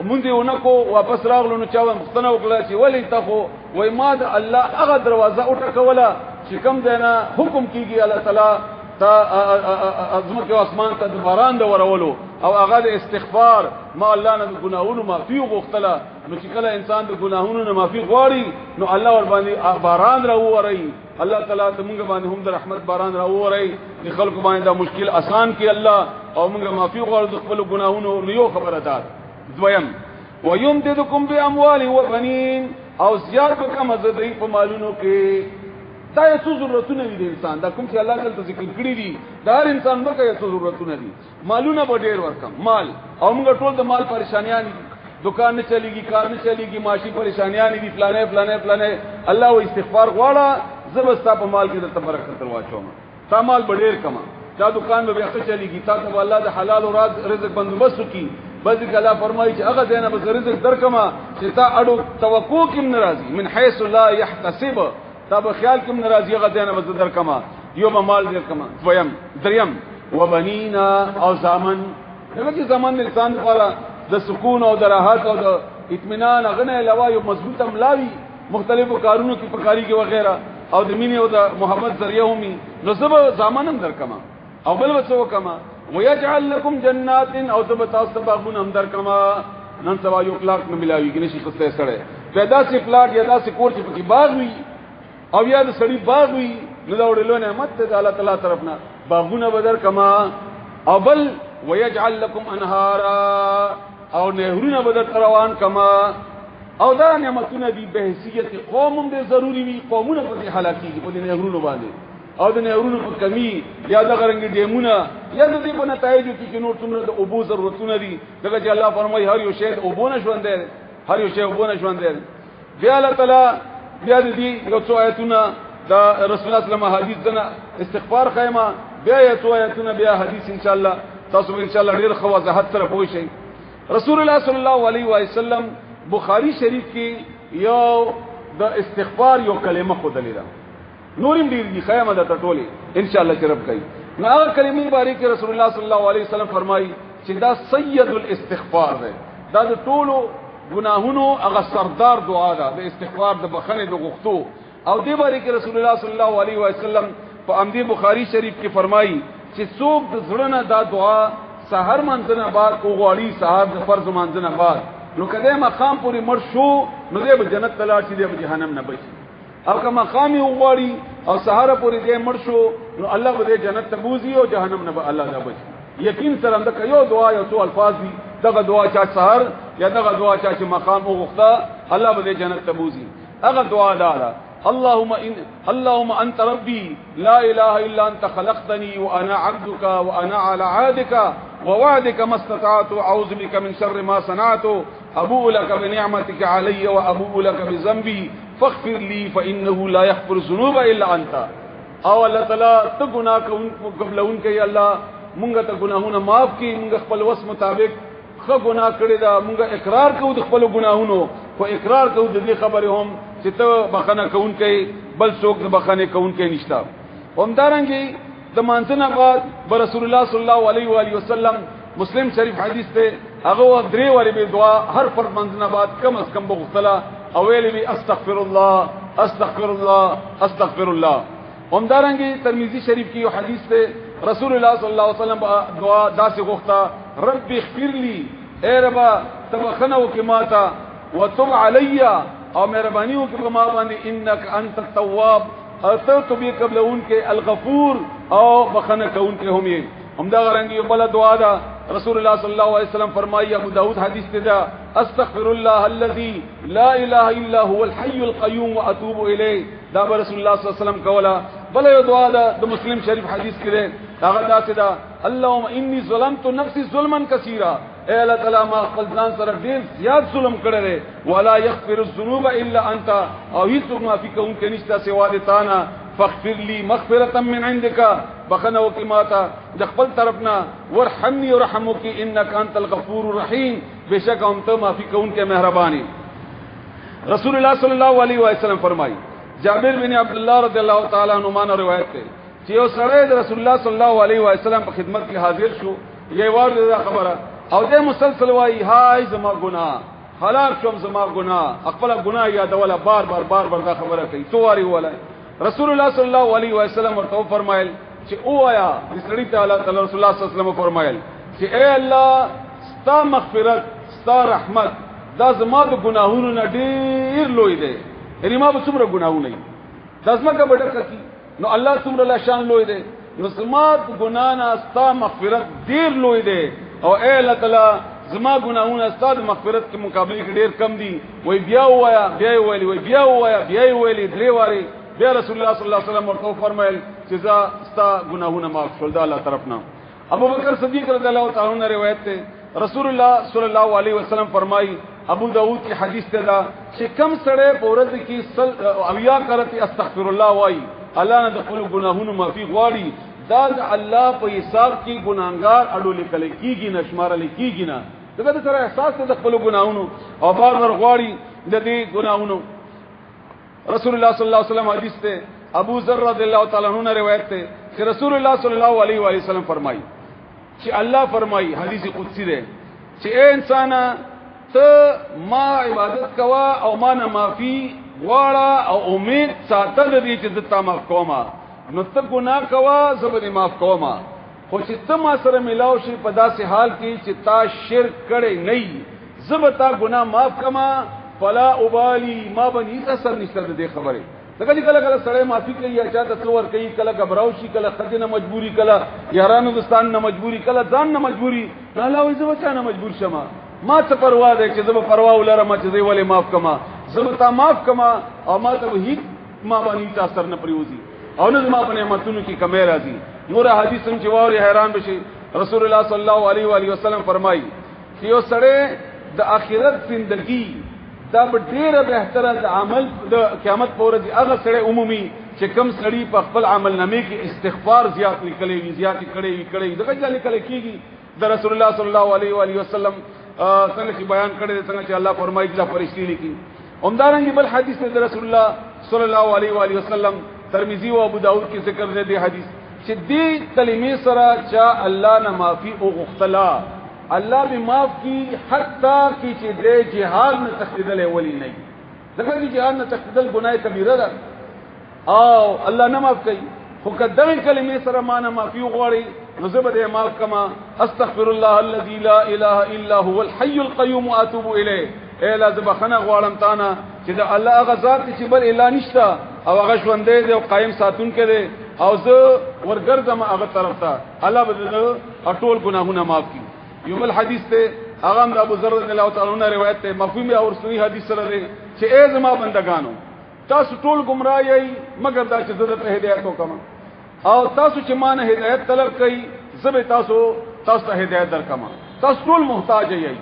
مونږ ونکو واپس راغلو نو چا مختنه وکړه چې ولی ته خو وای ما د الله هغه دروازه وټکوله چې کوم دینا حکم کیږي الله تعالی تا ازمکه اسمان ته باران د ورولو او هغه د استغفار ما الله نه ګناهونو معافي وغوښتله نو چې کله انسان د ګناهونو نه معافي غواړي نو الله ور باندې باران راووري الله تعالی ته موږ باندې هم د رحمت باران راووري د خلکو باندې دا مشکل آسان کی الله او موږ معافي غواړو د خپل ګناهونو نو یو خبره ده دویم ويمددكم باموال وبنين او زیات کم زدی په مالونو کې دا یې څو ضرورتونه دي انسان دا کوم چې الله تعالی ذکر کړی دي دا هر انسان به یې څو ضرورتونه دي مالونه به ډیر ورکم مال او موږ ټول د مال پریشانیاں دي دکان نه چلیږي کار نه چلیږي معاشي پریشانیاں دي فلانه الله او استغفار غواړه زبستا په مال کې د برکت ورواچوم تا مال به ډیر کما دا دکان به بیا چلیږي تا ته الله د حلال او رزق بندوبست کی بعضی کلا فرمایي چې هغه دینه به رزق درکما چې تا اډو توقع کې ناراضي من حيث لا يحتسب تا به خیال کې ناراضي هغه دینه به درکما یو به مال درکما دریم وبنینا او زامن دغه چې زمان انسان لپاره د سکون او د راحت او د اطمینان غنه علاوه یو مضبوط املاوي مختلفو کارونو کې پکاري کې وغیرہ او د مینې او د محبت ذریعہ همي نو سبا زامن درکما او بل وڅو کما ويجعل لكم جنات او تبتاس باغون هم در کما نن سوا یو پلاټ نه ملاوي کې نشي خسته سره پیدا سي پلاټ یا داسې کور چې پکې باغ وي او یا د سړي باغ وي نو دا وړلو نعمت ته الله تعالی طرفنا باغونه بدر کما او بل ويجعل لكم انهارا او نهرونه بدر روان کما او دا نعمتونه دي به حیثیت قوم دې ضروری وي قومونه په هلاکي په دې نهرونو باندې او د نهرونو په کمی یا د غرنګ ډیمونه یا د دې په نتایجو کې نور څومره د اوبو ضرورتونه دي دغه چې الله فرمایي هر یو شی اوبو نشوند دی هر یو شی اوبو نشوند دی بیا الله تعالی بیا دې یو څو آیتونه د رسول الله صلی الله علیه وسلم حدیث دنا استغفار خیمه بیا یو څو آیتونه بیا حدیث ان شاء الله تاسو ان شاء الله ډیر خو وضاحت سره پوه شئ رسول الله صلی الله علیه وسلم بخاری شریف کې یو د استغفار یو کلمه خود لیدا نورم ډیر دي خیمه د ټولي ان شاء الله چرپ کوي نو هغه کلمې باره کې رسول الله صلی الله علیه وسلم فرمایي چې دا سید الاستغفار ده دا د ټولو ګناهونو هغه سردار دعا ده د استغفار د بخنه د غوښتو او دې باره کې رسول الله صلی الله علیه وسلم په امدی بخاری شریف کې فرمایي چې څوک د زړه دا دعا سحر منځنه بعد او غواړي سحر د فرض منځنه بعد نو کله مقام پوری مر شو نو دې به جنت تلاشي دې به جهنم نه بچي او که مقام وغواړي او سحر پوری دې مر شو نو الله به جنت ته بوزي او جهنم نه به الله نه بچي یقین سره دا یو دعا یو څو الفاظ دي دغه دعا چې سحر یا دغه دعا چې مقام وغوښته الله به جنت ته بوزي هغه دعا ده اللهم انت ربي لا اله الا انت خلقتني وانا عبدك وانا على عهدك ووعدك ما استطعت اعوذ بك من شر ما صنعت ابوء لك بنعمتك علي وابوء لك بذنبي فاغفر لي فانه لا يغفر الذنوب الا انت او الله تعالی ته ګناه قبلون کوي الله مونږ ته ګناهونه معاف کړي مونږ خپل وس مطابق خو ګناه کړی دا مونږ اقرار کوو د خپل ګناهونو خو اقرار کوو د دې خبره هم چې ته بخنه کوون کوي بل څوک د بخنه کوون کوي نشتا همدارنګي د مانځنه بعد رسول الله صلی الله علیه و علیه وسلم مسلم شریف حدیث ته هغه درې وری به دعا هر فرض مانځنه بعد کم از کم بغسلا او ویلې به استغفر الله استغفر الله استغفر الله همدارنګي ترمذی شریف کې یو حدیث ته رسول الله صلی الله علیه وسلم دعا داسې غوښته رب اغفر لي اے رب تبخنه وکماتا وتب علی او مهرباني وکړه ما باندې انک انت التواب ته توبې قبلون کې الغفور او بخنه کون کې هم یې همدا غرنګ یو بل دعا ده رسول الله صلی الله علیه وسلم فرمایي ابو داود حدیث ته ده استغفر الله الذي لا اله الا هو الحي القيوم واتوب الیه دا رسول الله صلی الله علیه وسلم کولا بل یو دعا ده د مسلم شریف حدیث کې ده هغه دا څه ده اللهم اني ظلمت نفسي ظلما كثيرا اے الله تعالی ما خپل ځان سره ډیر زیات ظلم کړی ولا يغفر الذنوب الا انت او هیڅ معافي کوونکی نشته سوا د تانا فاغفر لي مغفرة من عندك بخنه وکي ماتا د خپل طرفنا ورحمني ورحمك انك انت الغفور الرحيم بشک هم ته معافي کوونکی مهرباني رسول الله صلی الله علیه وسلم فرمایي جابر بن عبد الله رضی الله تعالی عنہ روایت ہے چې یو سړی د رسول الله صلی الله علیه وسلم په خدمت کې حاضر شو یې ورته خبره او د مسلسل وای هاي زما ګناه حلال شوم زما ګناه خپل ګناه یادوله بار بار دا خبره کوي تواري ولا رسول الله صلی الله علیه وسلم ورته فرمایل چې او آیا د سړي ته الله تعالی رسول الله صلی الله علیه وسلم فرمایل چې اے الله ستا مغفرت ستا رحمت دا زما د ګناهونو نه ډیر لوی دی یعنی ما به څومره ګناهونه دي دا زما کا بډه کی نو الله څومره لا شان لوی دی نو زما د ګنا نه ستا مغفرت ډیر لوی دی او اے الله تعالی زما ګناهونه ستا د مغفرت کې مقابله کې ډیر کم دي وای بیا وایا بیا ویلی وای بیا وایا بیا ویلی درې واری بیا رسول الله صلی الله علیه وسلم ورته فرمایل چې ستا ګناهونه معاف شول دا الله طرفنا ابو بکر صدیق رضی الله تعالی عنہ روایت ته رسول الله صلی الله علیه وسلم فرمایي ابو داود کی حدیث ته دا چې کم سړی پورز کی اویا کرتی استغفر الله وای الله نه د خپل ګناهونو معافي غواړي دا الله په حساب کې ګناګار اډو لیکل کیږي نشمار لیکيږي نه دغه سره احساس د خپل ګناهونو او بار بار غواړي د دې ګناهونو رسول الله صلی الله علیه وسلم حدیث ته ابو ذر رضی الله تعالی عنہ روایت ته چې رسول الله صلی الله علیه و علیه وسلم فرمایي چې الله فرمایي حدیث قدسی ده چې اے انسان ته ما عبادت کوا او ما نه معافي غواړه او امید ساتل دي چې زتا معاف کوما نو ته ګناه کوا زبر معاف کوما خو چې ته ما سره ملاو شي په داسې حال کې چې تا شرک کړي نه زبتا ګناه معاف کما فلا ابالي ما بني اثر نشته دې خبره دغه کله کله سړی معافي کوي یا چاته څور کوي کله غبراو شي کله خدینه مجبوری کله یارانو دستان نه مجبوری کله ځان نه مجبوری الله وي زو چانه مجبور شمه ما ته پروا ده چې زما پروا ولرم چې دی ولې معاف کما زما تا معاف کما او ما ته هیڅ ما باندې تاثیر نه پریوزي او نه ما باندې متونو کی کمی راځي نور حدیث هم چې ووري حیران بشي رسول الله صلی الله علیه و علیه وسلم فرمایي چې یو سړی د آخرت ژوندۍ دا ډیره بهتره د عمل د قیامت پر ورځ هغه سړی عمومي چې کم سړی په خپل عمل نامې کې استغفار زیات لیکلې وي زیات کړي دغه ځل لیکل کېږي د رسول الله صلی الله علیه و علیه وسلم څنګه چې بیان کړی څنګه چې الله فرمایي چې فرشتي لیکي همدارنګ بل حدیث د رسول الله صلی الله علیه و علیه وسلم ترمذی او ابو داود کې ذکر دی حدیث چې دې کلمې سره چې الله نه معافي او غختلا الله به معاف کی حتی کی چې دې جهاد نه تخدل ولی نه دغه جهاد نه تخدل ګناه کبیره ده او الله نه معاف کوي خو کداغه کلمې سره معنا معافي غواړي نو زبر دې معاف کما استغفر الله الذي لا اله الا هو الحي القيوم واتوب اليه اے لا ذبخنا غواړم تانا چې الله هغه ذات چې بل اله نشتا او هغه ژوندې دی او قائم ساتون کړي او زه ورګرځم هغه طرف ته الله به ټول ګناهونه معاف کړي یو بل حدیث ته هغه د ابو ذر رضی الله تعالی عنہ روایت ته مفهوم او رسولي حدیث سره دی چې اے زما بندگانو تاسو ټول گمراه یې مگر دا چې زړه ته هدایت وکم او تاسو چې مان هدایت طلب کړئ زبې تاسو ته هدایت درکما تاسو ټول محتاج یې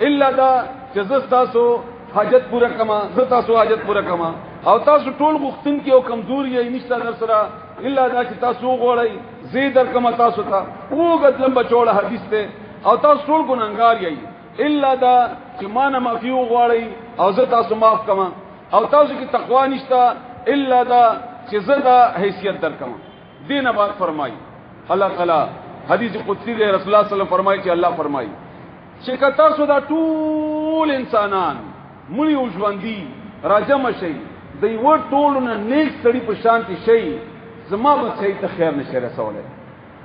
الا دا چې تاسو حاجت پورا کما زه تاسو حاجت پورا کما او تاسو ټول غختن کې او کمزور یې نشته در سره الا دا چې تاسو غوړی زی درکما تاسو ته وګت لمبا چوڑا حدیث ته او تاسو ټول ګناګار یې الا دا چې مان معافي غواړي او زه تاسو معاف کما او تاسو کې تقوا نشته الا دا چې زه دا حیثیت درکم دینه بعد فرمایي الله تعالی حدیث قدسی دی رسول الله صلی الله علیه وسلم فرمایي چې الله فرمایي چې تاسو دا ټول انسانان مړي او ژوندۍ راجم شي د یو ټول نه نیک سړي په شانتي شي زما به صحیح ته خیر نشه رسوله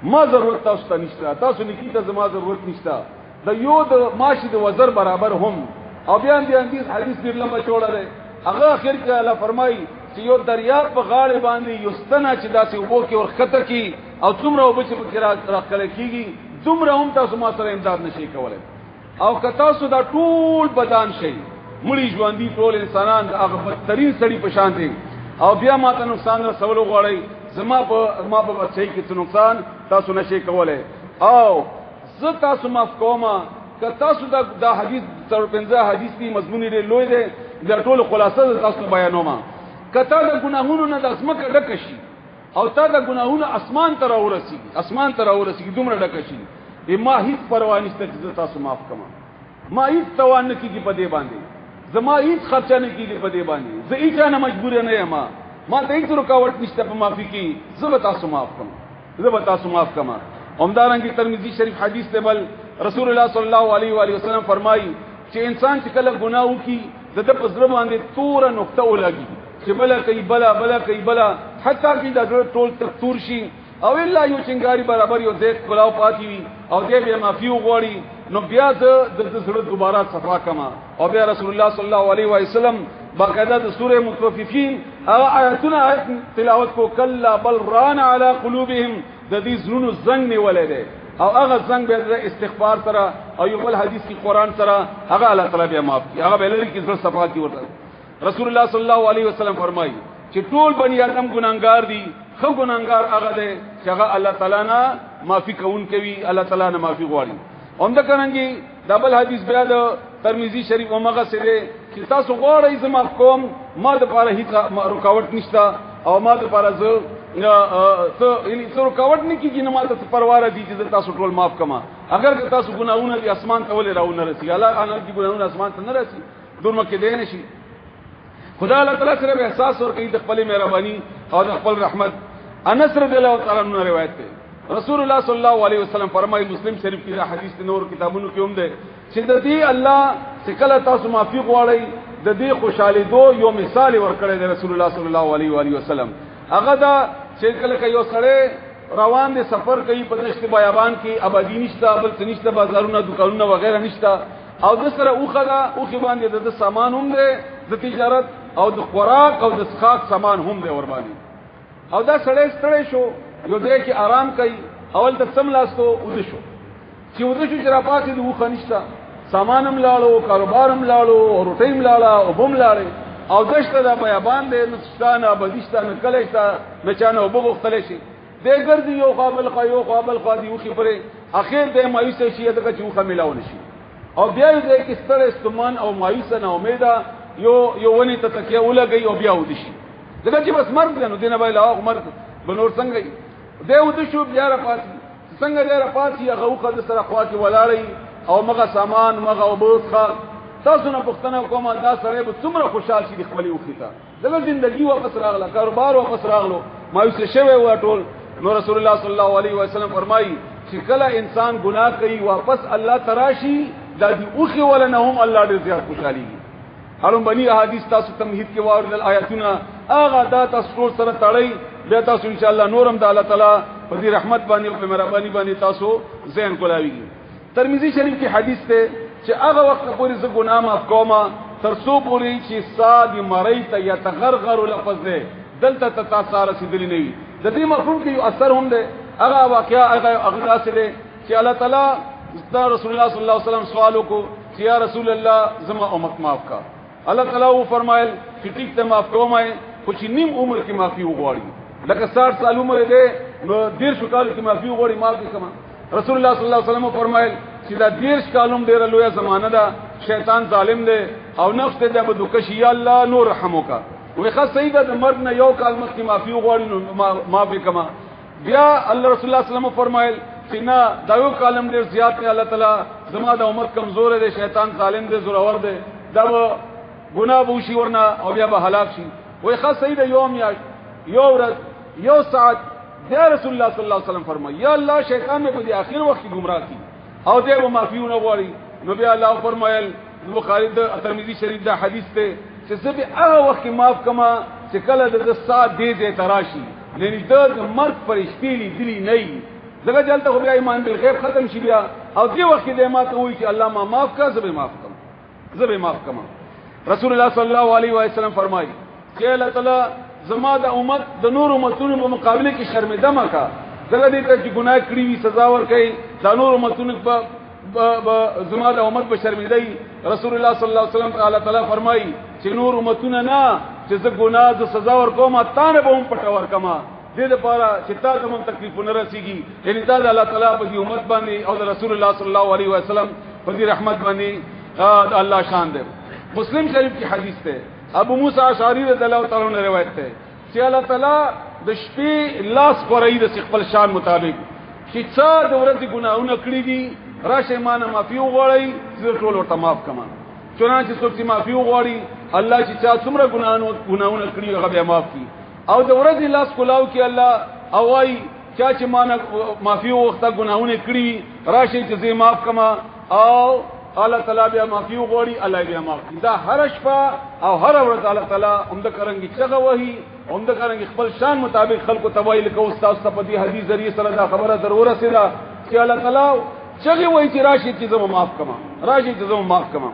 ما ضرورت تاسو ته نشته تاسو نکی ته زما ضرورت نشته د یو د ماشي د وزر برابر هم او بیان دي حدیث ډیر لمبا چوڑا دی هغه اخر کې الله فرمایي چې یو دریاب په غاړه باندې یو ستنه چې داسې وبو کې ورخته کی او څومره وبو چې په راکړل کیږي دومره هم تاسو ما سره امداد نشئ کولای او که تاسو دا ټول بدن شي مړي ژوندۍ ټول انسانان هغه بدترین سړي په شان دي او بیا ماته نقصان رسول غواړي زما په بچی کې نقصان تاسو نشئ کولای او زه تاسو معاف کوم که تاسو دا حدیث تر 15 حدیث دی مضمون لري لوی دی دا ټول خلاصه تاسو بیانوم کته د ګناهونو نه د اسمکه ډک شي او تا د ګناهونو اسمان ته راورسیږي دومره ډک شي ما هیڅ پروا نشته چې تاسو معاف کما ما هیڅ توان نه کیږي په دې باندې زما هیڅ خرچه نه کیږي په دې باندې زه هیڅ نه مجبور نه یم ما ته هیڅ رکاوټ نشته په معافي کې زه تاسو معاف کما همدارنګه ترمذی شریف حدیث ته بل رسول الله صلی الله علیه و آله وسلم فرمایي چې انسان چې کله ګناه وکي د پزړه باندې تور نقطه ولګي چې بلا کوي بلا حتی چې د ټول تکتور شي او الا یو چنګاری برابر یو ځای کلاو پاتې وي او دې به معافي وغواړي نو بیا د زړه دوباره صفا کما او بیا رسول الله صلی الله علیه و وسلم باقاعده د سوره مطففین هغه آیاتونه تلاوت کو کلا بل ران علی قلوبهم د دې زړونو زنګ نیولې ده او هغه زنګ به د استغفار سره او یو بل حدیث کې قران سره هغه الله تعالی به معاف کی هغه به لري کې زړه صفا کی ورته رسول الله صلی الله علیه وسلم فرمایي چې ټول بنی آدم ګناګار دي خو ګناګار هغه ده چې هغه الله تعالی نه معافي کوون کوي الله تعالی نه معافي غواړي همدا کننګي دبل حدیث بیا د ترمذی شریف ومغه سره چې تاسو غواړئ زما کوم ما د پاره هیڅ رکاوټ نشته او ما د پاره زه ته یعنی څو رکاوټ نه کیږي نه ماته پرواره دي چې تاسو ټول معاف کما اگر که تاسو ګناونه دي اسمان ته ولې راو نه رسي الله ان دي ګناونه اسمان ته نه رسي دورمه کې دی نشي خدا الله تعالی سره احساس ورکړي د خپل مهرباني او د خپل رحمت انس رضی الله تعالی عنہ روایت ده رسول الله صلی الله علیه وسلم فرمایي مسلم شریف کې حدیث نور کتابونو کې هم ده چې د دې الله چې کله تاسو معافي غواړئ د دې خوشالي دو یو مثال ورکړی د رسول الله صلی الله علیه و علیه وسلم هغه دا چې کله یو سړی روان دي سفر کوي په دشت بیابان کې آبادی نشته بل څه نشته بازارونه دکانونه وغیرہ نشته او د سره اوخه باندې د سامان هم ده د تجارت او د خوراک او د څښاک سامان هم ده ور باندې او دا سړی ستړی شو یو ځای کې آرام کوي اول د سملاستو ود شو چې چې را پاتې د اوخه نشته سامان هم لاړو کاروبار هم لاړو او روټي هم لاړه او بم لاړې او دشته دا بیابان دې نستانه بدیستانه کلیشته نچانه وبغختل شي دې ګرځي یو قابل قادي وخي پرې اخر دې مایوس شي دغه چوخه ملاو نشي او بیا دې کې ستر استمان او مایوس نه امیدا یو ونی ته تکیه ولګي او بیا ودی شي دغه چې بس مرګ نه دینه بایله او مرګ بنور څنګه دې ودی شو بیا را پاتې څنګه دې را پاتې هغه وخت سره خوا کې ولاړی او مغه سامان مغه وبوخه تاسو نه پښتنه کومه دا سره به څومره خوشحال شي خپل وخته دغه ژوندۍ واپس راغله کاروبار واپس راغلو مایوس شوی و ټول نو رسول الله صلی الله علیه وسلم فرمایي چې کله انسان ګناه کوي واپس الله تراشي دا دی اوخه ولنه هم الله دې زیات خوشحالي هرم بني احادیث تاسو تمهید کې واردل آیاتونه اغه دا تاسو ټول سره تړي بیا تاسو ان شاء الله نورم د الله تعالی په دې رحمت باندې او په مهرباني باندې تاسو ذهن کولاوي ترمذی شریف کې حدیث ته چې هغه وخت پورې زه ګناه معاف کوم تر څو پورې چې صاد مریت یتغرغر لفظ ده دلته تاسو رسیدلی نه وي د دې مفهوم کې یو اثر هم ده هغه واقعا هغه داسې ده چې الله تعالی رسول الله صلی الله علیه وسلم سوالو کو چې یا رسول الله زما امت معاف کا الله تعالی و فرمایل چې ټیک ته معاف کوم خو چې نیم عمر کې معافي وغواړي لکه 60 سال عمر ده نو 150 کال کې معافي وغواړي معافي کما رسول الله صلی الله علیه وسلم فرمایل چې دا 150 کالم ډیر لوی زمانہ ده شیطان ظالم ده او نفس ته د بدوکشي یا الله نور رحموکا وی خاص سیده د مرګ نه یو کال مخکې معافي وغواړي نو معافي کما بیا الله رسول الله صلی الله علیه وسلم فرمایل چې نه دا یو کالم ډیر زیات نه الله تعالی زما د عمر کمزور ده شیطان ظالم ده زورور ده دا ګناه به شي ورنه او بیا به هلاک شي وی خاص سیده یوم یا یو ورځ یو ساعت یا رسول الله صلی الله علیه وسلم فرمایي یا الله شیطان مې په دې اخر وخت کې گمراه کی او دې و معافیونه غواړي نو بیا الله فرمایل بخاری د ترمذی شریف دا حدیث ته چې سبي هغه وخت معاف کما چې کله د سات دې تراشي یعنی د مرګ پر شپېلی دلی نه دغه جلته خو بیا ایمان بالغیب ختم شي بیا او دې وخت دې ما ته وایي چې الله ما معاف کا زبې معاف کما رسول الله صلی الله علیه و سلم فرمایي چې الله تعالی زما د امت د نور امتونو په مقابله کې شرمنده مکا دغه دې ته چې ګناه کړی وي سزا ورکړي د نور امتونو په زما د امت په شرمنده رسول الله صلی الله علیه وسلم تعالی فرمایي چې نور امتونه نه چې زه ګناه د سزا ورکوم تانه به هم پټ ورکما دې لپاره چې تاسو هم تکلیف نه رسیږي یعنی دا الله تعالی په دې امت باندې او د رسول الله صلی الله علیه وسلم په دې رحمت باندې الله شان دې مسلم شریف کی حدیث ته ابو موسی اشعری رضی الله تعالی عنہ روایت ته چې الله تعالی د شپې لاس پرې د خپل شان مطابق چې څا د ورځې ګناهونه کړی دي راشه مانه معافي وغواړي چې ټول ورته معاف کما چنانچه څوک چې معافي وغواړي الله چې چا څومره ګناهونه کړی هغه به معاف کړي او د ورځې لاس کولاو کې الله اوای چا چې مانه معافي وغوښته ګناهونه کړی راشه چې زه معاف کما او الله تعالی بیا معافي وغواړي الله بیا معاف کړي دا هر شپه او هر ورځ الله تعالی عمده کرنګي چغه وਹੀ عمده کرنګي خپل شان مطابق خلکو توایل کو استاد صفدي حدیث ذریعہ سره دا خبره ضروره سره چې الله تعالی چغه وਹੀ چې راشي چې زما معاف کما راشي چې زما معاف کما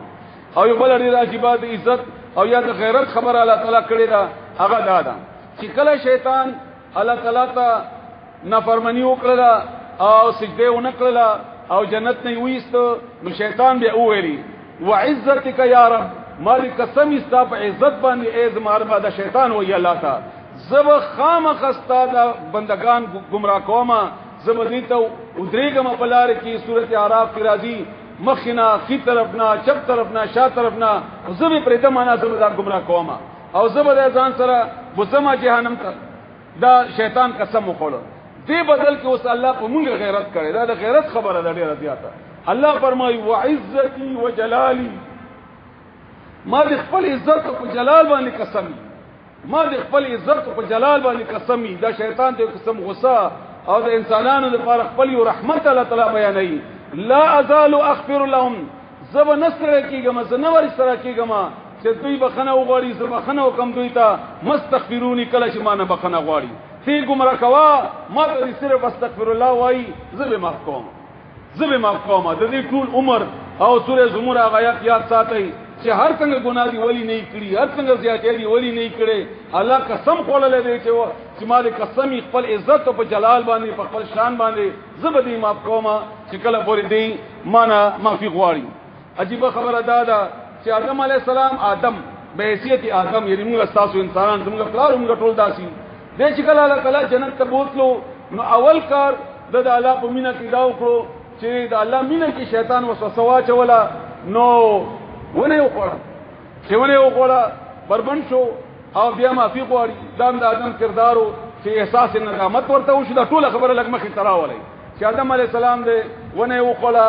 او یو بل لري راجبات عزت او یا د غیرت خبر الله تعالی کړی دا هغه دادا چې کله شیطان الله تعالی ته نافرمانی وکړه او سجده ونکړه او جنت نه وېست نو شیطان به وېری وعزتک یا رب مالک قسم استا په عزت باندې ایز ماربا د شیطان وې الله تا زب خامخ استا د بندگان گمراه کوما زب دې ته ودریګم په لار کې سورته اعراف کې راځي مخنا خي طرفنا چپ طرفنا شا طرفنا زب پرته معنا زب دا گمراه کوما او زب د ځان سره بوسما جهنم ته دا شیطان قسم وکړو دې بدل کې اوس الله په مونږ غیرت کړي دا د غیرت خبره ده ډیره زیاته الله فرمایي وعزتي وجلالي ما د خپل عزت او جلال باندې قسم ما د خپل عزت او جلال باندې قسم دا شیطان دې قسم غصه او د انسانانو لپاره خپل رحمت الله تعالی بیانوي لا ازال اغفر لهم زب نصر کیګم زنور سره کیګم چې دوی بخنه وغواړي زب بخنه وکم دوی ته مستغفرونی کله چې ما نه بخنه غواړي تی گمراه کوا ما ته صرف استغفر الله وای زب معاف کوم د دې ټول عمر او سورې زمر آیات یاد ساتي چې هر څنګه ګناه دی ولی نه کړی هر څنګه زیاتې دی ولی نه کړي الله قسم خولل دی چې ما دې قسم خپل عزت او په جلال باندې په خپل شان باندې زب دې معاف کوم چې کله پورې دی معنا معافي غواړي عجیب خبره ده چې آدم علی السلام آدم به حیثیت آدم یعنی موږ تاسو انسانان موږ پلار موږ ټول داسي دې چې کله الله تعالی جنت ته بوتلو نو اول کار د الله په مینا کې دا وکړو چې د الله مینا کې شیطان وسوسه واچولا نو ونه وکړه بربند شو او بیا معافي غواړي دا د آدم کردارو چې احساس ندامت ورته وشو دا ټول خبره لګ مخې تراولې چې آدم علی السلام دې ونه وکړه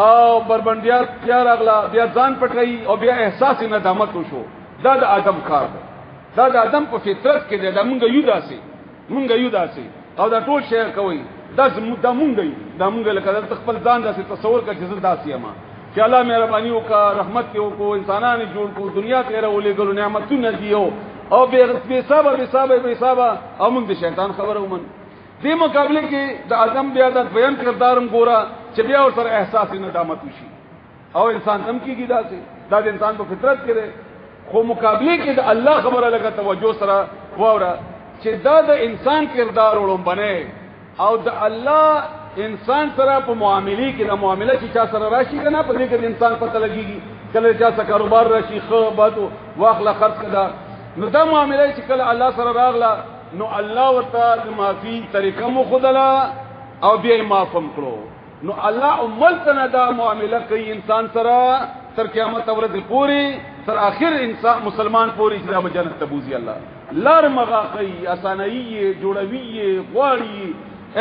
او بربندیات بیا راغلا بیا ځان پټړی او بیا احساس ندامت وشو دا د آدم کار دی دا د آدم په فطرت کې دی دا مونږ یو داسي او دا ټول شی کوي دا مونږ لکه خپل ځان داسې تصور کړ چې زه داسي یم چې الله مهرباني وکړه رحمت یې وکړو انسانانو جوړ کړو دنیا ته راولېګلو نعمتونه دیو او به حساب او موږ د شیطان خبره ومن دې مقابله کې د آدم بیا د بیان کردارم ګورا چې بیا ور سره احساس ندامت وشي او انسان هم کېږي داسې دا د انسان په فطرت کې ده خو مقابله کې د الله خبره لګه توجه سره وره چې دا د انسان کردار وړم بنه او د الله انسان سره په معاملې کې د معاملې چې چا سره راشي کنه په دې کې انسان پته لګيږي کله چا سره کاروبار راشي خو بده واخله خرڅ کړه نو دا معاملې چې کله الله سره راغله نو الله ورته د معافي طریقه مو خدلا او بیا معافم کړو نو الله املتنا دا معاملې کوي انسان سره تر قیامت ورځې پوری تر اخر انسان مسلمان پوری چې د جنت تبوزي الله لار مغاقي اسانایي جوړوي غواړي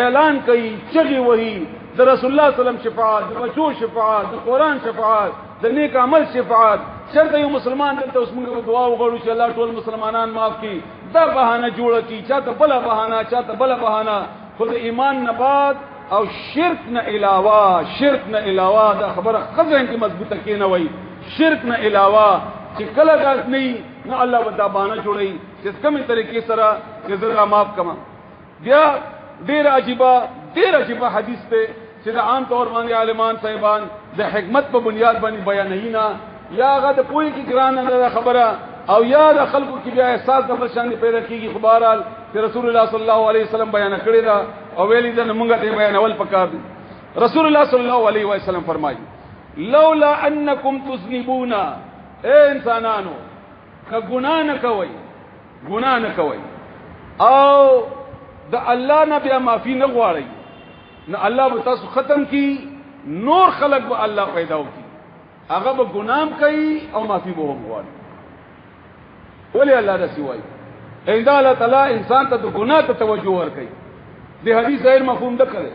اعلان کوي چغي وਹੀ د رسول الله صلی الله علیه وسلم شفاعت د بچو شفاعت د قران شفاعت د نیک عمل شفاعت شرط یو مسلمان دلته اوس موږ دعا وغواړو چې الله ټول مسلمانان معاف کړي دا بهانه جوړ کړي چاته بل بهانه خود ایمان نه بعد او شرک نه علاوه دا خبره خزن کې مضبوطه کینه وای شرک نه علاوه چې کله غلط نه نه الله ودا بهانه جوړي چې کومه طریقې سره چې زړه معاف کما بیا ډیر عجیبه حدیث ته چې د عام طور باندې عالمان صاحبان د حکمت په بنیاد باندې بیانینا یا هغه د پوهې کې ګران نه خبره او یا د خلکو کې بیا احساس د پریشانی پیدا کیږي خبرال چې رسول الله صلی الله علیه وسلم بیان کړی دا او ویلي دا موږ ته بیانول پکار دي رسول الله صلی الله علیه وسلم فرمایي لولا انکم تذنبون اے انسانانو که ګناه نه کوي او د الله نه بیا معافي نه غواړي نو الله به تاسو ختم کی نور خلق به الله پیدا وکي هغه به ګنام کوي او معافي به هم غواړي ولی الله رسول وایي ان الله تعالی انسان ته ګناه ته توجه ورکړي د حدیث ظاهر مفهوم ده کړي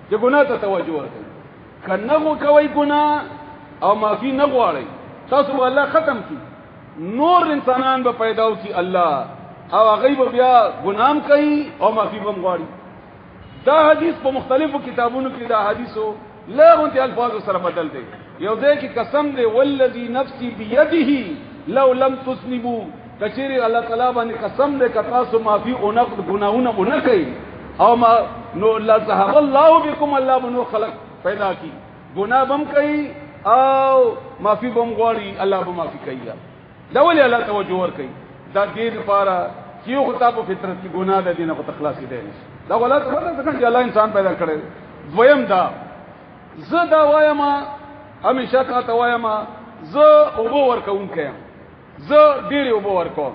چې ګناه ته توجه ورکړي کنه کوي ګناه او معافي نه غواړي تاسو به الله ختم کی نور انسانان به پیدا وکي الله او هغه بیا ګنام کوي او معافي هم غواړي دا حدیث په مختلفو کتابونو کې دا حدیثو لغونتي الفاظ سره بدل دي یو ځای کې قسم دی والذي نفسي بيده لو لم تذنبوا کچری الله تعالی باندې قسم دی ک تاسو معافي او نه ګناونه نه کوي او ما نو لا ذهب الله بكم الله بنو خلق پیدا کی ګناه بم کوي او معافي بم غواړي الله به معافي کوي دا ولې الله توجه ور کوي دا دې لپاره چې یو خطاب فطرت کی ګناه د دینه په تخلاصي دی دا غلط خبره ده چې الله انسان پیدا کړی دویم دا زه دا وایم همیشه تا ته وایم زه اوبو ورکوم کيم زه ډېر اوبو ورکوم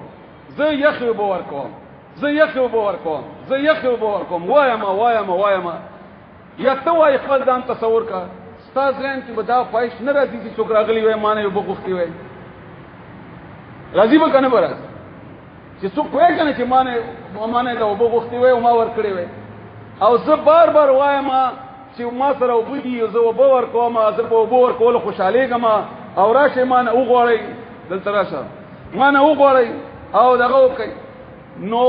زه یخ اوبو ورکوم زه یخ اوبو ورکوم زه یخ اوبو ورکوم وایم یا ته وای خپل ځان تصور کا ستاسو ځین کې بدا فایش نه راځي چې څوک راغلی وای مانه اوبو غوښتي وای راځي به کنه برات چې څوک وای کنه چې مانه دا اوبو غوښتي وای او ما ور کړی وای او زه بار وایم چې ما سره وبدي زه وبور کوم زه په وبور کول خوشاله کما او راشه مان او غوړی دلته راشه مان او غوړی او دغه کوي نو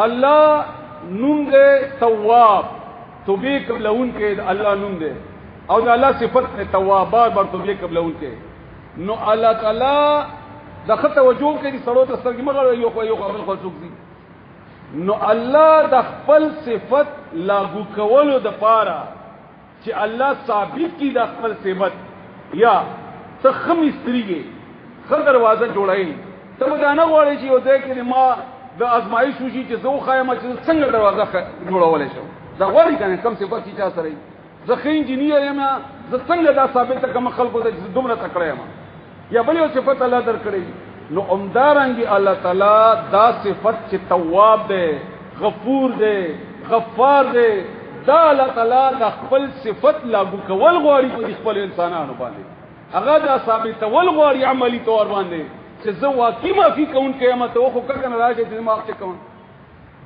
الله نوم دې تواب توبې قبلون کې الله نوم دې او د الله صفت تواب بار توبې قبلون کې نو الله تعالی د خطه وجوه کې دي سړو ته سترګې مغه یو خپل خلصوک دي نو الله د خپل صفت لاگو کولو د پاره چې الله ثابت کی د خپل صفت یا ته خم استریږي خر دروازه جوړای ته دا نه غواړي چې یو ځای کې ما د ازمایش وشي چې زه خایم چې څنګه دروازه جوړولای شم دا غواړي کنه کم صفت چې چا سره زه خې انجنیر یم زه څنګه دا ثابت کوم خلکو ته دومره تکړه یم یا بل یو صفت الله درکړي نو عمدارنګي الله تعالی دا صفت چې تواب دی غفور دی غفار دی دا الله تعالی د خپل صفت لاگو کول غواړي په خپل انسانانو باندې هغه دا ثابت ول غواړي عملی تور باندې چې زه واقعي معافي کوم قیامت او خو کنه راځي چې ما څه کوم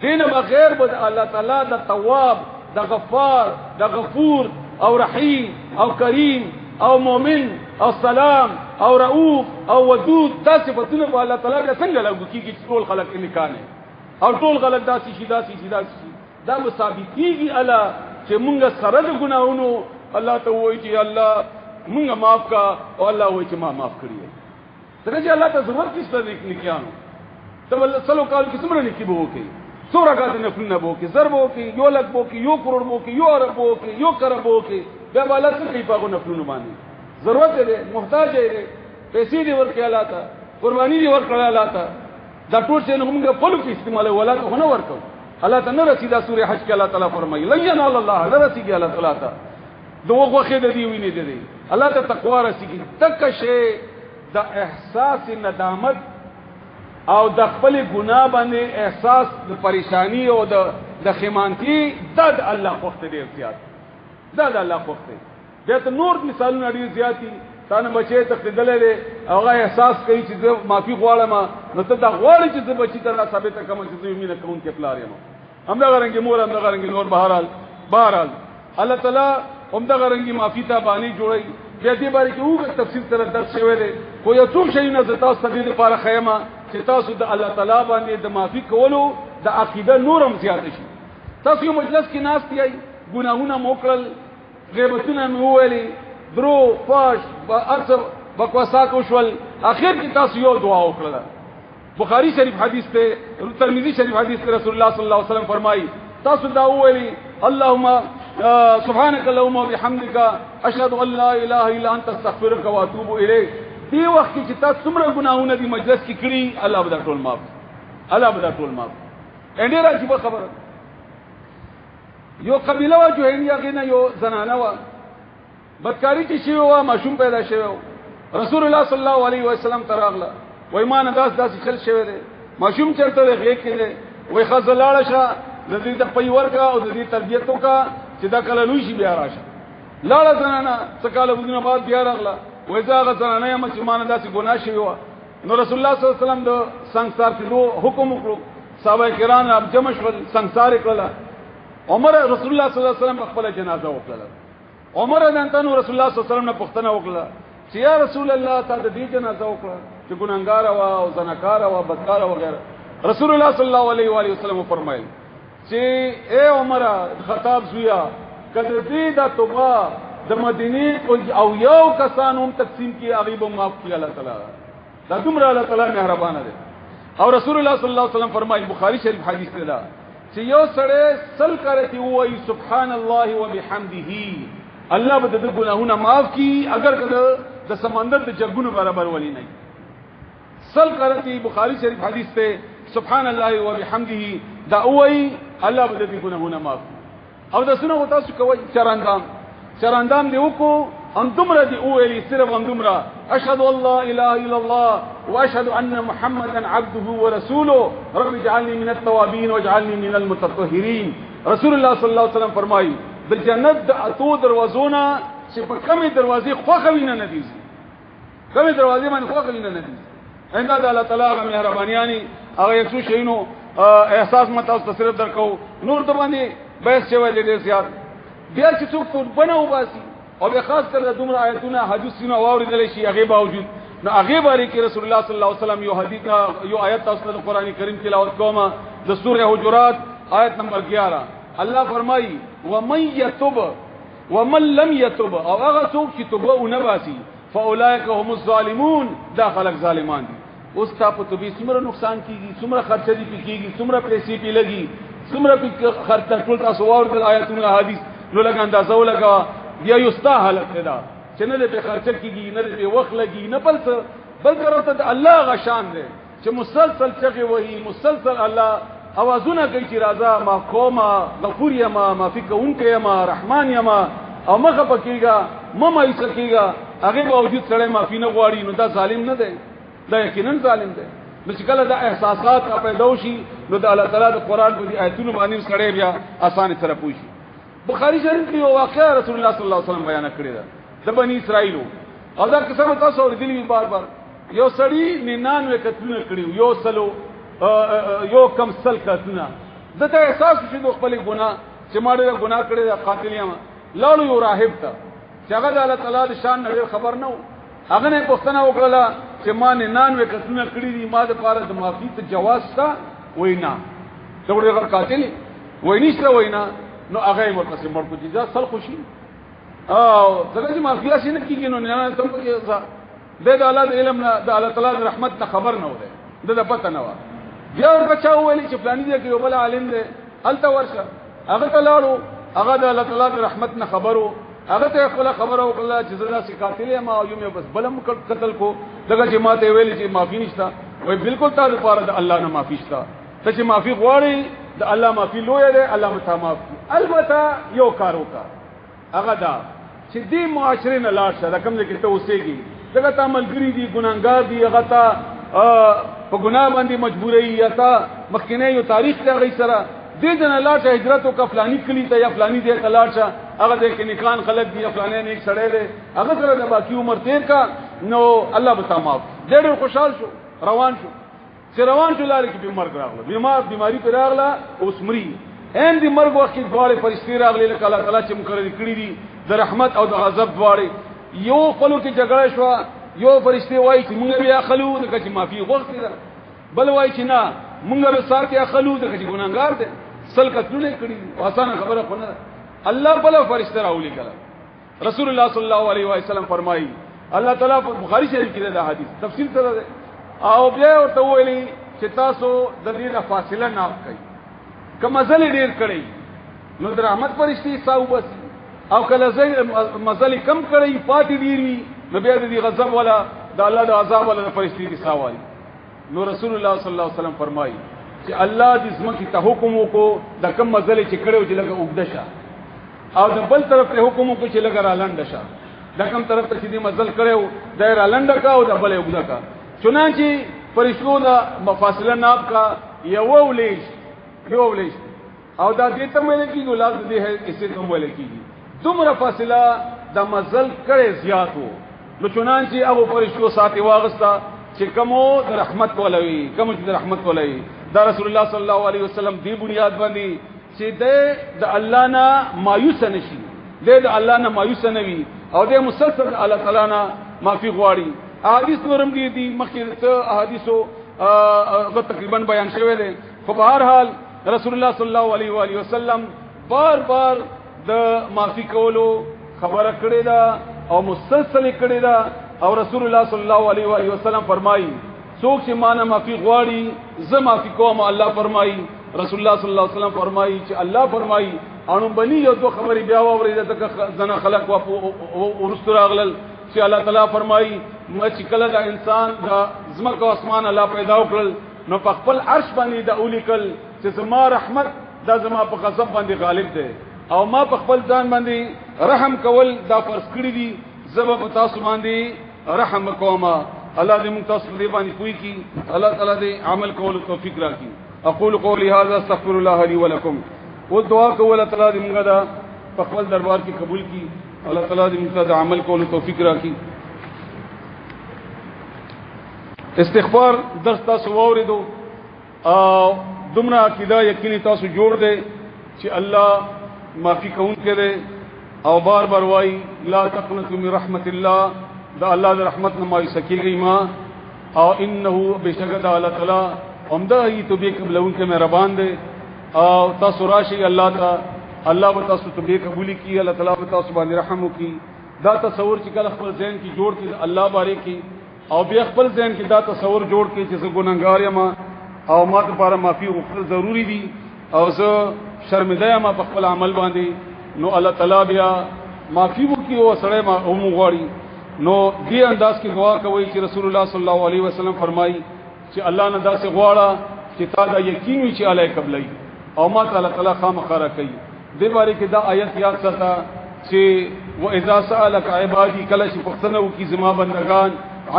دین بغیر بد الله تعالی د تواب د غفار د غفور او رحیم او کریم او مؤمن او سلام او رؤوف او ودود دا صفاتونه په الله تعالی څنګه لاگو کیږي چې ټول خلق انکانه او ټول خلق داسي شي دا ثابتيږي الله چې مونږ سره د ګناونو الله ته وایي چې الله مونږه معاف کا او الله وایي چې ما معاف کړی څنګه چې الله ته ضرورت نشته نیکیانو ته ول سلو کال کې څومره نیکی به وکي څومره کاته نفلونه به وکي ضرب وکي یو لک به وکي یو کروڑ به وکي یو ارب به وکي یو کرب به وکي بیا الله څه کوي په نفلونه باندې ضرورت دی محتاج دی پیسې دی ورکړي الله ته قرباني دی ورکړي الله ته دا ټول څه موږ په لوک استعمال ولا ته نه ورکو الله ته نه رسیدا سورہ حج کې الله تعالی فرمایي لن ينال الله نه رسیږي الله تعالی ته دوغه خې د دی ویني دی الله ته تقوا رسیږي تک شی د احساس ندامت او د خپل ګناه باندې احساس د پریشانی او د خمانتی د الله خوخت دی زیات د الله خوخت دی ته نور مثالونه ډیر زیاتی تانه بچی تقدلې هغه احساس کوي چې معافي غواړم نو ته دا غواړي چې بچی ته ثابت کوم چې زه مینه کوم کې پلار یم همدا غرنګي مور همدا غرنګي نور بهرال الله تعالی همدا غرنګي معافي ته باندې جوړي بیا دې باندې کې وګ تفصیل سره درس شوی دی خو یو څوم شي نه زتا ستدې لپاره خیمه چې تاسو د الله تعالی باندې د معافي کولو د عقیده نورم زیات شي تاسو یو مجلس کې ناس دی ګناهونه موکل غیبتونه موولي درو فاش ارث بکواسات وشول اخر کې تاسو یو دعا وکړه بخاری شریف حدیث ته ترمذی شریف حدیث ته رسول الله صلی الله علیه وسلم فرمایي تاسو دا ویلي اللهم سبحانك اللهم وبحمدك اشهد ان لا اله الا انت استغفرك واتوب اليك دی وخت چې تاسو څومره ګناهونه دی مجلس کې کړی الله به دا ټول معاف الله به دا ټول معاف انډیر راځي په خبره یو قبیله وا جوهنیا غنه یو زنانه وا بدکاری چې شی وا ماشوم پیدا شوی رسول الله صلی الله علیه وسلم تراغله وای ما نه داس خل شوی دی ماشوم چرته غیږ کې دی وای خزلاله شه د دې د پیور کا او د دې تربیت کا چې دا کله لوی شي بیا راشه لاړه زنانه څه کاله ودونه بعد بیا راغله وای ځاغه زنانه یم چې ما نه داسې ګناه شوی و نو رسول الله صلی الله علیه وسلم د سنگسار کېدو حکم وکړو صحابه کرام اب جمع شول سنگسار کړل عمر رسول الله صلی الله علیه وسلم خپل جنازه وکړه عمر دانته نو رسول الله صلی الله علیه وسلم نه پوښتنه وکړه چې یا رسول الله تعالی دې جنازه وکړه چې ګناګار او زناکار او بدکار او وغیرہ رسول الله صلی الله علیه و علیه وسلم فرمایل چې اے عمر خطاب زویا کله دې دا توبه د مدینه او یو کسانوم تقسیم کی غیب معاف کی الله تعالی دا دومره الله تعالی مهربان دی او رسول الله صلی الله علیه وسلم فرمایي بخاری شریف حدیث ده چې یو سړی سل کرتی وای سبحان الله وبحمده الله به د ګناهونه معاف کی اگر کده د سمندر د جګونو برابر ولی نه سل کرتی بخاری شریف حدیث ته سبحان الله وبحمده دا وای الله به د ګناهونه معاف او د سنو تاسو کوي چراندام دی وکړو ان تمره دی اولی صرف ان تمره اشهد ان لا اله الا الله واشهد ان محمدا عبده ورسوله رب اجعلني من التوابين واجعلني من المتطهرين رسول الله صلی الله علیه وسلم فرمایي د جنت د اتو دروازونه چې په کومه دروازې خوخوینه ندي کومه دروازې باندې خوخوینه ندي انده د الله تعالی مهربانيانی هغه یو شینو احساس متاو تصرف درکو نور ته باندې بحث شوی دی زیات بیا چې څوک په بنو باسي او به خاص کر د دومره آیتونه حدیثونه واوریدل شي هغه باوجود نو هغه باندې کې رسول الله صلی الله علیه وسلم یو حدیث یو آیت تاسو د قران کریم تلاوت کومه د سوره حجرات آیت نمبر 11 الله فرمایي ومن يتوب ومن لم يتوب او هغه څوک چې توبه ونه باسي فاولئک هم الظالمون دا خلک ظالمان دي اوس تاسو ته به څومره نقصان کیږي څومره خرچ دي کیږي څومره پیسې پی لګي څومره خرچ ټول تاسو واوریدل آیتونه حدیث نو لګ اندازه ولګا بیا یو ستا حالت ده چې نه دې خرچ کیږي نه دې وخت لګي نه بل ضرورت الله غشان ده چې مسلسل چغي وਹੀ مسلسل الله اوازونه کوي چې راځه ما کوما غفور یما معافي کوونکی یما رحمان یما او مخه پکېګا مما یې سکیګا هغه باوجود سره معافي نه غواړي نو دا ظالم نه دی دا یقینا ظالم دی نو چې کله دا احساسات پیدا وشي نو د الله تعالی د قران په دې آیتونو باندې سره بیا اسانه سره پوښي بخاری شریف کې یو واقعه رسول الله صلی الله علیه وسلم بیان کړی ده د بنی اسرائیل او دا قصه تاسو اوریدلې بار یو سړی 99 کتلونه کړیو یو سلو یو کم سل کتلونه دته احساس شي د خپل ګناه چې ما ډېر ګناه کړی دا قاتل یم لاړو یو راهب ته چې هغه د الله تعالی د شان نه خبر نه هغه نه پوښتنه وکړه چې ما 99 کتلونه کړی دي ما د پاره د معافي ته جواز تا وینا ته ډېر قاتل وینيشته وینا نو هغه ورپسې مړ کو جزا سل خوشي او څنګه چې معافیا شي نه کیږي نو نه تم کې د الله د علم نه د الله تعالی د رحمت نه خبر نه وله د پته نه و بیا ورچا ویلي چې پلاني دی کې یو بل عالم دی الته ورشه هغه ته لاړو هغه د الله تعالی د رحمت نه خبرو هغه ته خپل خبرو وکړه چې زړه سي قاتل ما او یم بس بلم قتل کو دغه چې ماته ویلي چې معافي نشتا وای بالکل تاسو لپاره د الله نه معافي شتا ته چې معافي غواړي د الله معافي لوی دی الله متا معاف البته یو کار وکړه هغه دا چې دې معاشره نه لاړ شه دا کوم ځای کې ته اوسېږي دغه تعاملګری دي ګناګار دي هغه ته په ګناه باندې مجبورې یا تا مخکینه یو تاریخ ته غي سره دې جن لاړ شه هجرت او فلانی کلی ته یا فلانی دې ته لاړ شه هغه دې کې نکان خلق دي فلانه نه یک سړی دی هغه سره د باقی عمر تیر کا نو الله به تمام ډېر خوشحال شو روان شو چې روان شو لاره کې بیمار راغله بیماری پر راغله اوس مري ان دې مرګ وخت کې دواړه فرشتي راغلي لکه الله تعالی چې مقرر کړی دي د رحمت او د غضب دواړه یو خپلو کې جګړه شو یو فرشتي وایي چې مونږ بیا خلو د کچ معافي غوښتي ده بل وایي چې نه مونږ به ساتي خلو د کچ ګناګار دي سل کتلونه کړی آسان خبره خو نه الله بل فرشتي راولي کړه رسول الله صلی الله علیه و سلم فرمایي الله تعالی په بخاری شریف کې دا حدیث تفصیل سره ده او بیا ورته ویلي چې تاسو د دې نه فاصله نه کوي کوم ځل ډیر کړی نو د رحمت فرشتي حساب بس او کله مزل کم کړی پاتې دیری نو بیا د غضب ولا دا الله د عذاب ولا فرشتي دي ساوالي نو رسول الله صلی الله علیه وسلم فرمایي چې الله دې زمکه ته حکم وکړو د کوم مزل چې کړو چې لګه وګدشه او د بل طرف ته حکم وکړو چې لګه را لنډشه د کوم طرف ته چې دې مزل کړو دایره لنډه کا او د بل وګدا کا چنانچه فرشتو دا مفاصله ناب کا یو ولیش او دا دې ته مې کې ګلاد دې ہے اسے کوم ولې کیږي دومره فاصله د مزل کړي زیاتو نو چنانچه ابو فرشتو ساتي واغستا چې کومو د رحمت ولوي کوم چې د رحمت ولوي دا رسول الله صلی الله علیه وسلم دی بنیاد باندې چې د الله نه مایوس نشي د الله نه مایوس نه وي او د مسلسل الله تعالی نه معافي غواړي احادیث ورم دي مخکې ته احادیثو تقریبا بیان شوی دي خو په هر حال رسول الله صلی الله علیه و آله وسلم بار د معافي کولو خبره کړې ده او مسلسل کړې ده او رسول الله صلی الله علیه و آله وسلم فرمایي څوک چې معنا معافي غواړي زه معافي کوم الله فرمایي رسول الله صلی الله علیه وسلم فرمایي چې الله فرمایي انو بني یو دو خبرې بیا ووري دغه زنا خلق او ورستراغلل چې الله تعالی فرمایي چې کله دا انسان دا زمکه او اسمان الله پیدا وکړل نو په خپل عرش باندې د اولیکل چې زما رحمت دا زما په غضب باندې غالب دی او ما په خپل ځان باندې رحم کول دا فرض کړی دي زما په تاسو باندې رحم کوما الله دې موږ تاسو دې باندې کوي کی الله تعالی دې عمل کولو توفیق راکړي اقول قولي هذا استغفر الله لي ولكم ودعا کول تعالی دې موږ دا په خپل دربار کې قبول کړي الله تعالی دې موږ ته عمل کولو توفیق راکړي استغفار درس تاسو ووریدو او دمرا عقیده یقیني تاسو جوړ دې چې الله معافي کوون کړي او بار وای لا تقنطوا من رحمت الله دا الله د رحمت نه مایوس کیږي ما او انه بشکد الله تعالی عمدہ ہی تو به قبلون کے مہربان دے او تاسو راشي الله تا الله به تاسو ته به قبول کی الله تعالی به تاسو باندې رحم وکي دا تصور چې کله خپل ذهن کې جوړ کړي الله باره کې او بیا خپل ذهن کې دا تصور جوړ کړي چې زه ګناګار یم او ما ته لپاره معافي غوښتل ضروری دي او زه شرمنده یم په خپل عمل باندې نو الله تعالی بیا معافي وکي او سره ما او غواړي نو دې انداز کې دعا کوي چې رسول الله صلی الله علیه وسلم فرمایي چې الله نه داسې غواړه چې تا دا یقین وي چې علی قبلای او ما تعالی تعالی خامخاره کوي دې باره کې دا آیت یاد ساته چې واذا سالك عبادي کله چې پښتنه وکي زما بندگان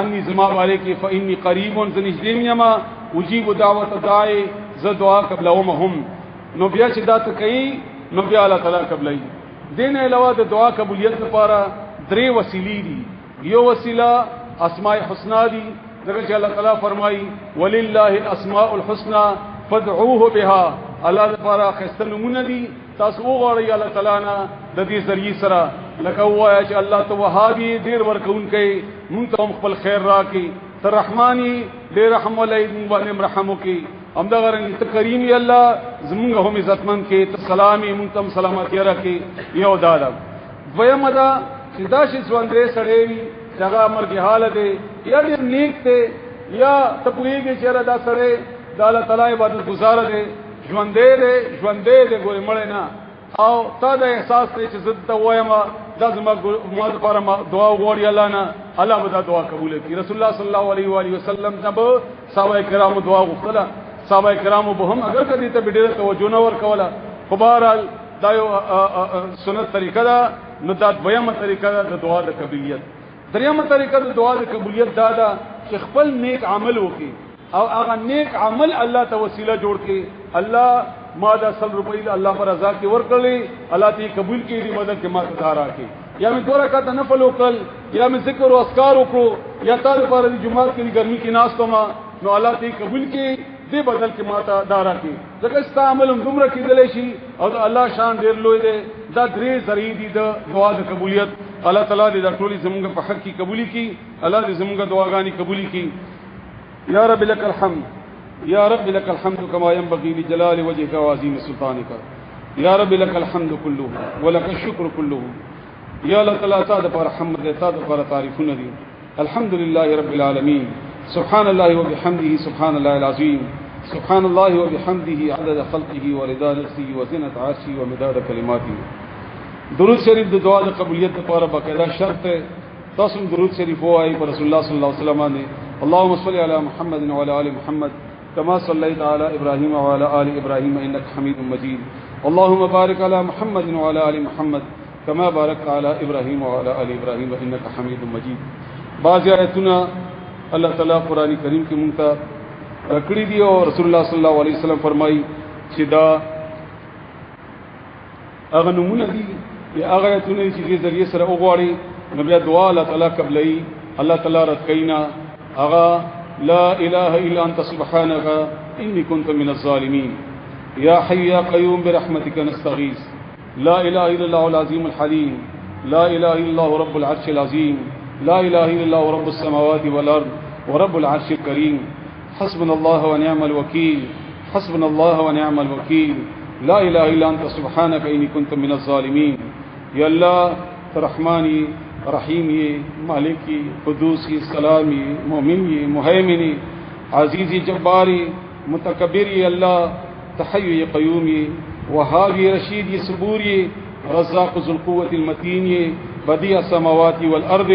عني زما باره کې فاني قریب زنجدیم یما اجيب دعوت الداعي ز دعا قبلهم نو بیا چې دا ته کوي نو بیا الله تعالی قبلای دین علاوه د دعا قبولیت لپاره درې وسیلې دي یو وسیله اسماء الحسنا دي ذکر چې الله تعالی فرمایي ولله الاسماء الحسنى فادعوه بها الله لپاره خسته نمونه دي تاسو وغواړئ الله تعالی نه د دې ذریعہ سره لکه وایا چې الله تو وهابي ډیر ورکون کوي مونږ ته خپل خیر راکړي ته رحماني ډیر رحم ولای مونږ باندې رحم وکي همدا غرنګ ته کریمي الله زمونږ هم عزتمن کې ته سلامي مونږ ته سلامتی راکړي یو دادا دویمه دا چې دا شي ځوانځې سړې دغه مرګ حال دی یا ډیر نیک دی یا تپویږي چې دا سره د الله تعالی عبادت گزار دی ژوندې دی ګورې مړ نه او تا دا احساس دی چې زه ته وایم دا زما لپاره دعا وغواړي الله نه الله به دا دعا قبول کړي رسول الله صلی الله علیه و آله وسلم جب صحابه کرامو دعا غوښتله صحابه کرامو به هم اگر کدی ته ډیره توجه نه ورکوله خو بهرحال دا یو سنت طریقه ده نو دا دویمه طریقه ده د دعا د قبولیت دریمه طریقه د دعا د قبولیت دا ده چې خپل نیک عمل وکړي او هغه نیک عمل الله ته وسیله جوړ کړي الله ما دا 100 روپۍ الله پر رضا کې ورکړي الله ته قبول کړي دې مدد کې ما ته راکړي یا مې دوه رکعات نفل وکړ یا مې ذکر او اذکار وکړو یا تا لپاره د جمعه کې ګرمي کې ناس کوما نو الله ته قبول کړي دې بدل کې ما ته دارا کړي ځکه استعمال هم دومره کېدل شي او الله شان ډېر لوی دی دا درې ذریعہ دي د دعا د قبولیت الله تعالی دې دا ټولي زموږ په حق کې قبولي کړي الله دې زموږ دعاګانې قبولي کړي یا رب لك الحمد یا رب لك الحمد كما ينبغي لجلال وجهك وعظيم سلطانك یا رب لك الحمد كله ولك الشكر كله یا الله تعالی تعالی پر حمد دې تعالی پر تعریفونه دي الحمد لله رب العالمين سبحان الله وبحمده سبحان الله العظيم سبحان الله وبحمده عدد خلقه ورضا نفسه وزنة عرشه ومداد كلماته درود شریف د دعا د قبولیت لپاره باقاعده شرط تاسو درود شریف وایي پر رسول الله صلی الله علیه وسلم باندې اللهم صل علی محمد وعلى ال محمد كما صليت على ابراهيم وعلى ال ابراهيم انك حميد مجيد اللهم بارك على محمد وعلى ال محمد كما باركت على ابراهيم وعلى ال ابراهيم انك حميد مجيد. بعض آیتونه الله تعالی قران کریم کې مونږ ته کړی دی او رسول الله صلی الله علیه وسلم فرمایي چې دا هغه نمونه دي یا هغه آیتونه چې د ذریعہ سره وګوري نو بیا دعا الله تعالی قبلای الله تعالی رد کینا هغه لا اله الا انت سبحانك اني كنت من الظالمين يا حي يا قيوم برحمتك نستغيث لا اله الا الله العظيم الحليم لا اله الا الله رب العرش العظيم لا اله الا الله رب السماوات والارض ورب العرش الكريم حسبنا الله ونعم الوكيل حسبنا الله ونعم الوكيل لا اله الا انت سبحانك اني كنت من الظالمين. یا الله رحمانی رحیمی مالکی قدوسی سلامی مومنی مهیمنی عزیزی جباری متکبری اللہ تحیی قیومی وهابی رشیدی صبوری رزاق ذو القوة المتین بدیع السماوات والارض.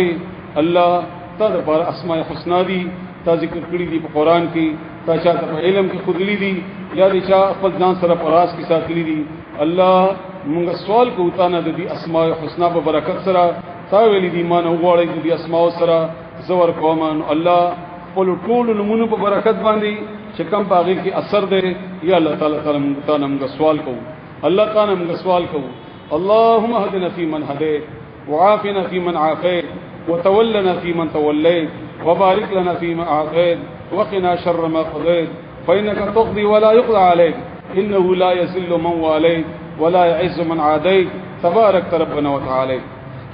اللہ تا پر اسماء حسنا دی تا ذکر کړی دی په قران کې تا چاته په علم کې خودلی دی یا د چا خپل ځان سره پراس کې ساتلی دی. الله موږ سوال کوو تا نه د دې اسماء حسنا په برکت سره تا ویلي دی مان وګورئ د دې اسماء سره زور کومان الله خپل ټول نمونه په برکت باندې چې کوم باغی کې اثر دی یا الله تعالی تعالی موږ سوال کوو الله تعالی موږ سوال کوو اللهم اهدنا فيمن هديت وعافنا فيمن عافيت وتولنا فيمن توليت وبارك لنا فيما أعطيت وقنا شر ما قضيت فإنك تقضي ولا يقضى عليك إنه لا يذل من واليت ولا يعز من عاديت تبارك ربنا وتعالى.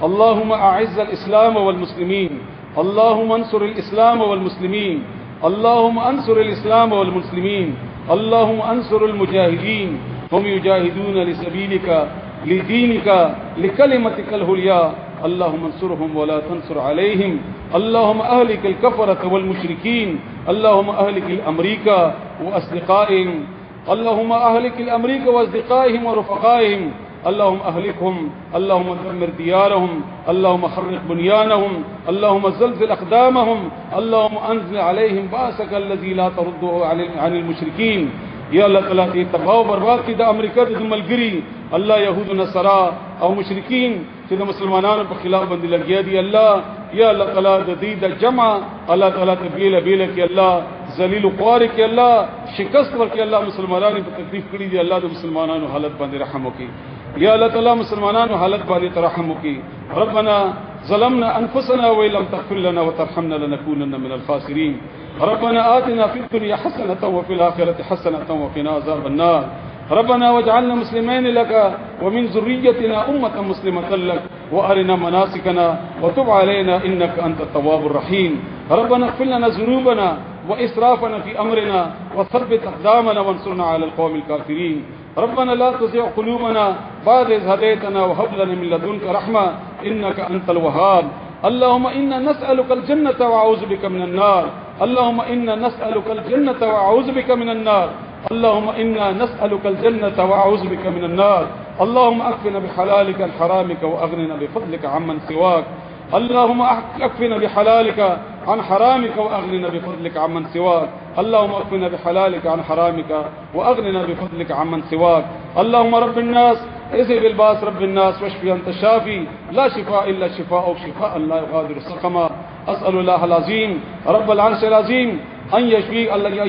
اللهم أعز الإسلام والمسلمين اللهم انصر الإسلام والمسلمين اللهم انصر الإسلام والمسلمين اللهم انصر المجاهدين هم يجاهدون لسبيلك لدينك لكلمتك العليا اللهم انصرهم ولا تنصر عليهم اللهم أهلك الكفرة والمشركين اللهم أهلك الأمريكا وأصدقائهم اللهم أهلك الأمريكا وأصدقائهم ورفقائهم اللهم أهلكهم اللهم دمر ديارهم اللهم حرق بنيانهم اللهم زلزل أقدامهم اللهم أنزل عليهم بأسك الذي لا ترده عن المشركين. یا الله تعالی دې تباہ او برباد کړي د امریکا د ملګری الله يهود نصارا او مشرکین چې د مسلمانانو په خلاف باندې لګیا دي الله یا الله تعالی د دې د جمع الله تعالی تبیل بیل کې الله ذلیل خوار کې الله شکست ورکړي الله مسلمانانو په تکلیف کړي دي الله د مسلمانانو حالت باندې رحم وکړي یا الله تعالی مسلمانانو حالت باندې رحم وکړي. ربنا ظلمنا انفسنا وان لم تغفر لنا وترحمنا لنكونن من الخاسرين. ربنا آتنا في الدنيا حسنة وفي الآخرة حسنة وقنا عذاب النار. ربنا واجعلنا مسلمين لك ومن ذريتنا أمة مسلمة لك وأرنا مناسكنا وتب علينا إنك أنت التواب الرحيم. ربنا اغفر لنا ذنوبنا وإسرافنا في أمرنا وثبت أقدامنا وانصرنا على القوم الكافرين. ربنا لا تزغ قلوبنا بعد إذ هديتنا وهب لنا من لدنك رحمة إنك أنت الوهاب. اللهم إنا نسألك الجنة وأعوذ بك من النار. اللهم إنا نسألك الجنة وأعوذ بك من النار. اللهم إنا نسألك الجنة وأعوذ بك من النار. اللهم أكفنا بحلالك عن حرامك وأغننا بفضلك عمن سواك. اللهم أكفنا بحلالك عن حرامك وأغننا بفضلك عمن سواك. اللهم أكفنا بحلالك عن حرامك وأغننا بفضلك عمن سواك. اللهم رب الناس اذهب الباس رب الناس واشفي أنت الشافي لا شفاء إلا شفاء شفاء لا يغادر سقما. أسأل الله العظيم رب العرش العظيم أن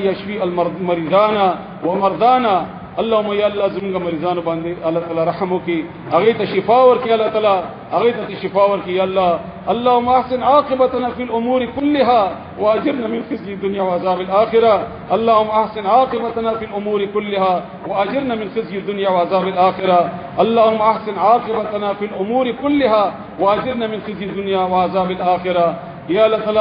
يشفي المريضان ومرضانا. اللهم يا الله زمونږ مریضانو باندې الله تعالی رحم وکي هغه ته شفا ورکړي الله تعالی هغه ته شفا ورکړي الله. اللهم احسن عاقبتنا في الامور كلها واجرنا من خزي الدنيا وعذاب الاخره. اللهم احسن عاقبتنا في الامور كلها واجرنا من خزي الدنيا وعذاب الاخره. اللهم احسن عاقبتنا في الامور كلها واجرنا من خزي الدنيا وعذاب الاخره. یا اللہ تعالی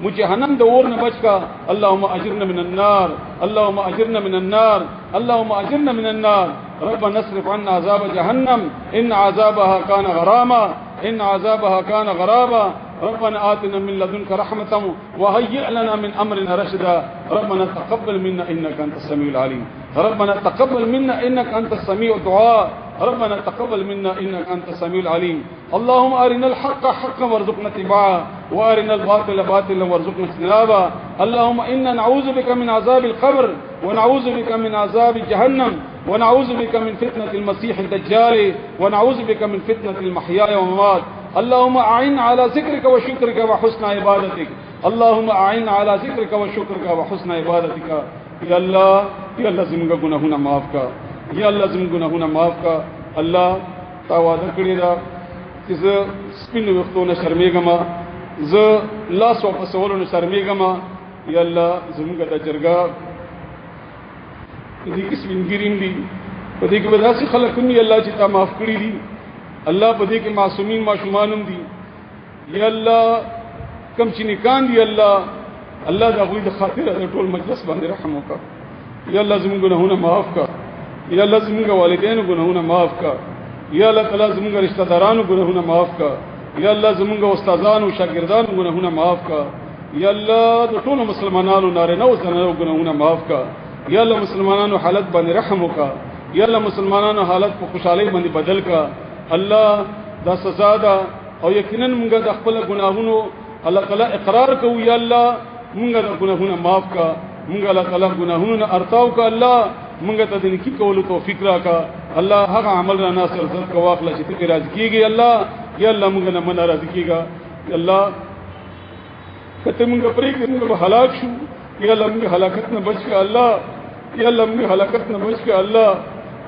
مجھے جہنم دور نہ بچ کا اللهم اجرنا من النار اللهم اجرنا من النار اللهم اجرنا من النار. ربنا اصرف عنا عذاب جهنم ان عذابها كان غراما ان عذابها كان غرابا. ربنا آتنا من لدنك رحمة وهيئ لنا من أمرنا رشدا. ربنا تقبل منا إنك أنت السميع العليم. ربنا تقبل منا إنك أنت السميع الدعاء. ربنا تقبل منا إنك أنت السميع العليم. اللهم أرنا الحق حقا وارزقنا اتباعه وأرنا الباطل باطلا وارزقنا اجتنابه. اللهم إنا نعوذ بك من عذاب القبر ونعوذ بك من عذاب جهنم ونعوذ بك من فتنة المسيح الدجال ونعوذ بك من فتنة المحيا والممات. اللهم أعن على ذكرك وشكرك وحسن عبادتك. اللهم أعن على ذكرك وشكرك وحسن عبادتك. یا اللہ زمونږ ګناهونه معاف کا، یا الله زمونږ ګناهونه معاف کا. الله تا وعده کړی دا چې زه سپینو وختونه شرمېږم، زه لاس واپسولو نه شرمېږم. یا الله زمونږ د جرګه په دې کې سپینګریم دي، په دې کې به داسې خلک هم دي الله چې تا معاف کړي دي. الله په دې کې معصومین ماشومان هم دي. یا الله کم چې نکان دي الله دا غوی د خاطر د ټول مجلس باندې رحم وکړه. یا الله زموږ ګناهونه معاف کړه. یا الله زموږ والدینو ګناهونه معاف کړه. یا الله تعالی زموږ رشتہ دارانو ګناهونه معاف کړه. یا الله زموږ استادانو شاګردانو ګناهونه معاف کړه. یا الله د ټول مسلمانانو نارینه او زنانو ګناهونه معاف کړه. یا الله مسلمانانو حالت باندې رحم وکړه. یا الله مسلمانانو حالت په خوشحالي باندې بدل کړه. الله دا سزا ده او یقینا موږ د خپل ګناهونو الله تعالی اقرار کوو. یا الله موږ د ګناهونو معاف کا، موږ الله تعالی ګناهونو ارتاو کا. الله موږ ته د نیکی کولو توفیق راکا. الله هغه عمل را ناصر زړه کا واخله چې ته راضي کیږي. الله یا الله موږ نه من راضي کیږي. الله کته موږ پرې کې موږ هلاک شو. یا الله موږ هلاکت نه بچ کا. الله یا الله موږ هلاکت نه بچ کا. الله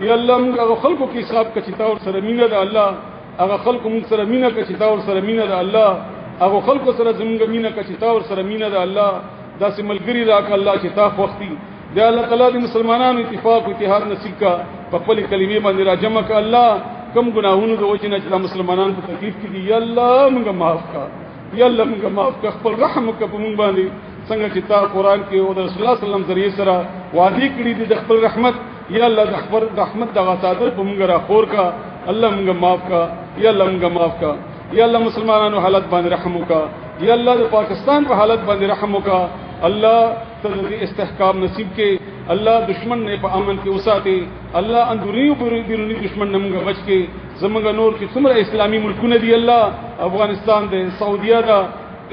یا الله موږ هغه خلکو کې حساب کا چې تا ور سره مینه ده. الله هغه خلکو موږ سره مینه کا چې تا ور سره مینه ده. الله هغه خلکو سره زمونږ مینه کا چې تا ور سره مینه ده. الله داسې ملګری راک الله چې تا خوښتي. د الله تعالی د مسلمانانو اتفاق او اتحاد نصیب کا، په خپل کلمې باندې را جمع کا. الله کم ګناهونو د وجې نه چې مسلمانان په تکلیف کې دي یا الله موږ معاف کا. یا الله موږ معاف کا، خپل رحم وکړه په موږ باندې. څنګه چې تا قرآن کې او د رسول الله صلی الله علیه وسلم ذریعہ سره وعده کړی دي د خپل رحمت. یا الله د خپل رحمت د غصادر په موږ را خور کا. الله موږ معاف کا. یا الله موږ معاف کا. یا الله مسلمانانو حالت باندې رحم وکړه. یا الله د پاکستان په حالت باندې رحم وکړه. الله ته د استحکام نصیب کې. الله دشمن نه په امن کې وساتي. الله اندوري او بیرونی دشمن نه موږ بچ کې. زمونږ نور چې څومره اسلامي ملکونه دي الله، افغانستان دی، سعودیه ده،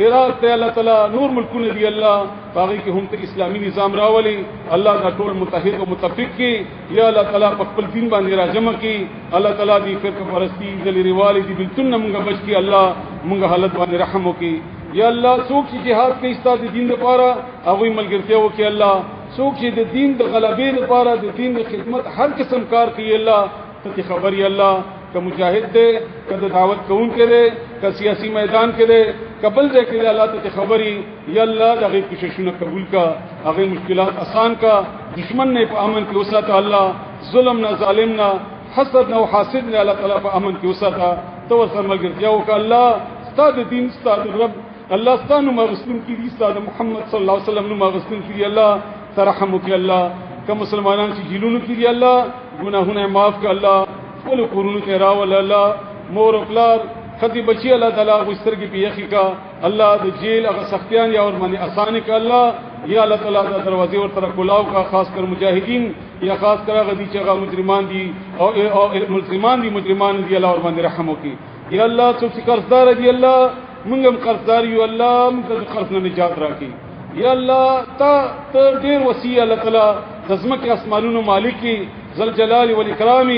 عراق ته الله تعالی نور ملکونه دی الله باغی کې هم ته اسلامي نظام راولي. الله دا ټول متحد او متفق کی. یا الله تعالی په خپل دین باندې را جمع کی. الله تعالی دې فرقه پرستی ذلیری والدی بالتن موږ بچ کی. الله موږ حالت باندې رحم وکي. یا الله څوک چې جهاد کوي ستاسو د دین لپاره هغه ملګرتیا وکي. الله څوک چې د دین د غلبې لپاره د دین د خدمت هر قسم کار کوي الله ته خبر. یا الله که مجاهد دے، که دعوت کون کے دے، که سیاسی میدان کے دے، قبل دے کے دے اللہ ته خبری. یا الله دغه کوششونه قبول کا، هغه مشکلات آسان کا. دشمن نے په امن کې وساته. الله ظلم نه، ظالم نه، حسد نه او حاسد نه الله تعالی په امن کې وساته. تو سره ملګرتیا وکړه. الله ستاسو دین، ستاسو رب، الله ستاسو مغسلون کی دي، ستاسو محمد صلی الله علیه وسلم نو مغسلون کی دي. الله ترحم وکړه. الله که مسلمانان چې جیلونو کې دي الله ګناهونه معاف کړه. الله خپل کورونو ته راول. الله مور او پلار خدي بچي الله تعالی غوسترګي په یخي کا. الله د جیل هغه سختیان یا ور باندې آسان کا. الله یا الله تعالی د دروازې ور تر کولاو کا، خاص کر مجاهدین یا خاص کر غدي چې هغه مجرمان دي او مجرمان دي الله ور باندې رحم وکي. یا الله څوک چې قرضدار دي الله موږ هم قرضدار یو. الله موږ د قرض نه نجات راکړي. یا الله ته ډیر وسیع الله تعالی د ځمکې اسمانونو مالک ذل جلال والاکرام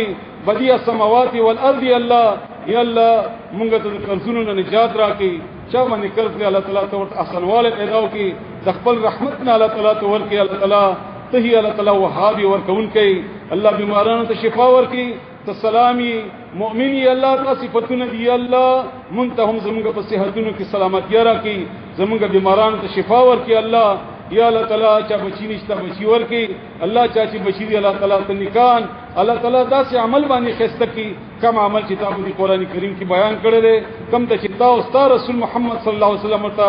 بدیع السماوات والارض. الله یا الله موږ ته د قرضونو نه نجات راکړي. چا باندې قرض دی الله تعالی ته ورته اسانواله پیدا وکړي. د خپل رحمت نه الله تعالی ته ورکړي. الله تعالی ته هی الله تعالی وهاب ورکون کوي. الله بیمارانو ته شفا ورکړي. تسلامي مؤمني الله تعالی صفاتونه دی. الله مونږ ته هم زموږ په صحتونو کې سلامتی راکړي. زموږ بیمارانو ته شفا ورکړي. الله یا الله تعالی چا بچی نشته بچی ورکړي. الله چا چې بچی دی الله تعالی ته نکان الله تعالی داسې عمل باندې خسته کی. کم عمل چې تاسو د قران کریم کې بیان کړی دی، کم ته چې تاسو رسول محمد صلی الله علیه وسلم ته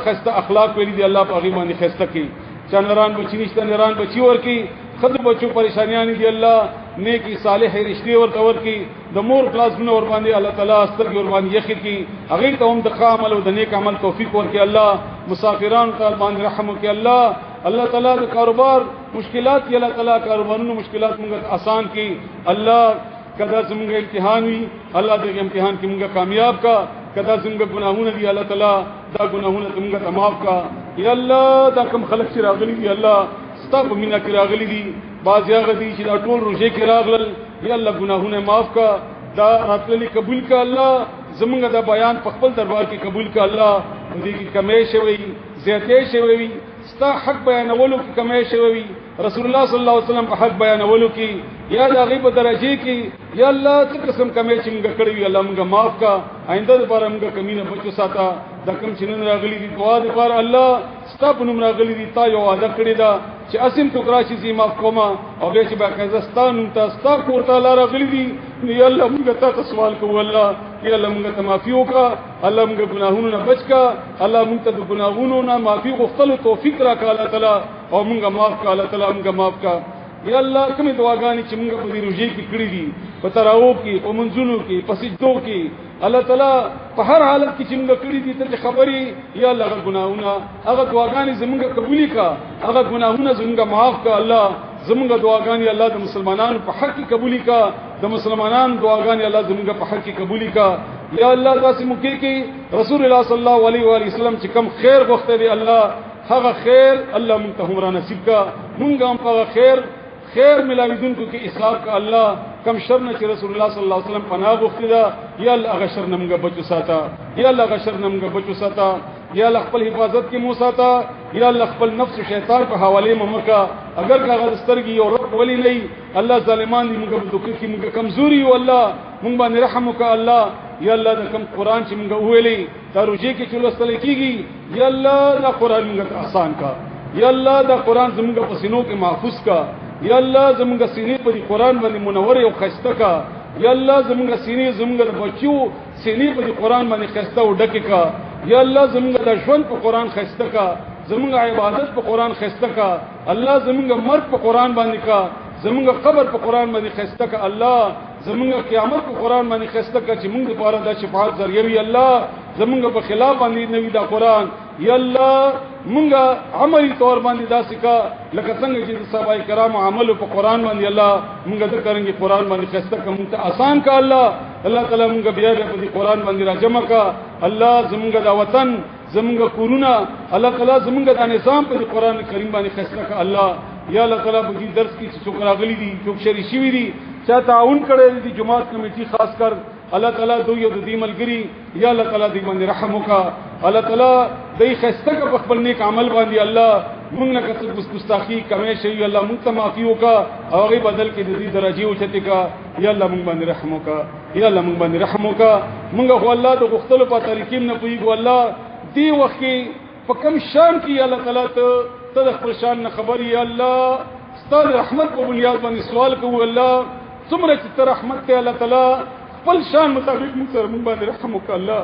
خسته اخلاق ویلي دی الله په غیبه باندې خسته کی. چا نران بچی نشته نران بچی ورکړي. خد بچو پریشانیاں دی الله نیکی صالح رشتہ ورته ورکی. د مور پلاسونه ور باندې الله تعالی سترګې ور باندې یخی کی. هغه ته هم د عمل او د نیک عمل توفیق ورکړي. الله مسافرانو ته باندې رحم وکړي. الله تعالی د کاروبار مشکلات یا الله تعالی کاروبارونو مشکلات موږ آسان کی. الله کدا زمونږ امتحان وي الله دې امتحان کې موږ کامیاب کا کدا زمونږ ګناهونه دي الله تعالی دا ګناهونه زمونږ ته معاف کا یا الله دا کوم خلق چې راغلي دي الله ستا په مینا کې راغلي دي باز هغه دي چې دا ټول روزه کې راغلل یا الله ګناهونه معاف کا دا راتللی قبول کا الله زمونږ دا بیان په خپل دربار کې قبول کا الله دې کې کمې شوی زیاتې شوی ستا حق بیانولو کې کمې شوی رسول الله صلی الله علیه وسلم په حق بیانولو کې یا د غیب درجه کې یا الله څه قسم کمې چې موږ کړې وي الله موږ معاف کا آینده لپاره موږ کمینه بچو ساته دا کوم چې نن راغلي دي دعا دې پر الله ستا په نوم راغلي دي تا یو وعده کړی دا چې اسیم تو کراشي زی معاف کوما او به چې باکستان ته ستا کوړه لار راغلي دي یا الله موږ ته سوال کوو الله یا الله موږ ته معافي وکا الله موږ ګناهونو نه بچ کا الله موږ ته د ګناهونو نه معافي غوښتلو توفیق راکړه الله تعالی او موږ معاف کا الله تعالی موږ معاف کا یا الله کومه دعاګانې چې موږ په دې روزي کې کړې دي په تراو کې په منځونو کې په سجدو کې الله تعالی په هر حالت کې چې موږ کړې دي ته خبري یا الله هغه ګناهونه هغه دعاګانې زموږ قبولي کا هغه ګناهونه زموږ معاف کا الله زموږ دعاګانې الله د مسلمانانو په حق کې قبولي کا د مسلمانانو دعاګانې الله زموږ په حق کې قبولي کا یا الله تاسو موږ کې رسول الله صلی الله علیه و آله وسلم چې کم خیر غوښته دی الله هغه خیر الله موږ ته هم را نصیب کا موږ هم هغه خیر ملاویدونکو کې اصلاح کا الله کم شر نه چې رسول الله صلی الله علیه وسلم پناه غوښتي دا یا الله هغه شر نه موږ بچو ساته یا الله هغه شر نه موږ بچو ساته یا الله خپل حفاظت کې مو ساته یا الله خپل نفس او شیطان په حواله ممکا اگر هغه سترګي او رب ولی نه الله ظالمان دي موږ په دوکه کې موږ کمزوري او الله موږ باندې رحم وکا الله یا الله د کوم قران چې موږ ویلې دا روزي کې چې لوستل کیږي یا الله دا قران موږ ته آسان کا یا الله دا قران زموږ په سينو کې محفوظ کا یا الله زموږ سینې په قرآن باندې منور او خسته کا یا الله زموږ سینې زموږ بچو سینې په قرآن باندې خسته او ډکه کا یا الله زموږ د ژوند په قرآن خسته کا زموږ عبادت په قرآن خسته کا الله زموږ مرګ په قرآن باندې کا زموږ قبر په قرآن باندې خسته کا الله زموږ قیامت په قرآن باندې خسته کا چې موږ لپاره د شفاعت ذریعہ وي الله زموږ په خلاف باندې نوی دا قرآن یا الله مونږه عملی طور باندې داسې کا لکه څنګه چې صحابه کرام عمل په قرآن باندې الله مونږه د کرنګي قرآن باندې خسته کوم ته آسان کا الله تعالی مونږه بیا په دې قرآن باندې راجمع کا الله زمونږه د وطن زمونږه کورونه الله تعالی زمونږه د نظام په قرآن کریم باندې خسته کا الله یا الله تعالی په دې درس کې څوک راغلي دي څوک شریک شوی دي چا تعاون کړی دي جماعت کمیټي خاص کر الله تعالی دوی د دې ملګری یا الله تعالی دې باندې رحم وکا الله تعالی دې خسته په خپل نیک عمل باندې الله موږ نه کڅ ګستاخی کمې شي الله موږ ته معافي وکا او غي بدل کې دې درجه او چته کا یا الله موږ باندې رحم وکا یا الله موږ باندې رحم وکا موږ هو الله د غختلو په طریقې نه پويګو الله دې وخت کې په کم شان کې الله تعالی ته د خپل شان نه خبر یا الله ستاسو رحمت په بنیاد باندې سوال کوو الله څومره چې رحمت ته الله تعالی خپل شان مطابق موږ سره موږ باندې رحم وکړه الله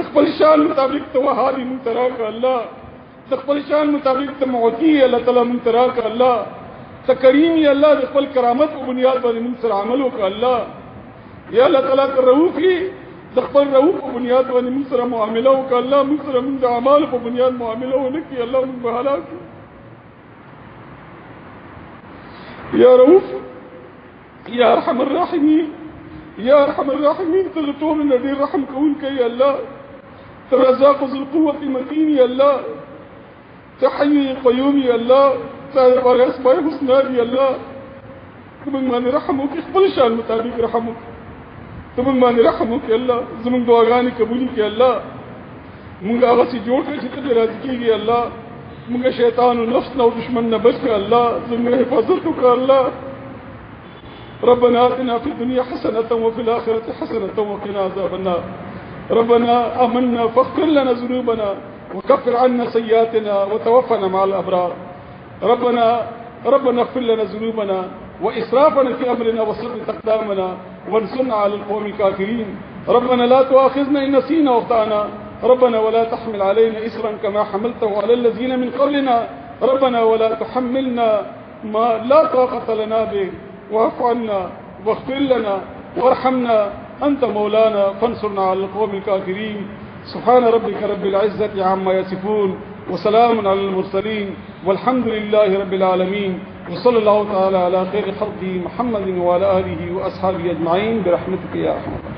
خپل شان مطابق ته وهاري موږ سره وکړه الله خپل شان مطابق ته معطي الله تعالی موږ سره وکړه الله ته کریم یا الله خپل کرامت په بنیاد باندې موږ سره عمل وکړه الله یا الله تعالی ته رؤوفي خپل رؤوف په بنیاد باندې موږ سره معامله وکړه الله موږ سره موږ د اعمال په بنیاد معامله ونکړي الله موږ به هلاک یا رؤوف یا ارحم الراحمین یا ارحم الراحمین ته ټول نبی رحم کون کوي الله ته رزاق ذو القوه متین یا الله ته حي قیوم یا الله ته پر اسماء الحسنا یا الله موږ باندې رحم وکړي خپل شان مطابق رحم وکړي ته موږ باندې رحم وکړي الله زموږ دعاګانې قبول کړي الله موږ هغه چې جوړ کړي چې ته راضي کیږي الله موږ شیطان او نفس او دشمن نه بچ کړه الله زموږ حفاظت وکړه الله ربنا آتنا في الدنيا حسنة وفي الآخرة حسنة وقنا عذاب النار ربنا آمنا فاغفر لنا ذنوبنا وكفر عنا سيئاتنا وتوفنا مع الأبرار ربنا اغفر لنا ذنوبنا وإسرافنا في أمرنا وثبت أقدامنا وانصرنا على القوم الكافرين ربنا لا تؤاخذنا إن نسينا واخطأنا ربنا ولا تحمل علينا إسرا كما حملته على الذين من قبلنا ربنا ولا تحملنا ما لا طاقة لنا به واعف عنا واغفر لنا وارحمنا أنت مولانا فانصرنا على القوم الكافرين سبحان ربك رب العزة عما يصفون وسلام على المرسلين والحمد لله رب العالمين وصلى الله تعالى على خير خلقه محمد وعلى آله وأصحابه أجمعين برحمتك يا أرحم الراحمين.